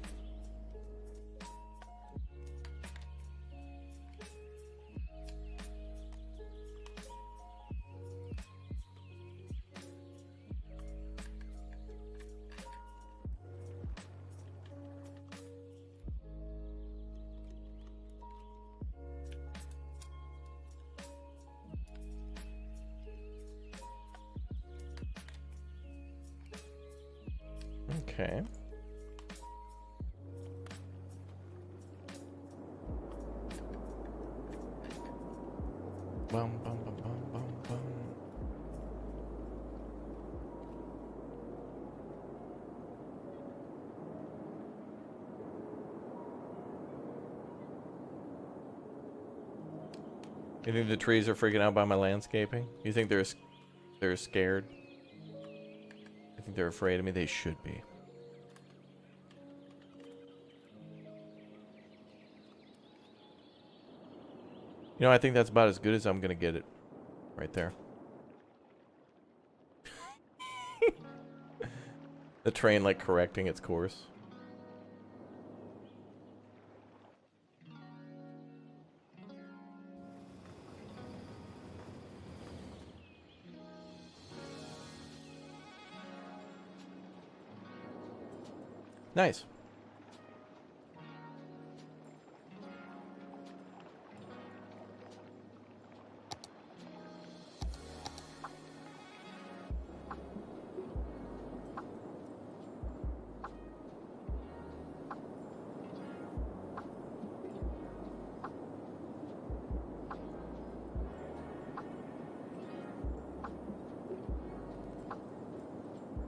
Okay. Bum, bum, bum, bum, bum, bum. You think the trees are freaking out by my landscaping? You think they're scared? I think they're afraid of me. They should be. You know, I think that's about as good as I'm gonna get it. Right there. The train, like, correcting its course. Nice.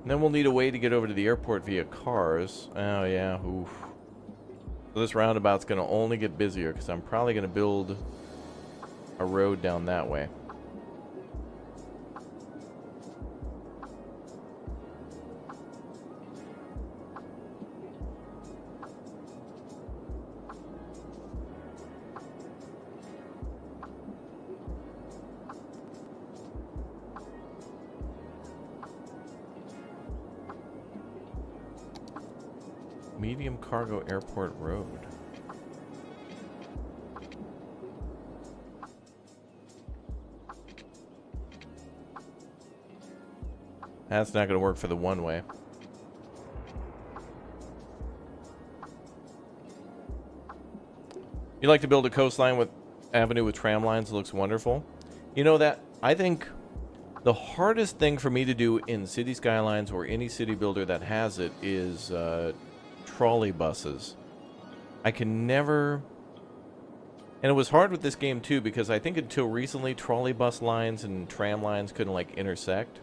And then we'll need a way to get over to the airport via cars. Oh, yeah. Oof. So this roundabout's going to only get busier because I'm probably going to build a road down that way. Medium Cargo Airport Road. That's not going to work for the one-way. You like to build a coastline with avenue with tram lines? It looks wonderful. You know that I think the hardest thing for me to do in City Skylines or any city builder that has it is trolley buses. I can never... And it was hard with this game too because I think until recently trolley bus lines and tram lines couldn't like intersect.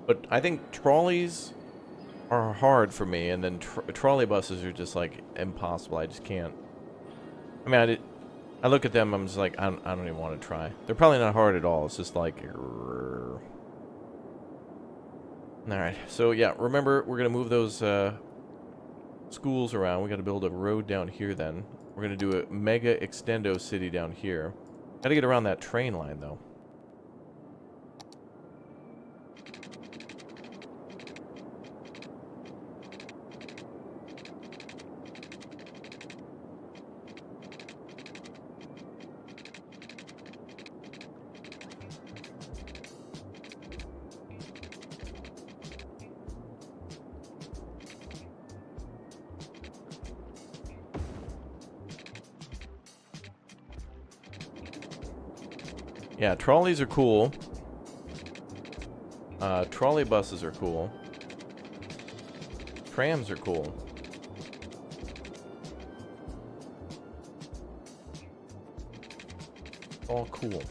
But I think trolleys are hard for me, and then trolley buses are just like impossible. I just can't. I mean, I look at them, I'm just like, I don't even want to try. They're probably not hard at all. It's just like... Alright, so yeah, remember, we're going to move those schools around. We got to build a road down here then. We're going to do a mega extendo city down here. Got to get around that train line, though. Yeah, trolleys are cool. Trolley buses are cool. Trams are cool. All cool.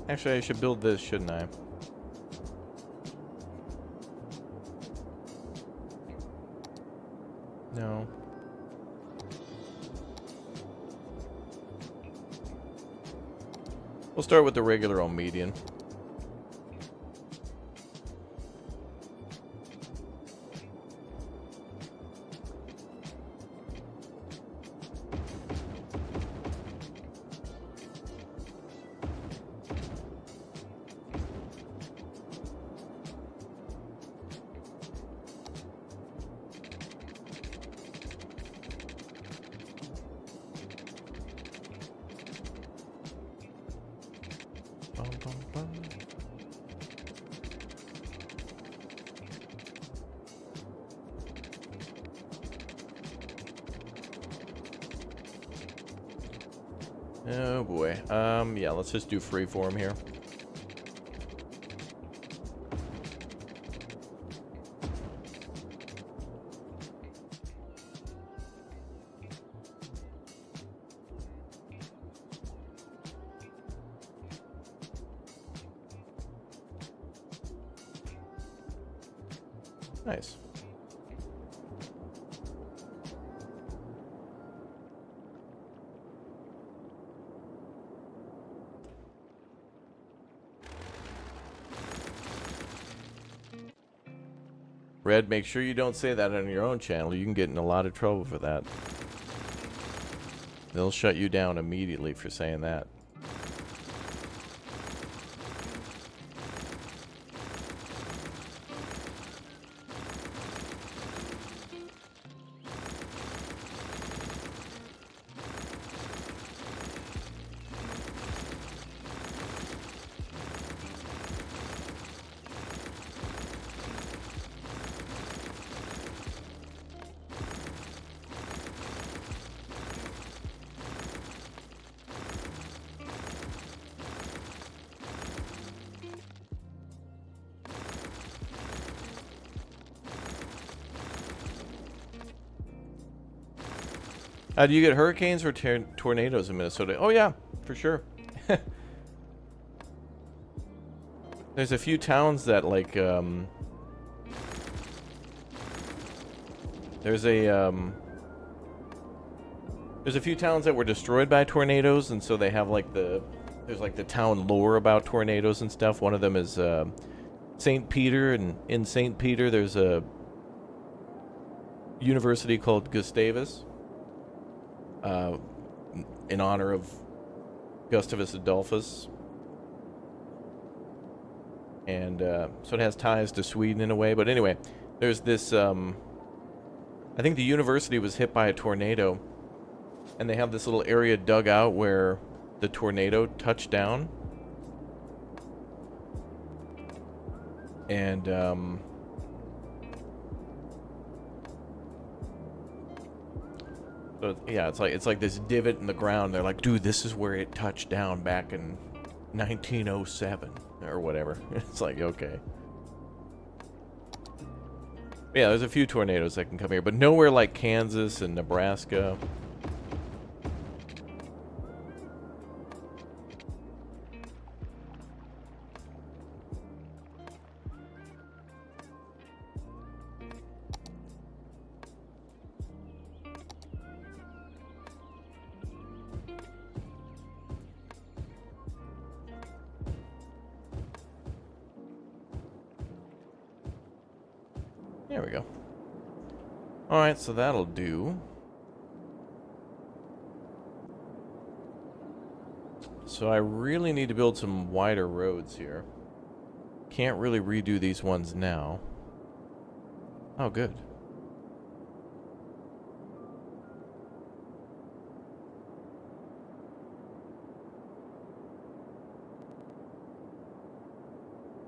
Actually, I should build this, shouldn't I? No. We'll start with the regular old median. Oh boy. Yeah, let's just do freeform here. Nice. Red, make sure you don't say that on your own channel. You can get in a lot of trouble for that. They'll shut you down immediately for saying that. Do you get hurricanes or tornadoes in Minnesota? Oh yeah, for sure. There's a few towns that like there's a few towns that were destroyed by tornadoes, and so they have like there's like the town lore about tornadoes and stuff. One of them is St. Peter, and in St. Peter there's a university called Gustavus. In honor of Gustavus Adolphus. And so it has ties to Sweden in a way. But anyway, there's this, I think the university was hit by a tornado. And they have this little area dug out where the tornado touched down. And, so yeah, it's like this divot in the ground. They're like, dude, this is where it touched down back in 1907 or whatever. It's like, okay. Yeah, there's a few tornadoes that can come here, but nowhere like Kansas and Nebraska. There we go. Alright, so that'll do. So I really need to build some wider roads here. Can't really redo these ones now. Oh, good.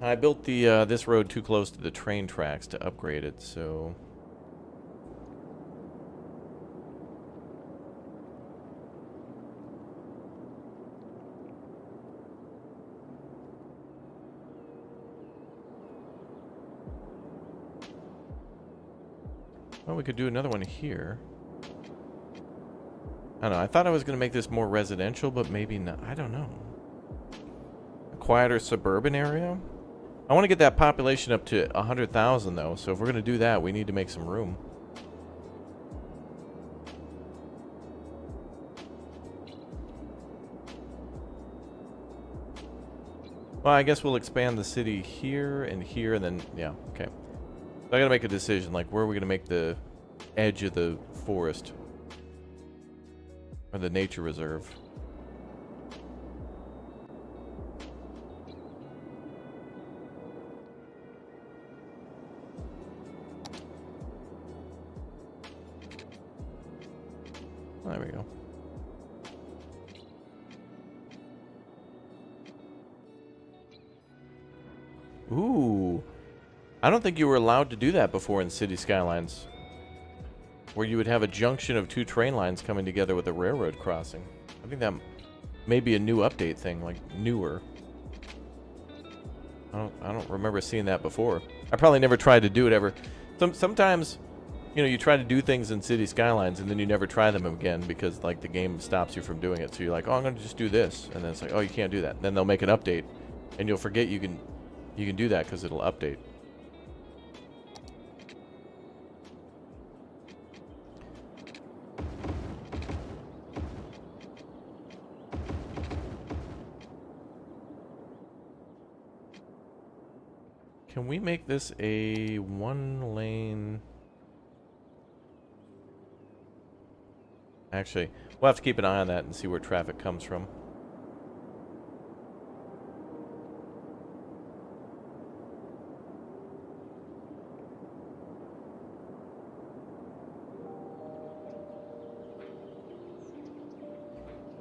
I built the this road too close to the train tracks to upgrade it, so... Well, we could do another one here. I don't know, I thought I was going to make this more residential, but maybe not. I don't know. A quieter suburban area? I want to get that population up to 100,000 though, so if we're going to do that, we need to make some room. Well, I guess we'll expand the city here, and then, yeah, okay. So I got to make a decision, like where are we going to make the edge of the forest? Or the nature reserve. There we go. Ooh. I don't think you were allowed to do that before in City Skylines. Where you would have a junction of two train lines coming together with a railroad crossing. I think that may be a new update thing, like newer. I don't remember seeing that before. I probably never tried to do it ever. Sometimes... You know, you try to do things in City Skylines and then you never try them again because, like, the game stops you from doing it. So you're like, oh, I'm going to just do this. And then it's like, oh, you can't do that. And then they'll make an update and you'll forget you can do that because it'll update. Can we make this a one-lane... Actually, we'll have to keep an eye on that and see where traffic comes from.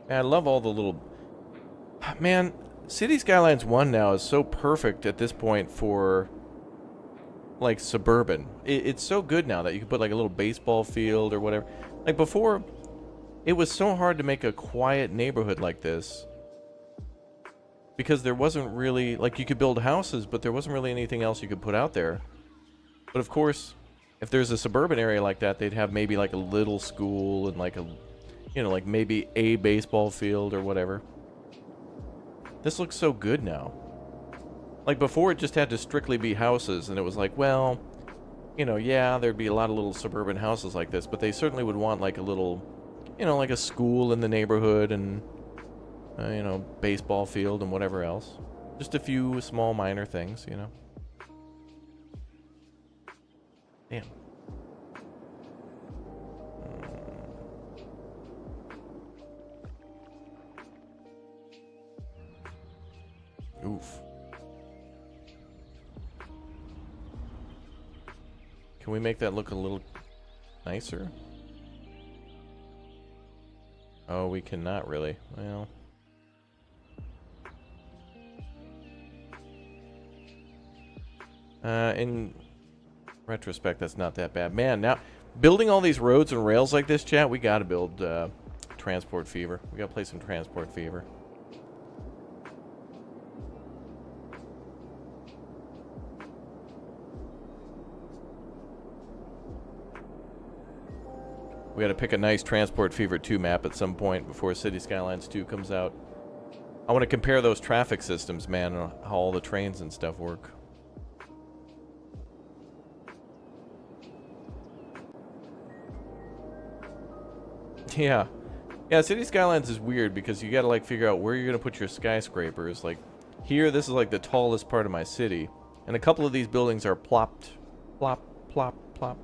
Man, I love all the little... Man, City Skylines 1 now is so perfect at this point for, like, suburban. It's so good now that you can put, like, a little baseball field or whatever. Like, before... It was so hard to make a quiet neighborhood like this because there wasn't really, like, you could build houses, but there wasn't really anything else you could put out there. But of course, if there's a suburban area like that, they'd have maybe like a little school and like a, you know, like maybe a baseball field or whatever. This looks so good now. Like before, it just had to strictly be houses, and it was like, well, you know, yeah, there'd be a lot of little suburban houses like this, but they certainly would want like a little... You know, like a school in the neighborhood and, you know, baseball field and whatever else. Just a few small minor things, you know. Damn. Oof. Can we make that look a little nicer? Oh, we cannot really. Well. In retrospect, that's not that bad. Man, now, building all these roads and rails like this, chat, we gotta build Transport Fever. We gotta play some Transport Fever. We gotta pick a nice Transport Fever 2 map at some point before City Skylines 2 comes out. I want to compare those traffic systems, man, and how all the trains and stuff work. Yeah. Yeah, City Skylines is weird because you gotta, like, figure out where you're gonna put your skyscrapers. Like, here, this is, like, the tallest part of my city. And a couple of these buildings are plopped plop, plop.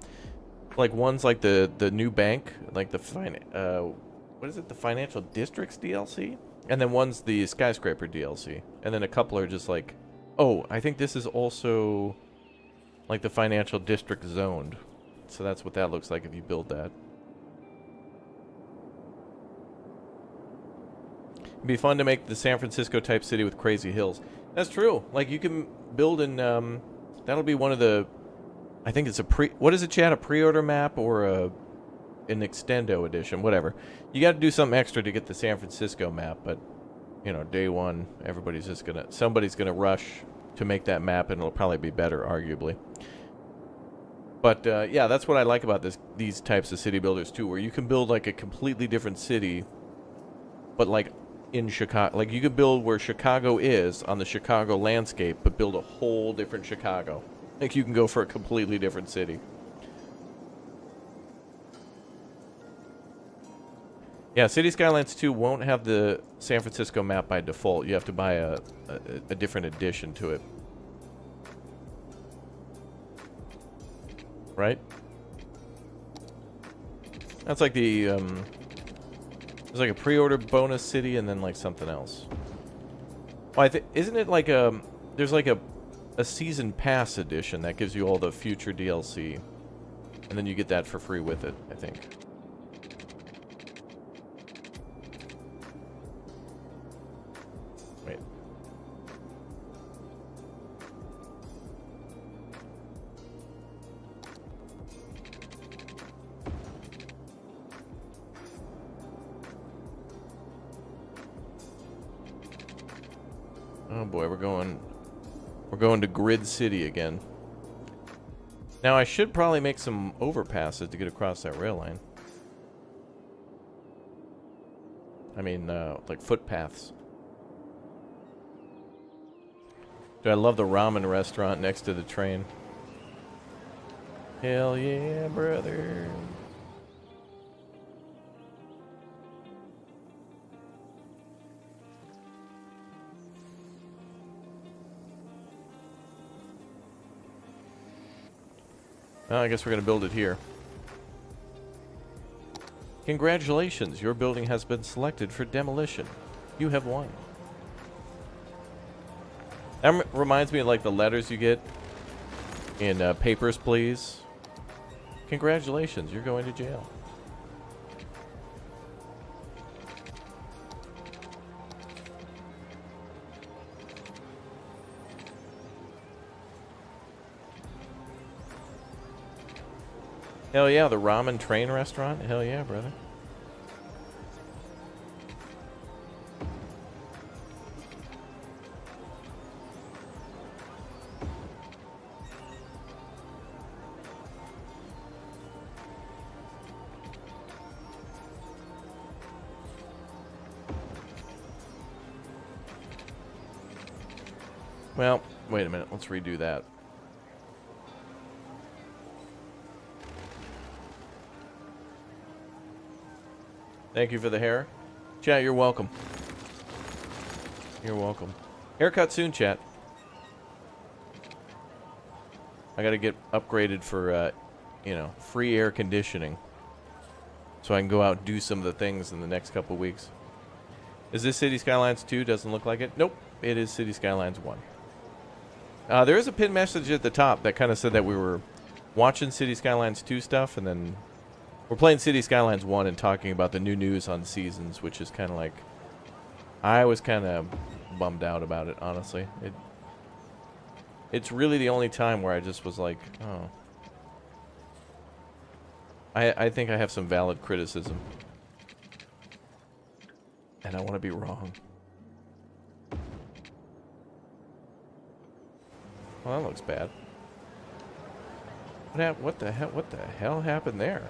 Like one's like the new bank, like the what is it? The Financial Districts DLC, and then one's the Skyscraper DLC, and then a couple are just like, oh, I think this is also like the Financial District zoned. So that's what that looks like if you build that. It'd be fun to make the San Francisco type city with crazy hills. That's true. Like you can build in that'll be one of the, I think it's a what is it, Chad? A pre-order map or an extendo edition, whatever. You got to do something extra to get the San Francisco map, but you know, day one, somebody's gonna rush to make that map, and it'll probably be better, arguably. But yeah, that's what I like about these types of city builders too, where you can build like a completely different city, but like in Chicago. Like you could build where Chicago is on the Chicago landscape, but build a whole different Chicago. Like you can go for a completely different city. Yeah, City Skylines 2 won't have the San Francisco map by default. You have to buy a different edition to it. Right? That's like the, there's like a pre-order bonus city and then like something else. Well, isn't it like there's like a season pass edition that gives you all the future DLC. And then you get that for free with it, I think. Wait. Oh boy, we're going to Grid City again. Now I should probably make some overpasses to get across that rail line. I mean, like footpaths. Dude, I love the ramen restaurant next to the train. Hell yeah, brother. Well, I guess we're going to build it here. Congratulations, your building has been selected for demolition. You have won. That reminds me of like the letters you get in Papers, Please. Congratulations, you're going to jail. Hell yeah, the ramen train restaurant? Hell yeah, brother. Well, wait a minute. Let's redo that. Thank you for the hair. Chat, you're welcome. You're welcome. Haircut soon, chat. I gotta get upgraded for, you know, free air conditioning. So I can go out and do some of the things in the next couple weeks. Is this City Skylines 2? Doesn't look like it. Nope. It is City Skylines 1. There is a pinned message at the top that kind of said that we were watching City Skylines 2 stuff, and then we're playing City Skylines 1 and talking about the new news on Seasons, which is kind of like, I was kind of bummed out about it, honestly. It's really the only time where I just was like, oh. I think I have some valid criticism. And I want to be wrong. Well, that looks bad. What the hell happened there?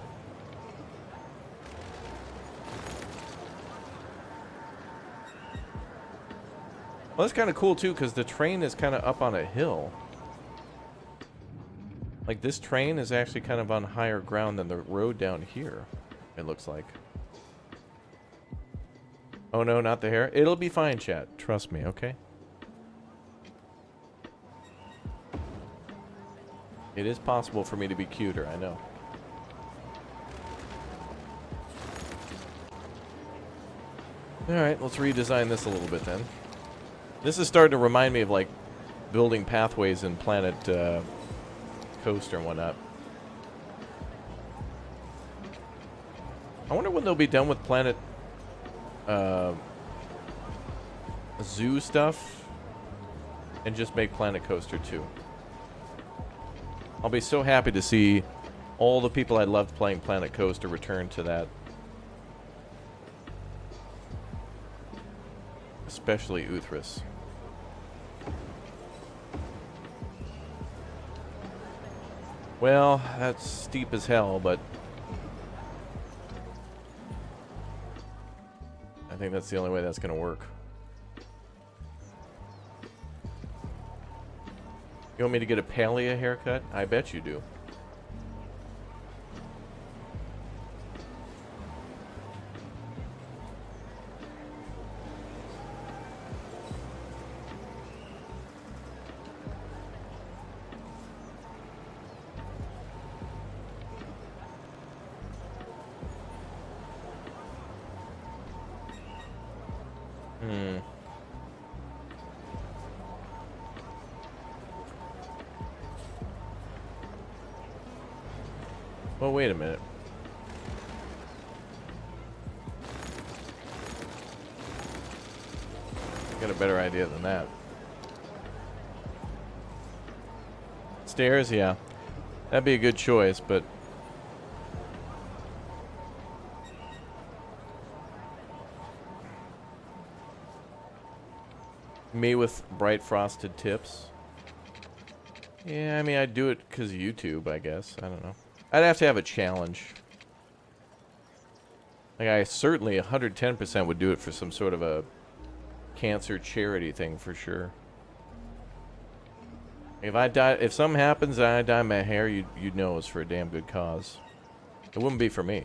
Well, that's kind of cool, too, because the train is kind of up on a hill. Like, this train is actually kind of on higher ground than the road down here, it looks like. Oh, no, not the hair. It'll be fine, chat. Trust me, okay? It is possible for me to be cuter, I know. Alright, let's redesign this a little bit then. This is starting to remind me of, like, building pathways in Planet Coaster and whatnot. I wonder when they'll be done with Planet Zoo stuff and just make Planet Coaster 2. I'll be so happy to see all the people I loved playing Planet Coaster return to that. Especially Uthris. Well, that's steep as hell, but I think that's the only way that's going to work. You want me to get a paleo haircut? I bet you do. Well, wait a minute. I got a better idea than that. Stairs, yeah. That'd be a good choice, but me with bright frosted tips. Yeah, I mean, I'd do it because of YouTube, I guess. I don't know. I'd have to have a challenge. Like, I certainly 110% would do it for some sort of a cancer charity thing for sure. If I die, if something happens and I dye my hair, you'd know it's for a damn good cause. It wouldn't be for me.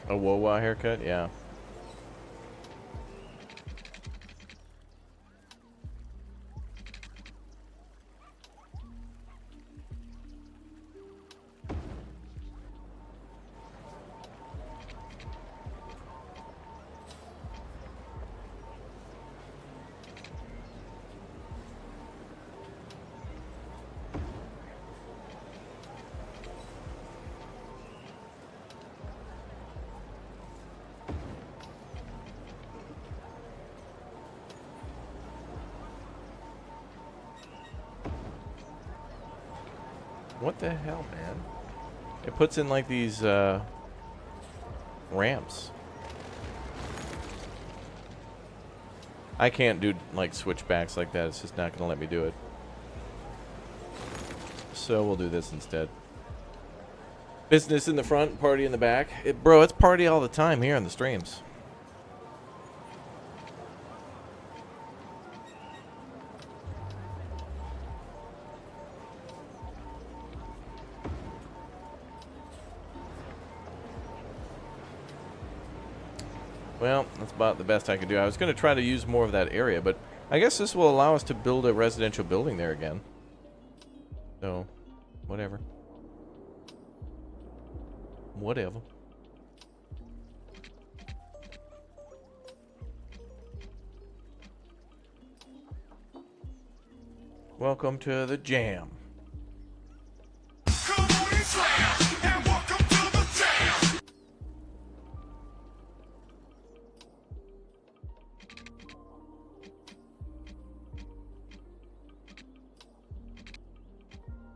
A wah-wah haircut? Yeah. What the hell, man? It puts in like these ramps. I can't do like switchbacks like that. It's just not gonna let me do it. So we'll do this instead. Business in the front, party in the back. Bro, it's party all the time here on the streams. Well, that's about the best I could do. I was going to try to use more of that area, but I guess this will allow us to build a residential building there again. So, whatever. Whatever. Welcome to the jam.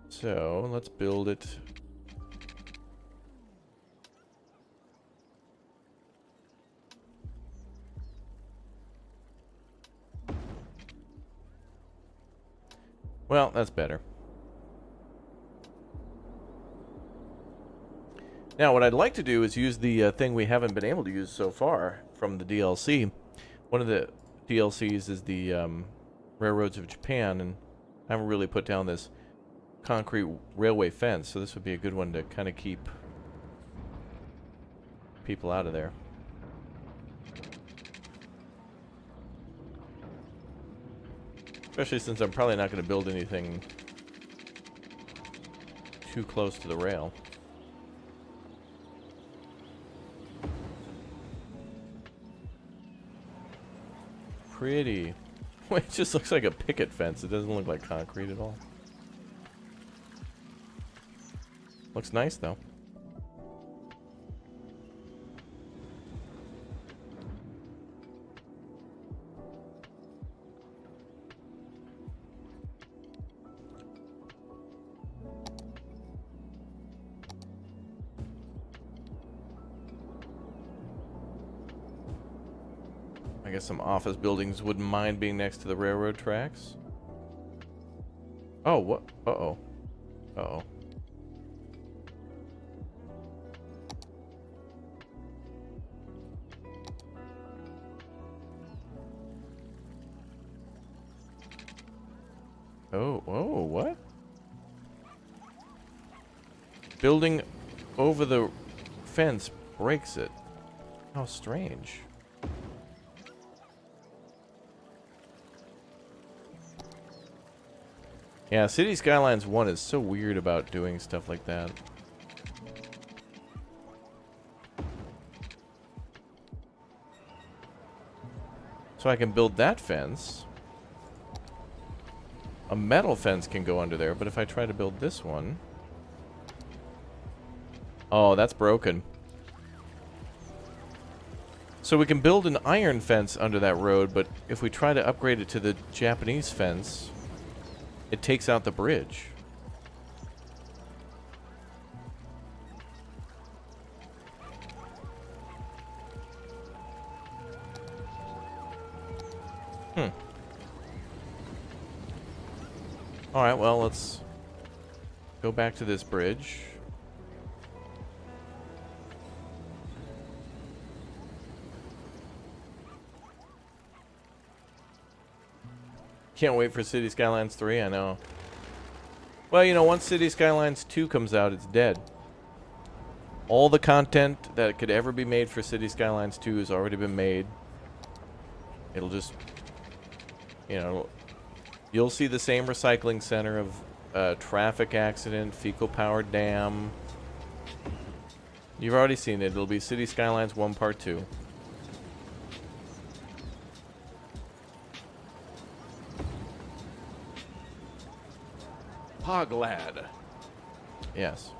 So, let's build it. Well, that's better. Now, what I'd like to do is use the thing we haven't been able to use so far from the DLC. One of the DLCs is the Railroads of Japan, and I haven't really put down this concrete railway fence, so this would be a good one to kind of keep people out of there. Especially since I'm probably not going to build anything too close to the rail. Pretty. It just looks like a picket fence. It doesn't look like concrete at all. Looks nice though. I guess some office buildings wouldn't mind being next to the railroad tracks. Oh, what? Uh-oh. Uh-oh. Oh, what? Building over the fence breaks it. How strange. Yeah, City Skylines 1 is so weird about doing stuff like that. So I can build that fence. A metal fence can go under there, but if I try to build this one... Oh, that's broken. So we can build an iron fence under that road, but if we try to upgrade it to the Japanese fence... It takes out the bridge. Alright, well, let's go back to this bridge. Can't wait for City Skylines 3, I know. Well, you know, once City Skylines 2 comes out, it's dead. All the content that could ever be made for City Skylines 2 has already been made. It'll just, you know, you'll see the same recycling center of traffic accident, fecal power dam. You've already seen it. It'll be City Skylines 1 Part 2. Hoglad. Yes.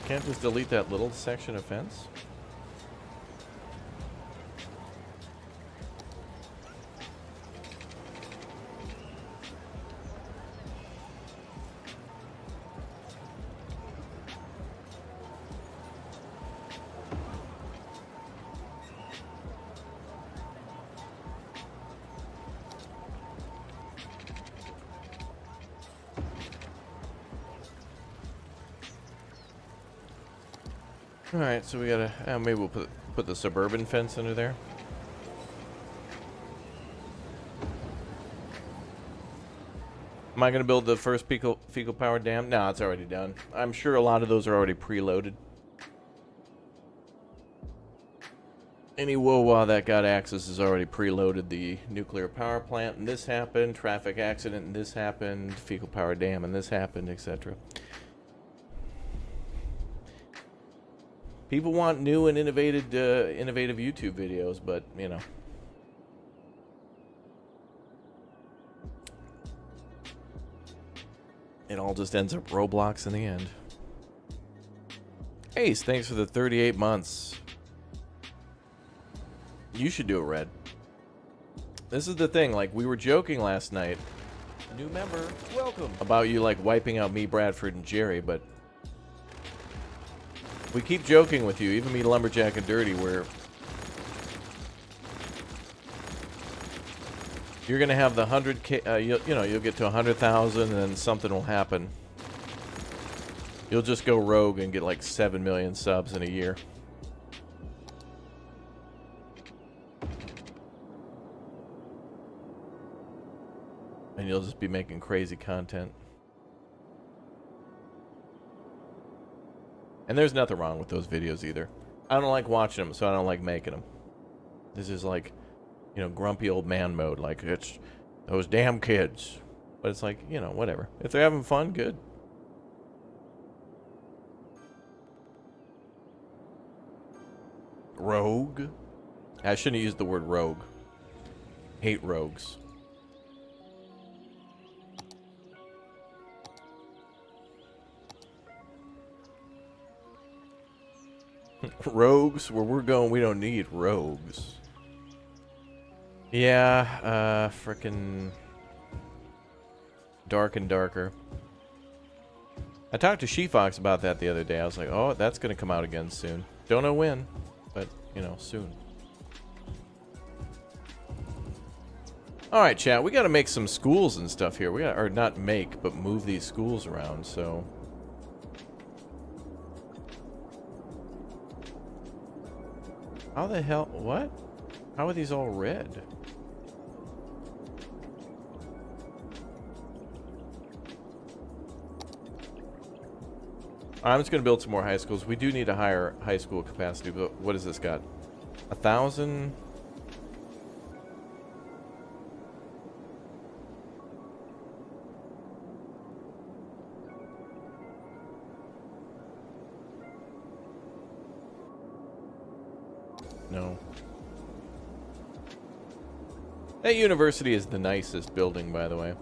Can't just delete that little section of fence? Alright, so we gotta... maybe we'll put the suburban fence under there. Am I gonna build the first fecal power dam? No, it's already done. I'm sure a lot of those are already preloaded. Any WOWA that got access has already preloaded the nuclear power plant, and this happened, traffic accident, and this happened, fecal power dam, and this happened, etc. People want new and innovative YouTube videos, but, you know. It all just ends up Roblox in the end. Ace, thanks for the 38 months. You should do it, Red. This is the thing. Like, we were joking last night. New member, welcome. About you, like, wiping out me, Bradford, and Jerry, but we keep joking with you, even me, Lumberjack, and Dirty, where you're gonna have the 100K, you'll get to 100,000 and then something will happen. You'll just go rogue and get like 7 million subs in a year. And you'll just be making crazy content. And there's nothing wrong with those videos either. I don't like watching them, so I don't like making them. This is like, grumpy old man mode. Like, it's those damn kids. But it's like, whatever. If they're having fun, good. Rogue? I shouldn't use the word rogue. Hate rogues. Rogues? Where we're going, we don't need rogues. Yeah, frickin' dark and darker. I talked to She-Fox about that the other day. I was like, oh, that's gonna come out again soon. Don't know when, but, soon. Alright, chat, we gotta make some schools and stuff here. We gotta, or not make, but move these schools around, so... How the hell? What? How are these all red? I'm just going to build some more high schools. We do need a higher high school capacity, but what has this got? 1,000? No. That university is the nicest building, by the way.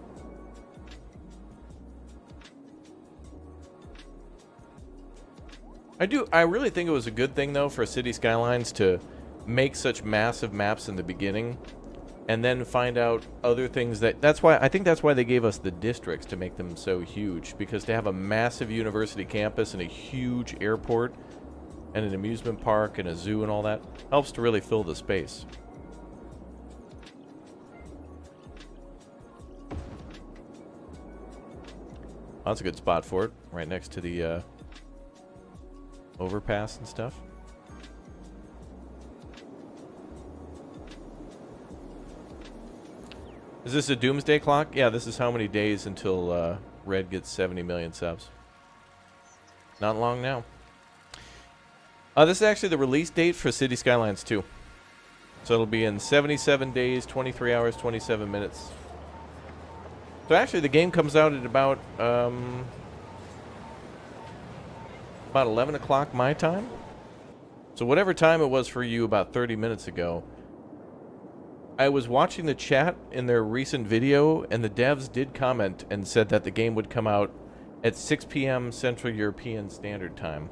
I really think it was a good thing, though, for City Skylines to make such massive maps in the beginning and then find out other things I think that's why they gave us the districts, to make them so huge, because to have a massive university campus and a huge airport and an amusement park and a zoo and all that helps to really fill the space. Oh, that's a good spot for it, right next to the overpass and stuff. Is this a doomsday clock? Yeah, this is how many days until Red gets 70 million subs. Not long now. This is actually the release date for City Skylines 2. So it'll be in 77 days, 23 hours, 27 minutes. So actually the game comes out at about 11 o'clock my time. So whatever time it was for you about 30 minutes ago, I was watching the chat in their recent video, and the devs did comment and said that the game would come out at 6 p.m. Central European Standard Time.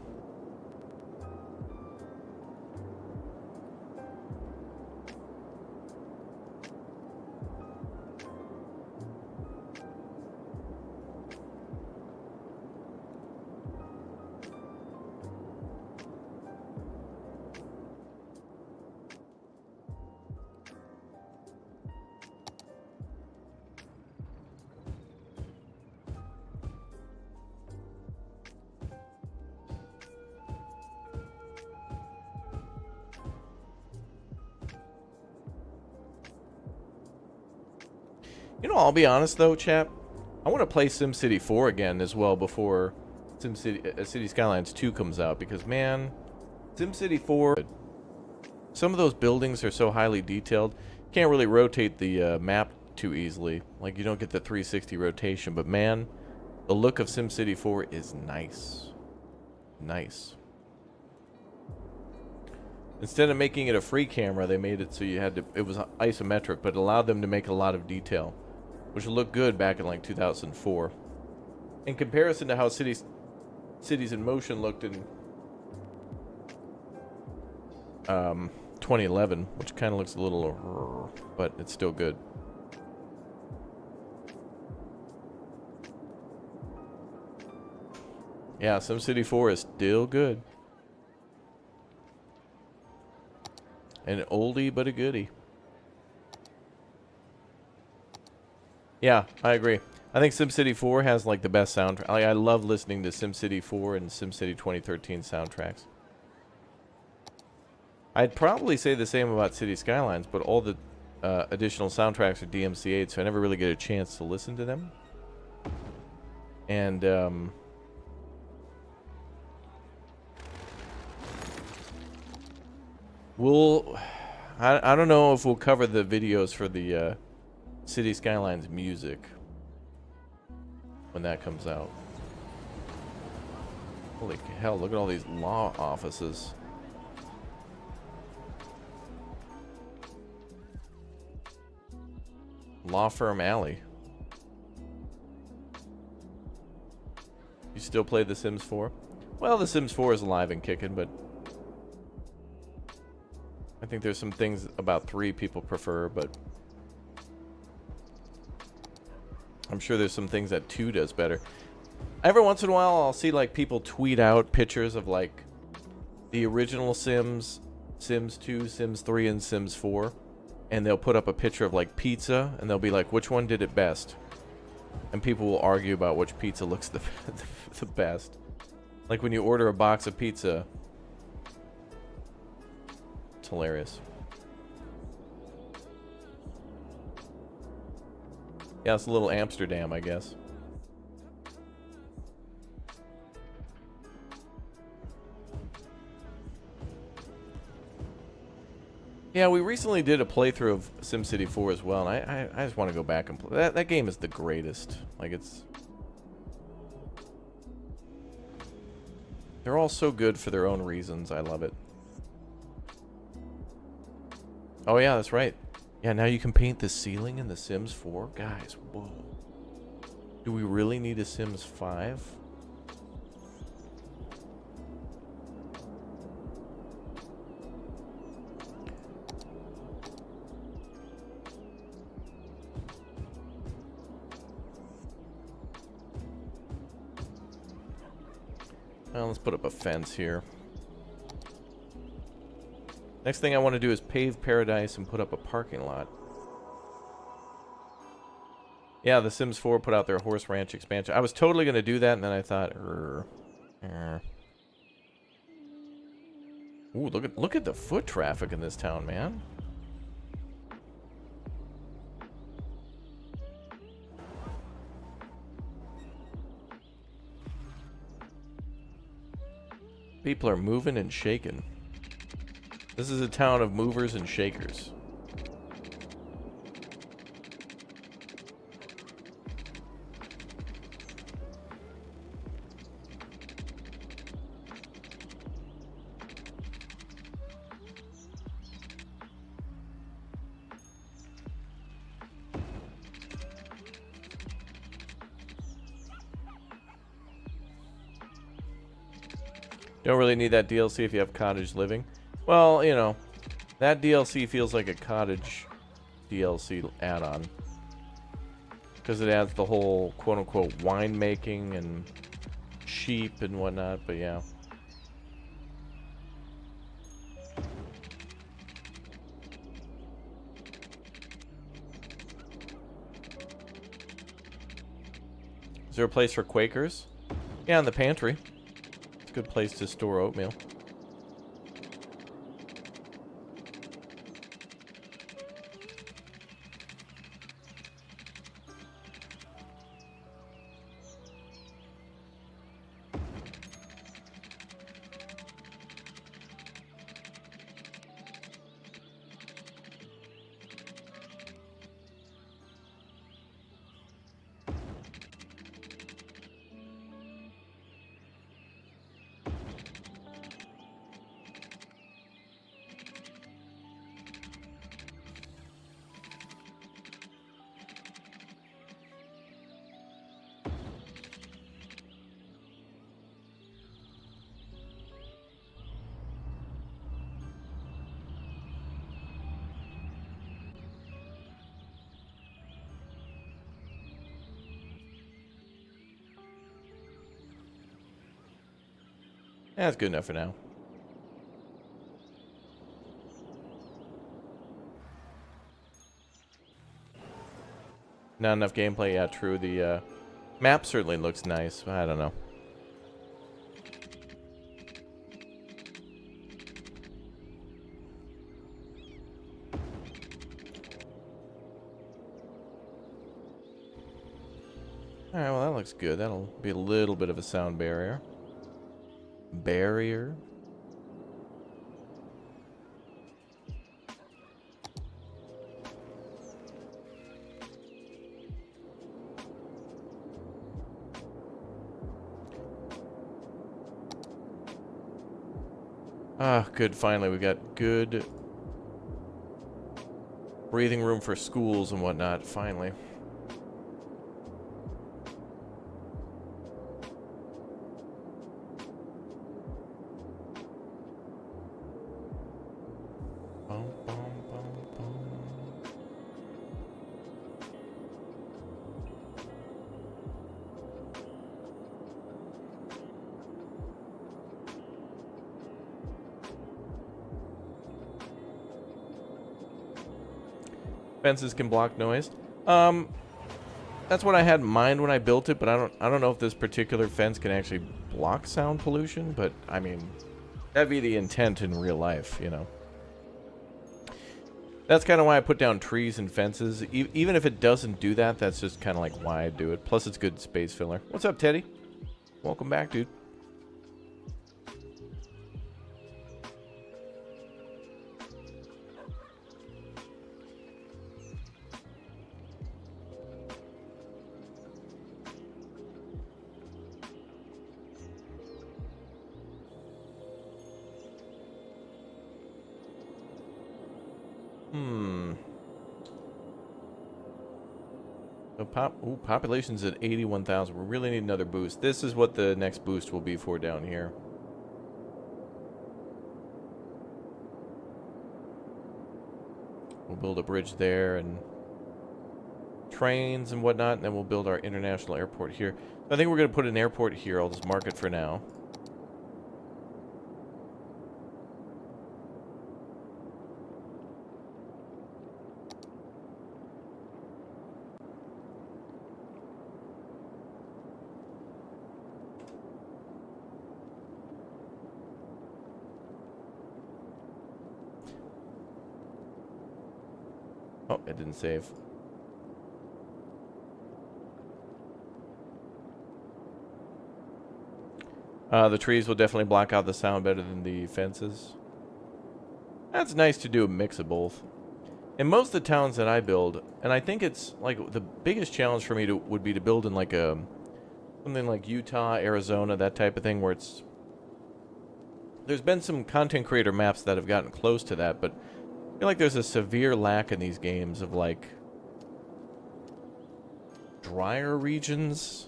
I'll be honest though, chap. I want to play SimCity 4 again as well before City Skylines 2 comes out, because man, SimCity 4, some of those buildings are so highly detailed. You can't really rotate the map too easily. Like, you don't get the 360 rotation, but man, the look of SimCity 4 is nice. Nice. Instead of making it a free camera, they made it so you had to, it was isometric, but it allowed them to make a lot of detail, which looked good back in like 2004. In comparison to how Cities in Motion looked in 2011, which kind of looks a little, but it's still good. Yeah, SimCity 4 is still good. An oldie but a goodie. Yeah, I agree. I think SimCity 4 has like the best soundtrack. I love listening to SimCity 4 and SimCity 2013 soundtracks. I'd probably say the same about City Skylines, but all the additional soundtracks are DMCA'd, so I never really get a chance to listen to them. And I don't know if we'll cover the videos for the City Skylines music when that comes out. Holy hell, look at all these law offices. Law Firm Alley. You still play The Sims 4? Well, The Sims 4 is alive and kicking, but I think there's some things about 3 people prefer, but I'm sure there's some things that 2 does better. Every once in a while, I'll see like people tweet out pictures of like the original Sims, Sims 2, Sims 3, and Sims 4. And they'll put up a picture of like pizza, and they'll be like, which one did it best? And people will argue about which pizza looks the best. Like when you order a box of pizza. It's hilarious. Yeah, it's a little Amsterdam, I guess. Yeah, we recently did a playthrough of SimCity 4 as well, and I just want to go back and play. That game is the greatest. Like, it's... They're all so good for their own reasons. I love it. Oh, yeah, that's right. Yeah, now you can paint the ceiling in The Sims 4? Guys, whoa. Do we really need a Sims 5? Well, let's put up a fence here. Next thing I want to do is pave paradise and put up a parking lot. Yeah, The Sims 4 put out their horse ranch expansion. I was totally going to do that, and then I thought, Ooh, look at the foot traffic in this town, man. People are moving and shaking. This is a town of movers and shakers. Don't really need that DLC if you have cottage living. Well, you know, that DLC feels like a cottage DLC add-on. Because it adds the whole quote-unquote winemaking and sheep and whatnot, but yeah. Is there a place for Quakers? Yeah, in the pantry. It's a good place to store oatmeal. That's good enough for now. Not enough gameplay? Yeah, true. The map certainly looks nice. I don't know. Alright, well that looks good. That'll be a little bit of a sound barrier. Barrier? Ah, good. Finally, we got good breathing room for schools and whatnot. Finally. Bum, bum, bum, bum. Fences can block noise. That's what I had in mind when I built it, but I don't know if this particular fence can actually block sound pollution, but I mean, that'd be the intent in real life, you know. That's kind of why I put down trees and fences. Even if it doesn't do that, that's just kind of like why I do it. Plus, it's good space filler. What's up, Teddy? Welcome back, dude. So population's at 81,000. We really need another boost. This is what the next boost will be for down here. We'll build a bridge there and trains and whatnot, and then we'll build our international airport here. I think we're going to put an airport here. I'll just mark it for now. Oh, it didn't save. The trees will definitely block out the sound better than the fences. That's nice to do a mix of both. In most of the towns that I build, and I think it's like the biggest challenge for me would be to build in like something like Utah, Arizona, that type of thing, where there's been some content creator maps that have gotten close to that, but I feel like there's a severe lack in these games of like drier regions.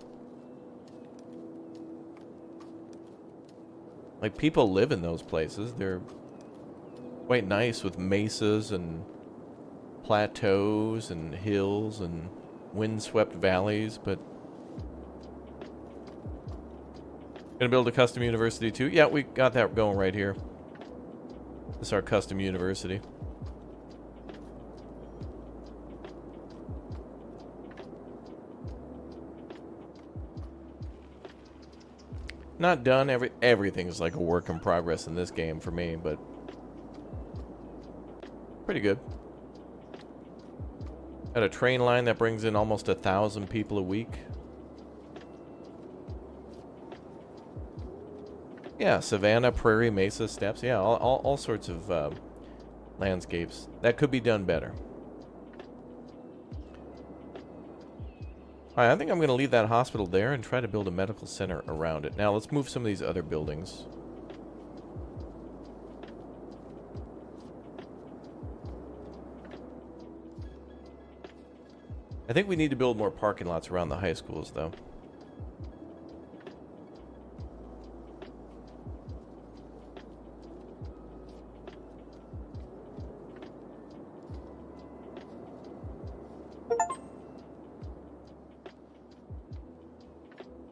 Like people live in those places. They're quite nice with mesas and plateaus and hills and windswept valleys, but gonna build a custom university too. Yeah, we got that going right here. This is our custom university. Not done. Everything is like a work in progress in this game for me, but pretty good. Got a train line that brings in almost 1,000 people a week. Yeah, savanna, prairie, mesa, steppes. Yeah, all sorts of landscapes. That could be done better. Alright, I think I'm going to leave that hospital there and try to build a medical center around it. Now, let's move some of these other buildings. I think we need to build more parking lots around the high schools, though.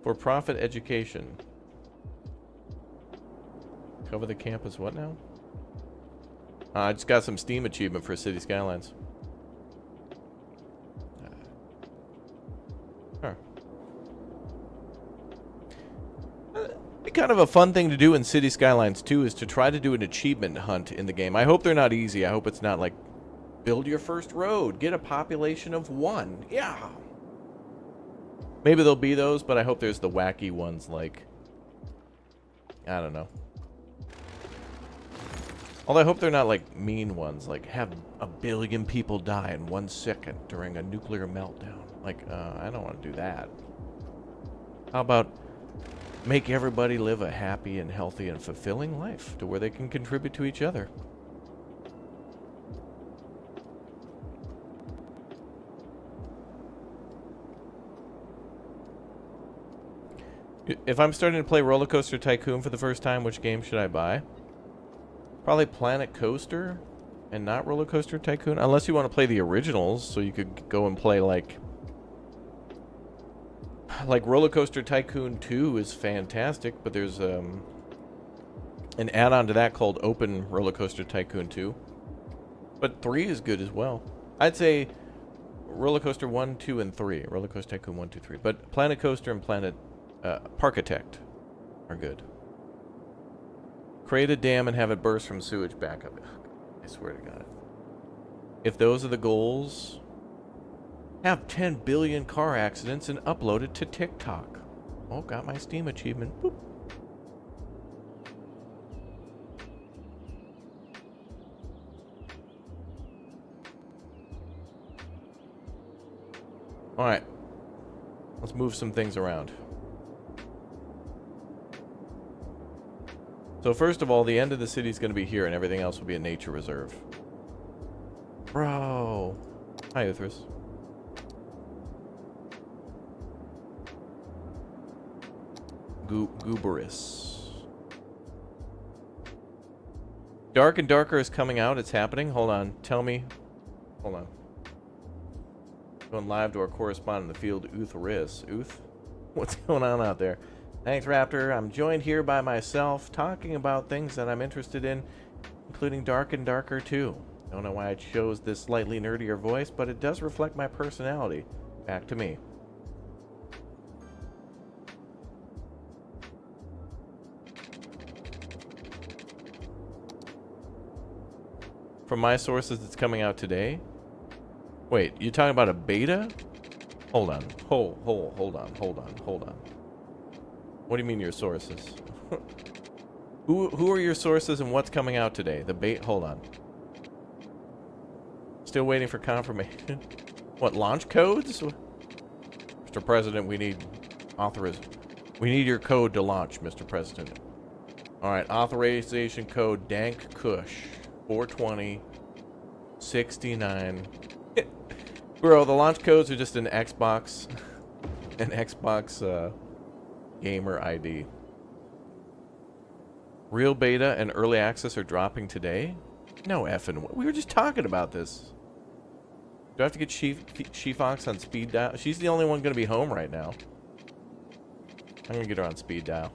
For-profit education. Cover the campus. What now? I just got some Steam achievement for City Skylines. Huh. Kind of a fun thing to do in City Skylines 2 is to try to do an achievement hunt in the game. I hope they're not easy. I hope it's not like build your first road, get a population of 1. Yeah. Maybe there'll be those, but I hope there's the wacky ones like, I don't know. Although I hope they're not like mean ones, like have 1 billion people die in 1 second during a nuclear meltdown. Like, I don't want to do that. How about make everybody live a happy and healthy and fulfilling life to where they can contribute to each other? If I'm starting to play Roller Coaster Tycoon for the first time, which game should I buy? Probably Planet Coaster and not Roller Coaster Tycoon. Unless you want to play the originals, so you could go and play like Roller Coaster Tycoon 2 is fantastic, but there's an add-on to that called Open Roller Coaster Tycoon 2. But 3 is good as well. I'd say Roller Coaster 1, 2, and 3. Roller Coaster Tycoon 1, 2, 3. But Planet Coaster and Planet Parkitect are good. Create a dam and have it burst from sewage backup. I swear to God. If those are the goals, have 10 billion car accidents and upload it to TikTok. Oh, got my Steam achievement. Boop. All right. Let's move some things around. So first of all, the end of the city is going to be here, and everything else will be a nature reserve. Bro. Hi, Uthris. Gooberous. Dark and Darker is coming out. It's happening. Hold on. Tell me. Hold on. Going live to our correspondent in the field, Uthris. Uth? What's going on out there? Thanks, Raptor. I'm joined here by myself, talking about things that I'm interested in, including Dark and Darker too. Don't know why I chose this slightly nerdier voice, but it does reflect my personality. Back to me. From my sources, it's coming out today. Wait, you talking about a beta? Hold on. Hold on. What do you mean your sources? Who are your sources and what's coming out today? The bait. Hold on. Still waiting for confirmation. What, launch codes? Mr. President, we need authorization. We need your code to launch, Mr. President. All right, authorization code Dank Kush 420 69. Bro, the launch codes are just an Xbox gamer ID. Real beta and early access are dropping today? No effing. We were just talking about this. Do I have to get She-Fox on speed dial? She's the only one going to be home right now. I'm going to get her on speed dial.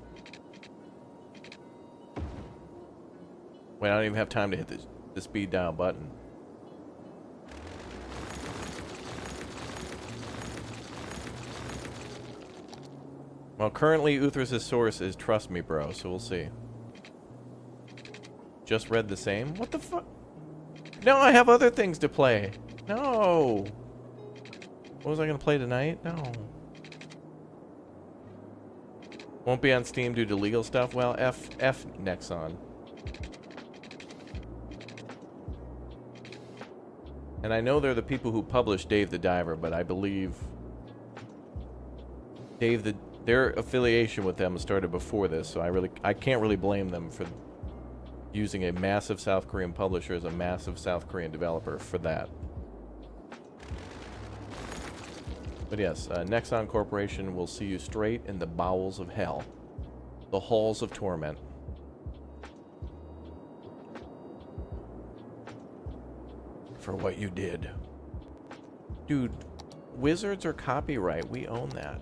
Wait, I don't even have time to hit the speed dial button. Well, currently Uthris' source is trust me, bro, so we'll see. Just read the same? What the fuck? No, I have other things to play. No. What was I going to play tonight? No. Won't be on Steam due to legal stuff? Well, F Nexon. And I know they're the people who published Dave the Diver, but I believe their affiliation with them started before this, so I can't really blame them for using a massive South Korean publisher as a massive South Korean developer for that. But yes, Nexon Corporation will see you straight in the bowels of hell. The halls of torment. For what you did. Dude, Wizards are copyright. We own that.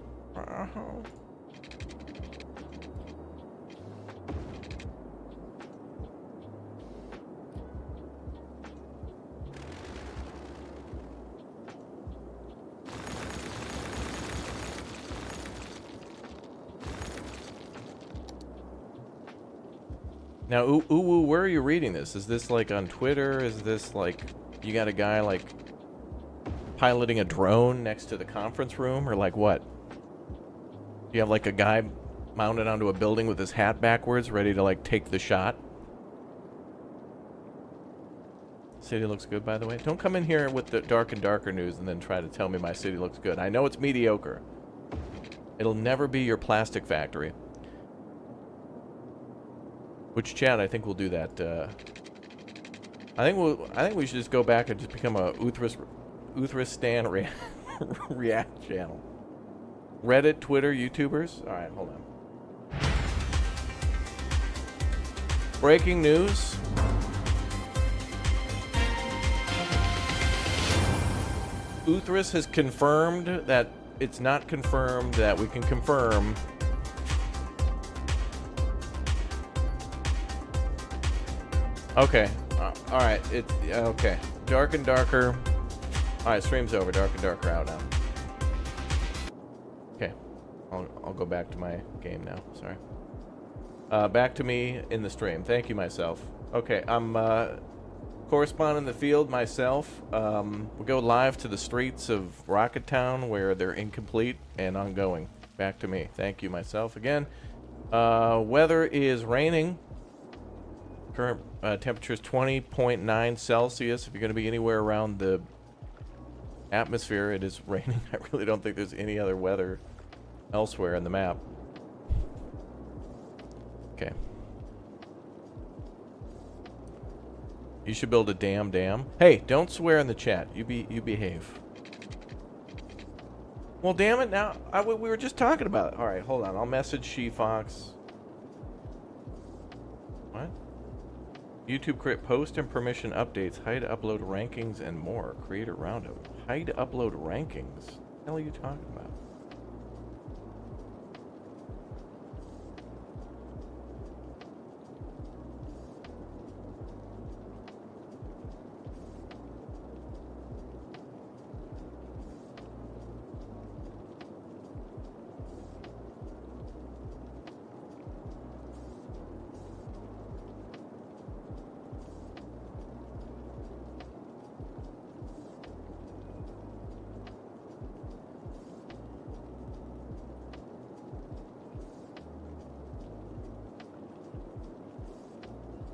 Now, Uwu, where are you reading this? Is this like on Twitter? Is this like you got a guy like piloting a drone next to the conference room, or like what? Do you have like a guy mounted onto a building with his hat backwards, ready to like take the shot? City looks good, by the way. Don't come in here with the dark and darker news and then try to tell me my city looks good. I know it's mediocre. It'll never be your plastic factory. Which, chat, I think we'll do that. I think we should just go back and just become a Uthristan React channel. Reddit, Twitter, YouTubers. All right, hold on. Breaking news. Uthris has confirmed that it's not confirmed that we can confirm. Okay. All right. It's okay. Dark and darker. All right. Stream's over. Dark and darker out now. Okay. I'll go back to my game now. Sorry. Back to me in the stream. Thank you, myself. Okay. I'm correspondent in the field myself. We'll go live to the streets of Rocket Town where they're incomplete and ongoing. Back to me. Thank you, myself again. Weather is raining. Current temperature is 20.9 Celsius. If you're going to be anywhere around the atmosphere, it is raining. I really don't think there's any other weather elsewhere in the map. Okay. You should build a dam. Hey, don't swear in the chat. You behave. Well, damn it! Now we were just talking about it. All right, hold on. I'll message SheFox. What? YouTube create post and permission updates, hide upload rankings, and more. Creator roundup. Hide upload rankings. What the hell are you talking about?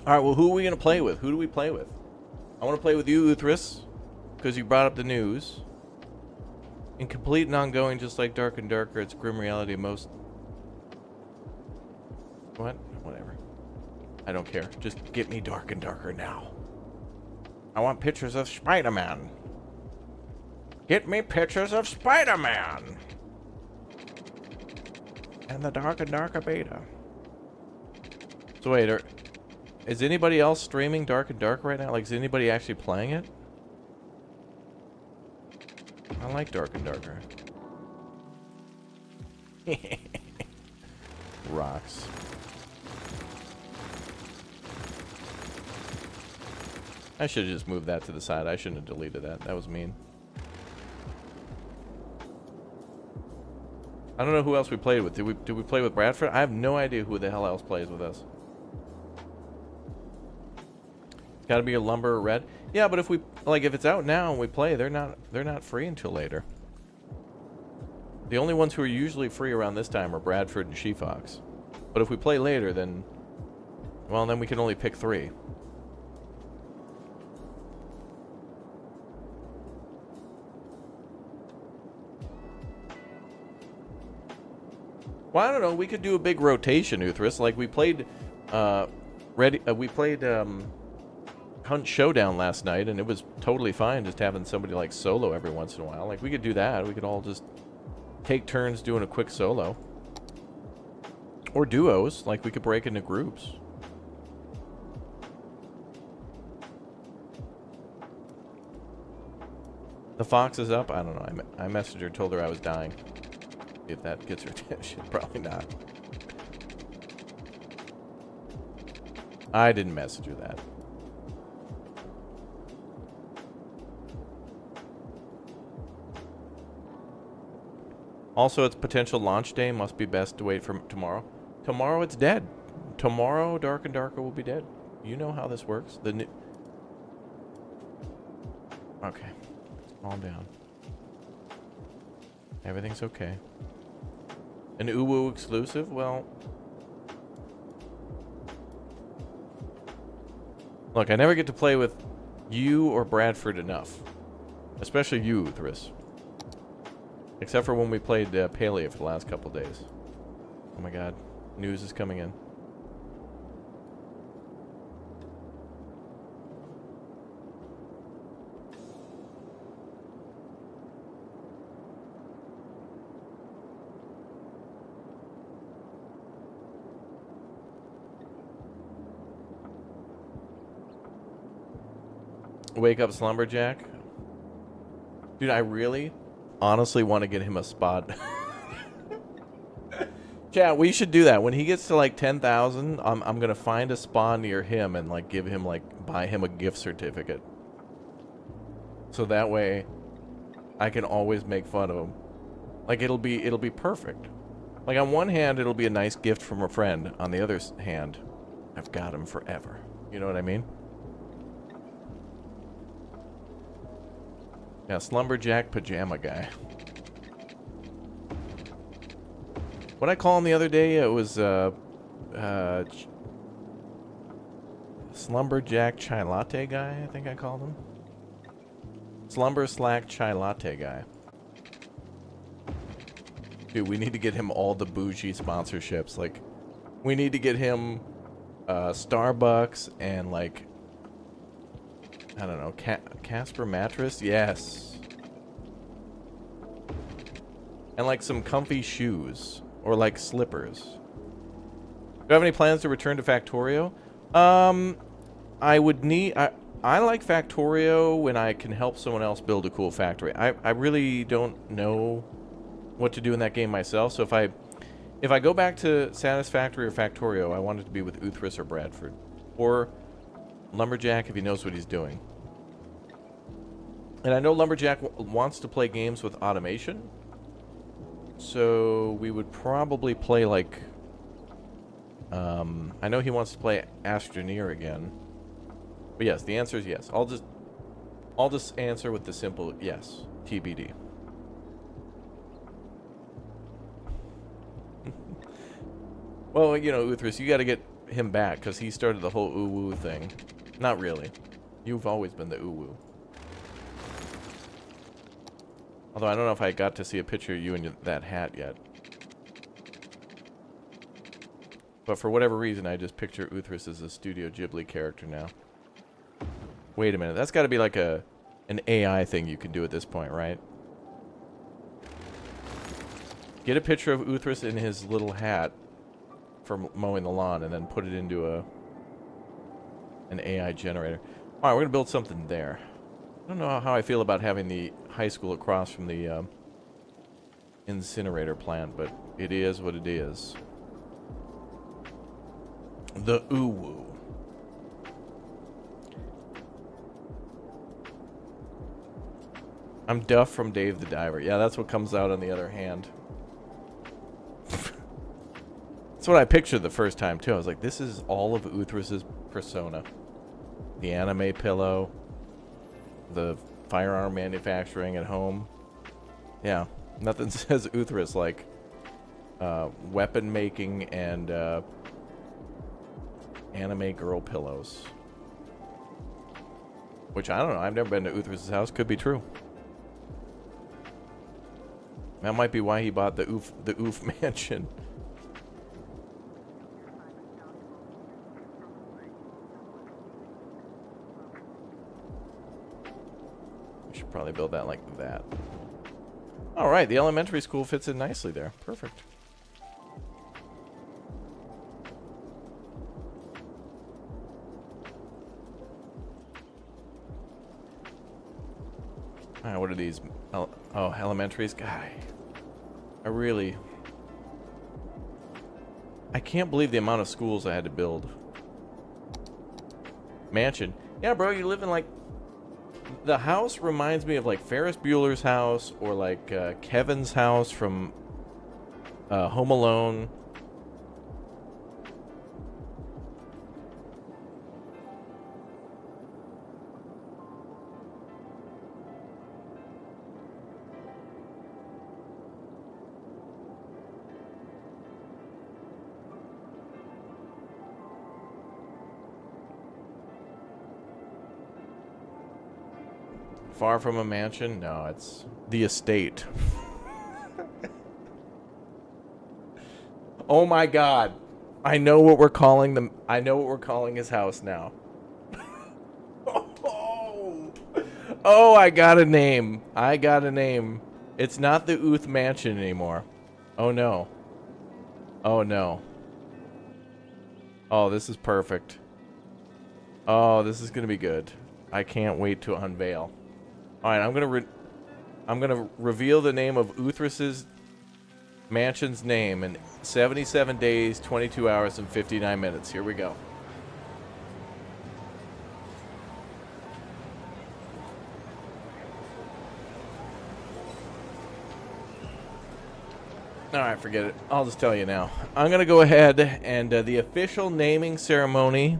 All right, well, who are we going to play with? Who do we play with? I want to play with you, Uthris, because you brought up the news. Incomplete and ongoing, just like Dark and Darker, it's grim reality most... What? Whatever. I don't care. Just get me Dark and Darker now. I want pictures of Spider-Man. Get me pictures of Spider-Man! And the Dark and Darker beta. So wait, is anybody else streaming Dark and Dark right now? Like, is anybody actually playing it? I like Dark and Darker. Rocks. I should have just moved that to the side. I shouldn't have deleted that. That was mean. I don't know who else we played with. Did we play with Bradford? I have no idea who the hell else plays with us. Got to be a lumber or red. Yeah, but if it's out now and we play, they're not free until later. The only ones who are usually free around this time are Bradford and SheFox. But if we play later, then we can only pick 3. Well, I don't know. We could do a big rotation, Uthris. Like we played, Hunt Showdown last night, and it was totally fine just having somebody like solo every once in a while. Like we could do that. We could all just take turns doing a quick solo, or duos. Like we could break into groups. The fox is up. I don't know. I messaged her, told her I was dying. If that gets her attention, probably not. I didn't message her that. Also, its potential launch day must be best to wait for tomorrow. Tomorrow it's dead. tomorrow, Dark and Darker will be dead. You know how this works. Okay. Calm down. Everything's okay. An Uwu exclusive? Well... Look, I never get to play with you or Bradford enough. Especially you, Uthris. Except for when we played Paleo for the last couple days. Oh my god. News is coming in. Wake up Slumberjack. Dude, I really honestly want to get him a spot. Chat, we should do that. When he gets to like 10,000, I'm going to find a spa near him and like give him like buy him a gift certificate. So that way I can always make fun of him. Like it'll be perfect. Like on one hand it'll be a nice gift from a friend. On the other hand, I've got him forever. You know what I mean? Yeah, Slumberjack Pajama Guy. What I call him the other day, it was Slumberjack Chai Latte Guy, I think I called him. Slumber Slack Chai Latte Guy. Dude, we need to get him all the bougie sponsorships. Like, we need to get him Starbucks and like, I don't know, Casper mattress? Yes. And like some comfy shoes. Or like slippers. Do you have any plans to return to Factorio? I would need... I like Factorio when I can help someone else build a cool factory. I really don't know what to do in that game myself. So if I go back to Satisfactory or Factorio, I want it to be with Uthris or Bradford. Or Lumberjack if he knows what he's doing. And I know Lumberjack wants to play games with automation. So we would probably play like... I know he wants to play Astroneer again. But yes, the answer is yes. I'll just answer with the simple yes. TBD. Well, you know, Uthris, you got to get him back because he started the whole Uwu thing. Not really. You've always been the Uwu. Although I don't know if I got to see a picture of you in that hat yet. But for whatever reason, I just picture Uthris as a Studio Ghibli character now. Wait a minute. That's got to be like an AI thing you can do at this point, right? Get a picture of Uthris in his little hat for mowing the lawn and then put it into an AI generator. All right, we're going to build something there. I don't know how I feel about having the high school across from the incinerator plant, but it is what it is. The Uwu. I'm Duff from Dave the Diver. Yeah, that's what comes out on the other hand. That's what I pictured the first time, too. I was like, this is all of Uthris's persona. The anime pillow. The firearm manufacturing at home. Yeah, nothing says Uthris like weapon making and anime girl pillows. Which, I don't know. I've never been to Uthris's house. Could be true. That might be why he bought the Oof mansion. We should probably build that like that. All right, the elementary school fits in nicely there. Perfect. All right, what are these? Oh, elementaries. Guy, I can't believe the amount of schools I had to build. Mansion. Yeah, bro, you live in like... The house reminds me of like Ferris Bueller's house or like Kevin's house from Home Alone. Far from a mansion? No, it's the estate. Oh my god. I know what we're calling them. I know what we're calling his house now. Oh, I got a name. I got a name. It's not the Uth Mansion anymore. Oh no. Oh no. Oh, this is perfect. Oh, this is gonna be good. I can't wait to unveil. All right, I'm gonna reveal the name of Uthrus's mansion's name in 77 days, 22 hours, and 59 minutes. Here we go. All right, forget it. I'll just tell you now. I'm going to go ahead and the official naming ceremony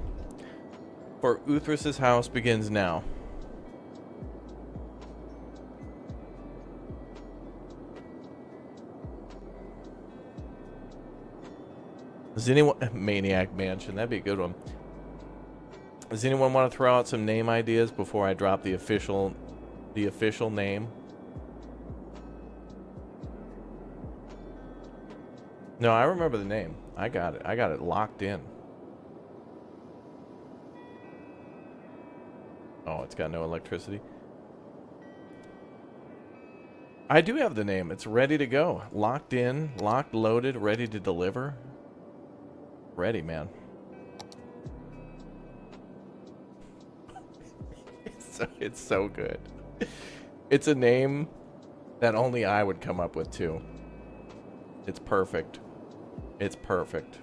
for Uthrus's house begins now. Does anyone... Maniac Mansion, that'd be a good one. Does anyone want to throw out some name ideas before I drop the official name? No, I remember the name. I got it. I got it locked in. Oh, it's got no electricity. I do have the name. It's ready to go. Locked in, locked, loaded, ready to deliver. Ready, man. It's so good. It's a name that only I would come up with, too. It's perfect. It's perfect.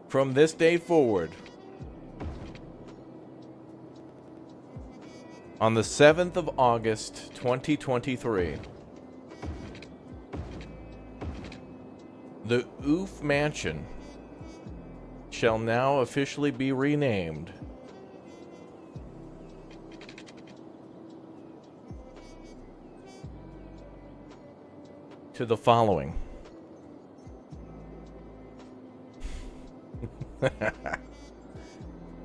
From this day forward, on the 7th of August, 2023, the Oof Mansion shall now officially be renamed to the following.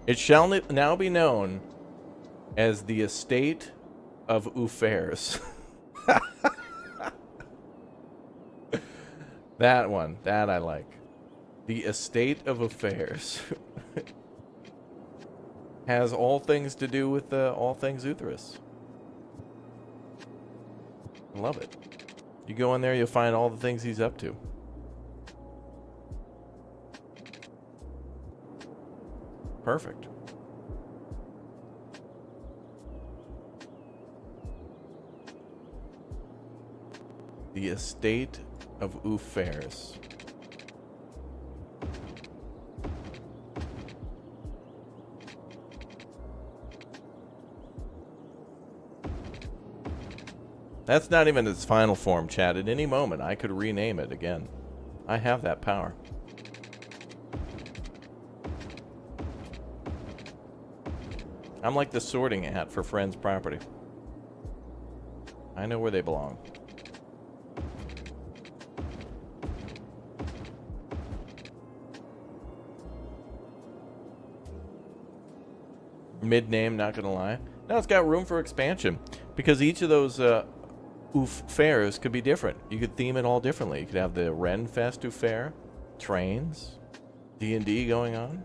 It shall now be known as the Estate of Affairs. That one, that I like. The Estate of Affairs. Has all things to do with all things Uthrus. Love it. You go in there, you'll find all the things he's up to. Perfect. The Estate of Affairs. That's not even its final form, Chad. At any moment, I could rename it again. I have that power. I'm like the sorting hat for friends' property. I know where they belong. Mid-name, not gonna lie. Now it's got room for expansion because each of those fairs could be different. You could theme it all differently. You could have the Renfest fair, trains, D&D going on,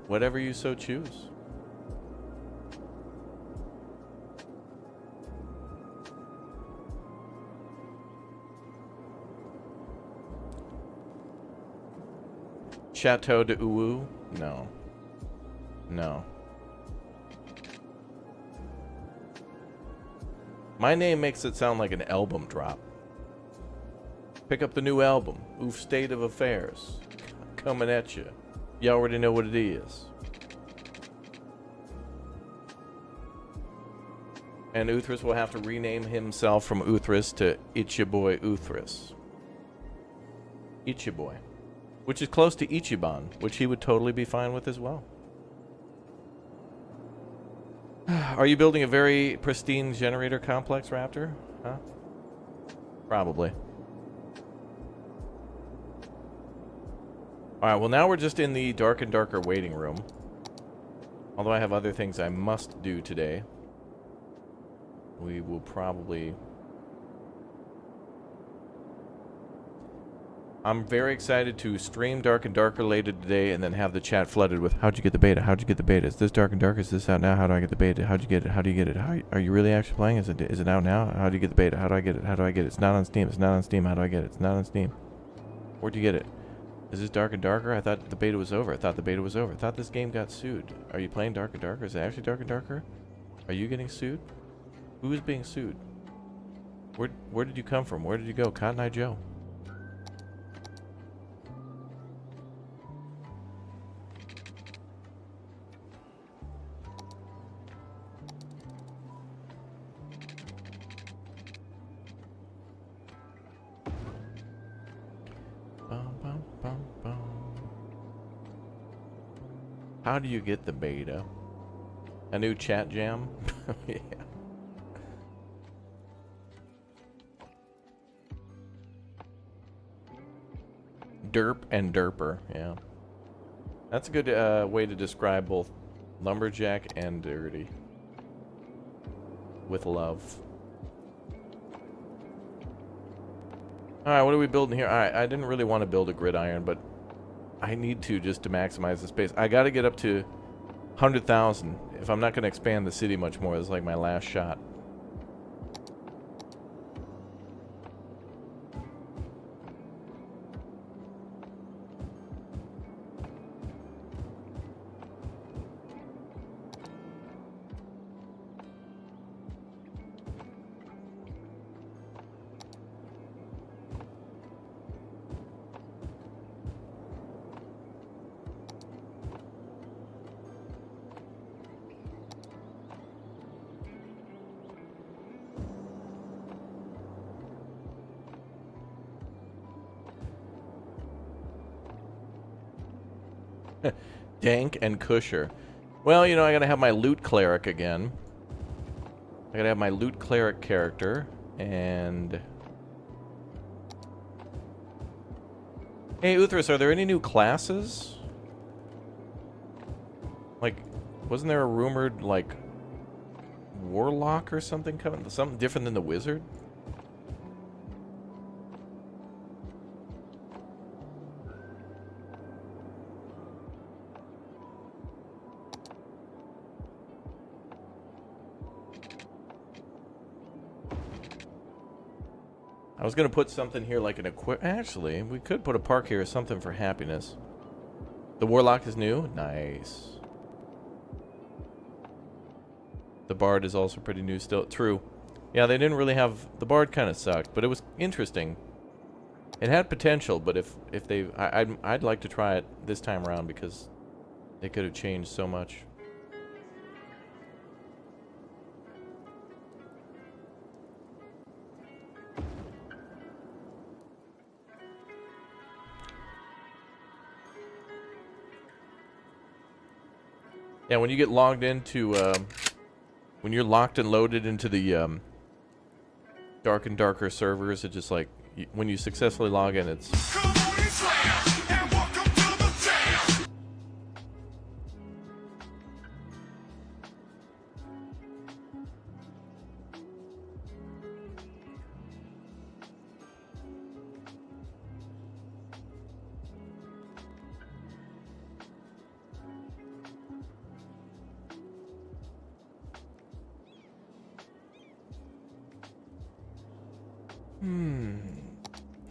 whatever you so choose. Chateau de Uwu? No. No. My name makes it sound like an album drop. Pick up the new album, Oof State of Affairs. Coming at you. You already know what it is. And Uthrus will have to rename himself from Uthrus to Ichiboy Uthrus. Ichiboy. Which is close to Ichiban, which he would totally be fine with as well. Are you building a very pristine generator complex, Raptor? Huh? Probably. Alright, well now we're just in the dark and darker waiting room. Although I have other things I must do today. We will probably... I'm very excited to stream Dark and Darker later today and then have the chat flooded with, how'd you get the beta? How'd you get the beta? Is this Dark and Darker? Is this out now? How do I get the beta? How'd you get it? How do you get it? Are you really actually playing? Is it out now? How do you get the beta? How do I get it? How do I get it? It's not on Steam. It's not on Steam. How do I get it? It's not on Steam. Where'd you get it? Is this Dark and Darker? I thought the beta was over. I thought the beta was over. I thought this game got sued. Are you playing Dark and Darker? Is it actually Dark and Darker? Are you getting sued? Who is being sued? Where did you come from? Where did you go? Cotton Eye Joe. How do you get the beta? A new chat jam? Yeah. Derp and derper, yeah. That's a good way to describe both lumberjack and dirty. With love. Alright, what are we building here? Alright, I didn't really want to build a gridiron, but I need to just to maximize the space. I got to get up to 100,000 if I'm not going to expand the city much more. It's like my last shot. Dank and Cusher. Well, you know, I gotta have my loot cleric again. I gotta have my loot cleric character. And... Hey, Uthras, are there any new classes? Like, wasn't there a rumored, like, warlock or something coming? Something different than the wizard? I was going to put something here like an Actually, we could put a park here or something for happiness. The Warlock is new? Nice. The Bard is also pretty new still. True. Yeah, they didn't really have... The Bard kind of sucked, but it was interesting. It had potential, but if they... I'd like to try it this time around because they could have changed so much. Yeah, when you get logged into, when you're locked and loaded into the Dark and Darker servers, it just like, when you successfully log in, it's...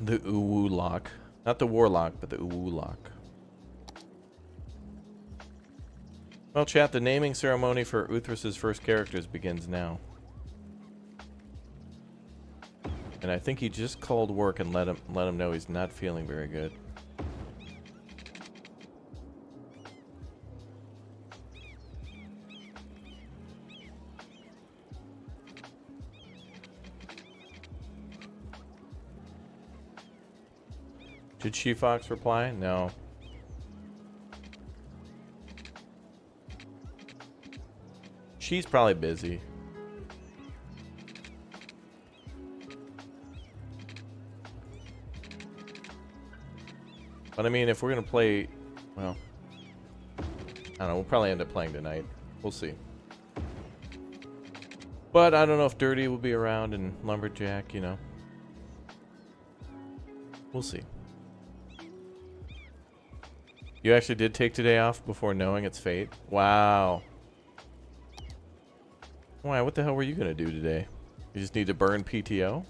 The Uwu lock. Not the Warlock, but the Uwu lock. Well, chat, the naming ceremony for Uthras' first characters begins now. And I think he just called work and let him know he's not feeling very good. Did She Fox reply? No. She's probably busy. But I mean, if we're gonna play, well, don't know. We'll probably end up playing tonight. We'll see. But I don't know if Dirty will be around and Lumberjack, you know. We'll see. You actually did take today off before knowing its fate? Wow. Why? What the hell were you going to do today? You just need to burn PTO?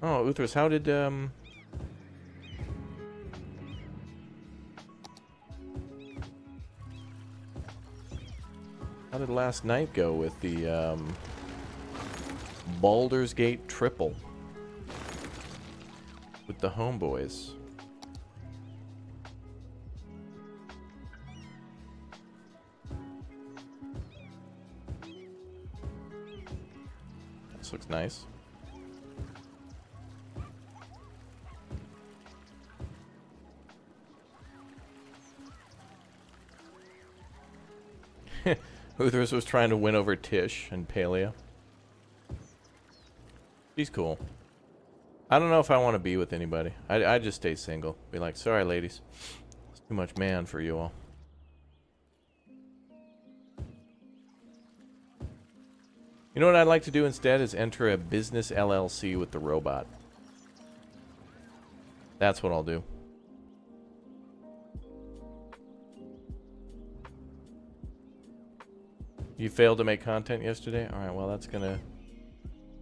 Oh, Uthras, how did, how did last night go with the, Baldur's Gate triple? With the homeboys. This looks nice. Uthras was trying to win over Tish and Paleo. She's cool. I don't know if I want to be with anybody. I just stay single. Be like, sorry ladies. It's too much man for you all. You know what I'd like to do instead is enter a business LLC with the robot. That's what I'll do. You failed to make content yesterday? Alright, well that's gonna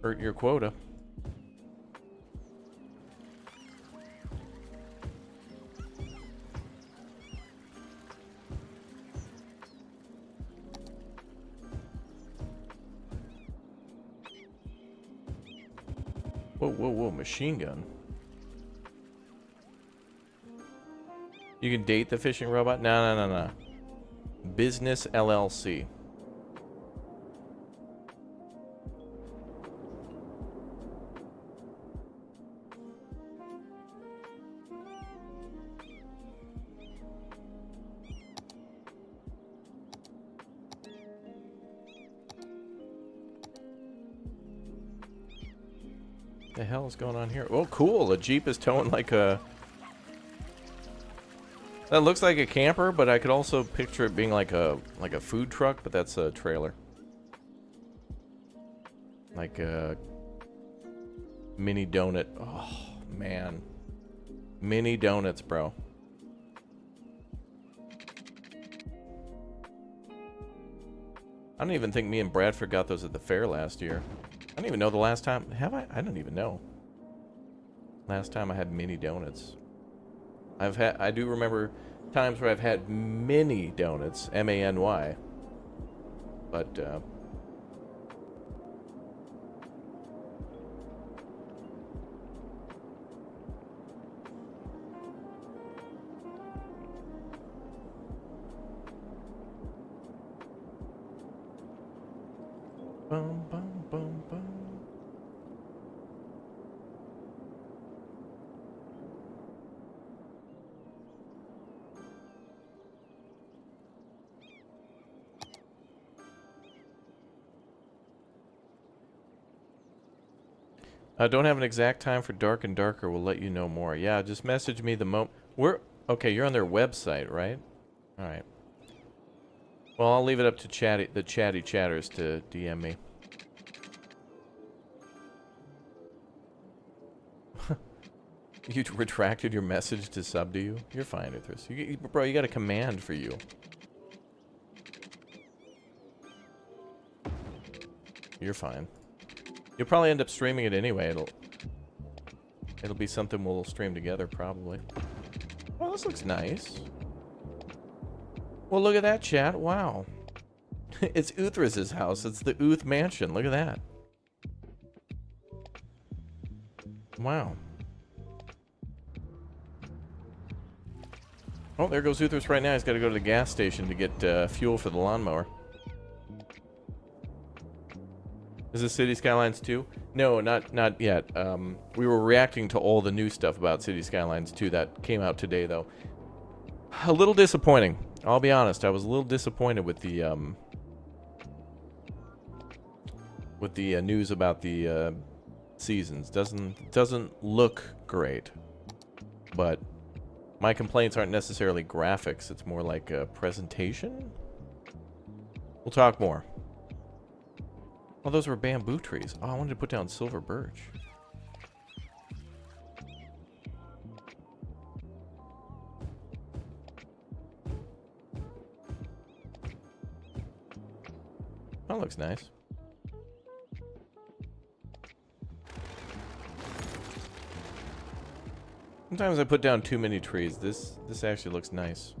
hurt your quota. Whoa, whoa, whoa, machine gun. You can date the fishing robot? No, no, no, no. Business LLC. The hell is going on here? Oh, cool. A Jeep is towing like a... That looks like a camper, but I could also picture it being like a food truck, but that's a trailer. Like a mini donut. Oh, man. Mini donuts, bro. I don't even think me and Bradford got those at the fair last year. I don't even know the last time. Have I? I don't even know. Last time I had mini donuts. I do remember times where I've had mini donuts, M-A-N-Y. But, bum, bum, bum, bum. Don't have an exact time for Dark and Darker. We'll let you know more. Yeah, just message me the moment. Okay, you're on their website, right? All right. Well, I'll leave it up to the chatty chatters to DM me. You retracted your message to sub to you? You're fine with this. Bro, you got a command for you. You're fine. You'll probably end up streaming it anyway. It'll be something we'll stream together, probably. Well, this looks nice. Well, look at that, chat. Wow. It's Uthras' house. It's the Uth mansion. Look at that. Wow. Oh, there goes Uthras right now. He's got to go to the gas station to get fuel for the lawnmower. Is this City Skylines 2? No, not yet. We were reacting to all the new stuff about City Skylines 2 that came out today, though. A little disappointing. I'll be honest. I was a little disappointed with the with the news about the seasons. Doesn't look great, but my complaints aren't necessarily graphics. It's more like a presentation. We'll talk more. Oh, those were bamboo trees. Oh, I wanted to put down silver birch. That looks nice. Sometimes I put down too many trees. This actually looks nice.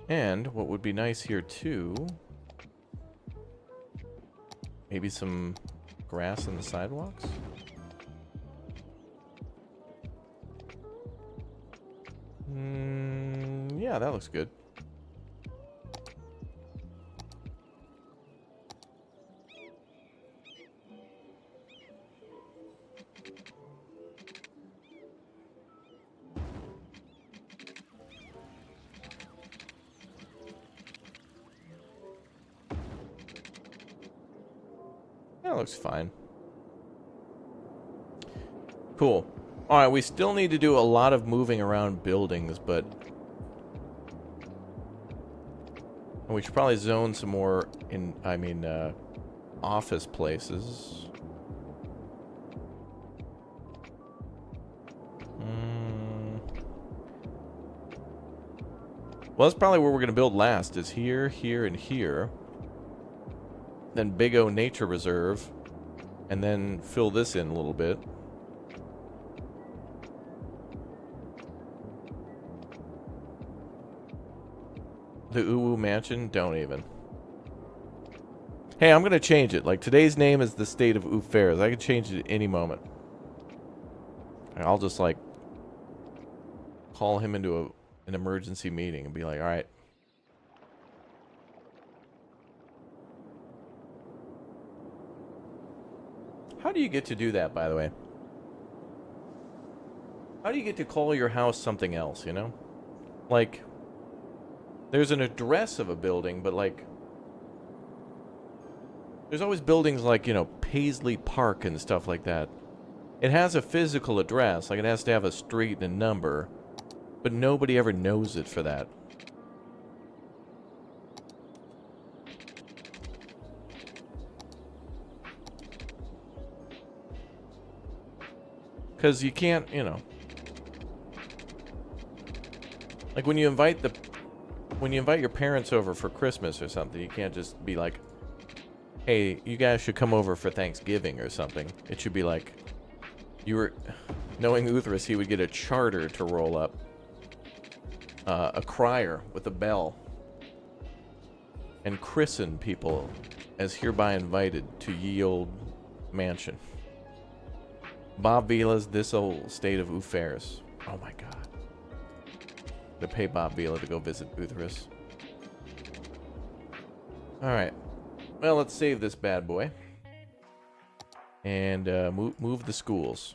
And what would be nice here too, maybe some grass on the sidewalks. Yeah, that looks good. That looks fine. Cool. Alright, we still need to do a lot of moving around buildings, but we should probably zone some more in, office places. Well, that's probably where we're going to build last, is here, here, and here. Then Big O Nature Reserve, and then fill this in a little bit. The Uwu Mansion? Don't even. Hey, I'm going to change it. Like, today's name is the State of Affairs. I can change it at any moment. I'll just, like, call him into an emergency meeting and be like, alright. How do you get to do that, by the way? How do you get to call your house something else, you know? Like, there's an address of a building, but, like, there's always buildings like, you know, Paisley Park and stuff like that. It has a physical address, like it has to have a street and a number, but nobody ever knows it for that. Because you can't, you know, like when you invite your parents over for Christmas or something, you can't just be like, hey, you guys should come over for Thanksgiving or something. It should be like, knowing Uthras, he would get a charter to roll up, a crier with a bell, and christen people as hereby invited to ye old mansion. Bob Vila's This Old State of Affairs. Oh my god. To pay Bob Vila to go visit Uthras. Alright. Well, let's save this bad boy. And move the schools.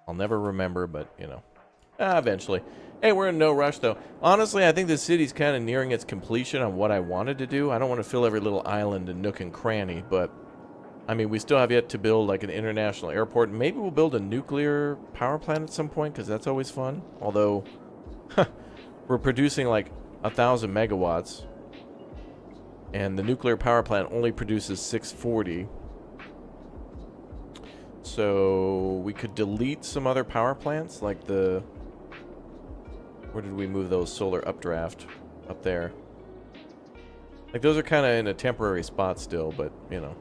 I'll never remember, but, you know. Eventually. Hey, we're in no rush, though. Honestly, I think this city's kind of nearing its completion on what I wanted to do. I don't want to fill every little island and nook and cranny, but I mean, we still have yet to build, like, an international airport. Maybe we'll build a nuclear power plant at some point, because that's always fun. Although, we're producing, like, 1,000 megawatts. And the nuclear power plant only produces 640. So, we could delete some other power plants, like the... Where did we move those solar updraft? Up there. Like, those are kind of in a temporary spot still, but, you know.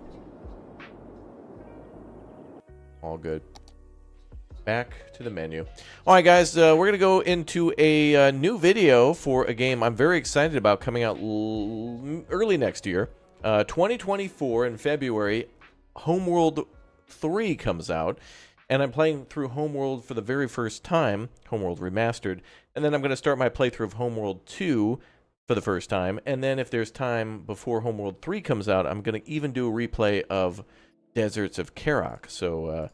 All good. Back to the menu. Alright guys, we're going to go into a new video for a game I'm very excited about coming out early next year. 2024 in February, Homeworld 3 comes out. And I'm playing through Homeworld for the very first time, Homeworld Remastered. And then I'm going to start my playthrough of Homeworld 2 for the first time. And then if there's time before Homeworld 3 comes out, I'm going to even do a replay of Deserts of Karak. So,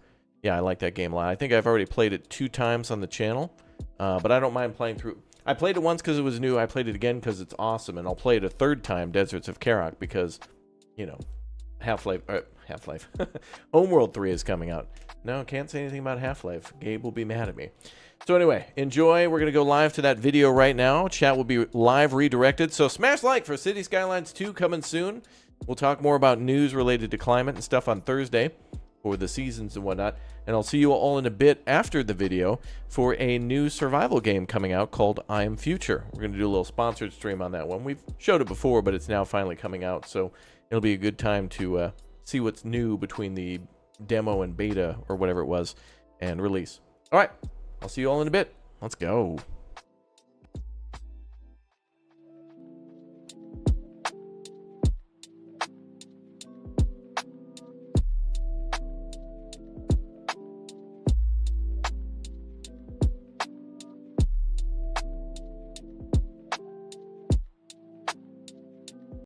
yeah, I like that game a lot. I think I've already played it 2 times on the channel, but I don't mind playing through. I played it once because it was new. I played it again because it's awesome, and I'll play it a 3rd time, Deserts of Karak, because, you know, Half-Life, Homeworld 3 is coming out. No, can't say anything about Half-Life. Gabe will be mad at me. So anyway, enjoy. We're going to go live to that video right now. Chat will be live redirected. So smash like for City Skylines 2 coming soon. We'll talk more about news related to climate and stuff on Thursday for the seasons and whatnot. And I'll see you all in a bit after the video for a new survival game coming out called I Am Future. We're going to do a little sponsored stream on that one. We've showed it before, but it's now finally coming out. So it'll be a good time to see what's new between the demo and beta or whatever it was and release. All right. I'll see you all in a bit. Let's go.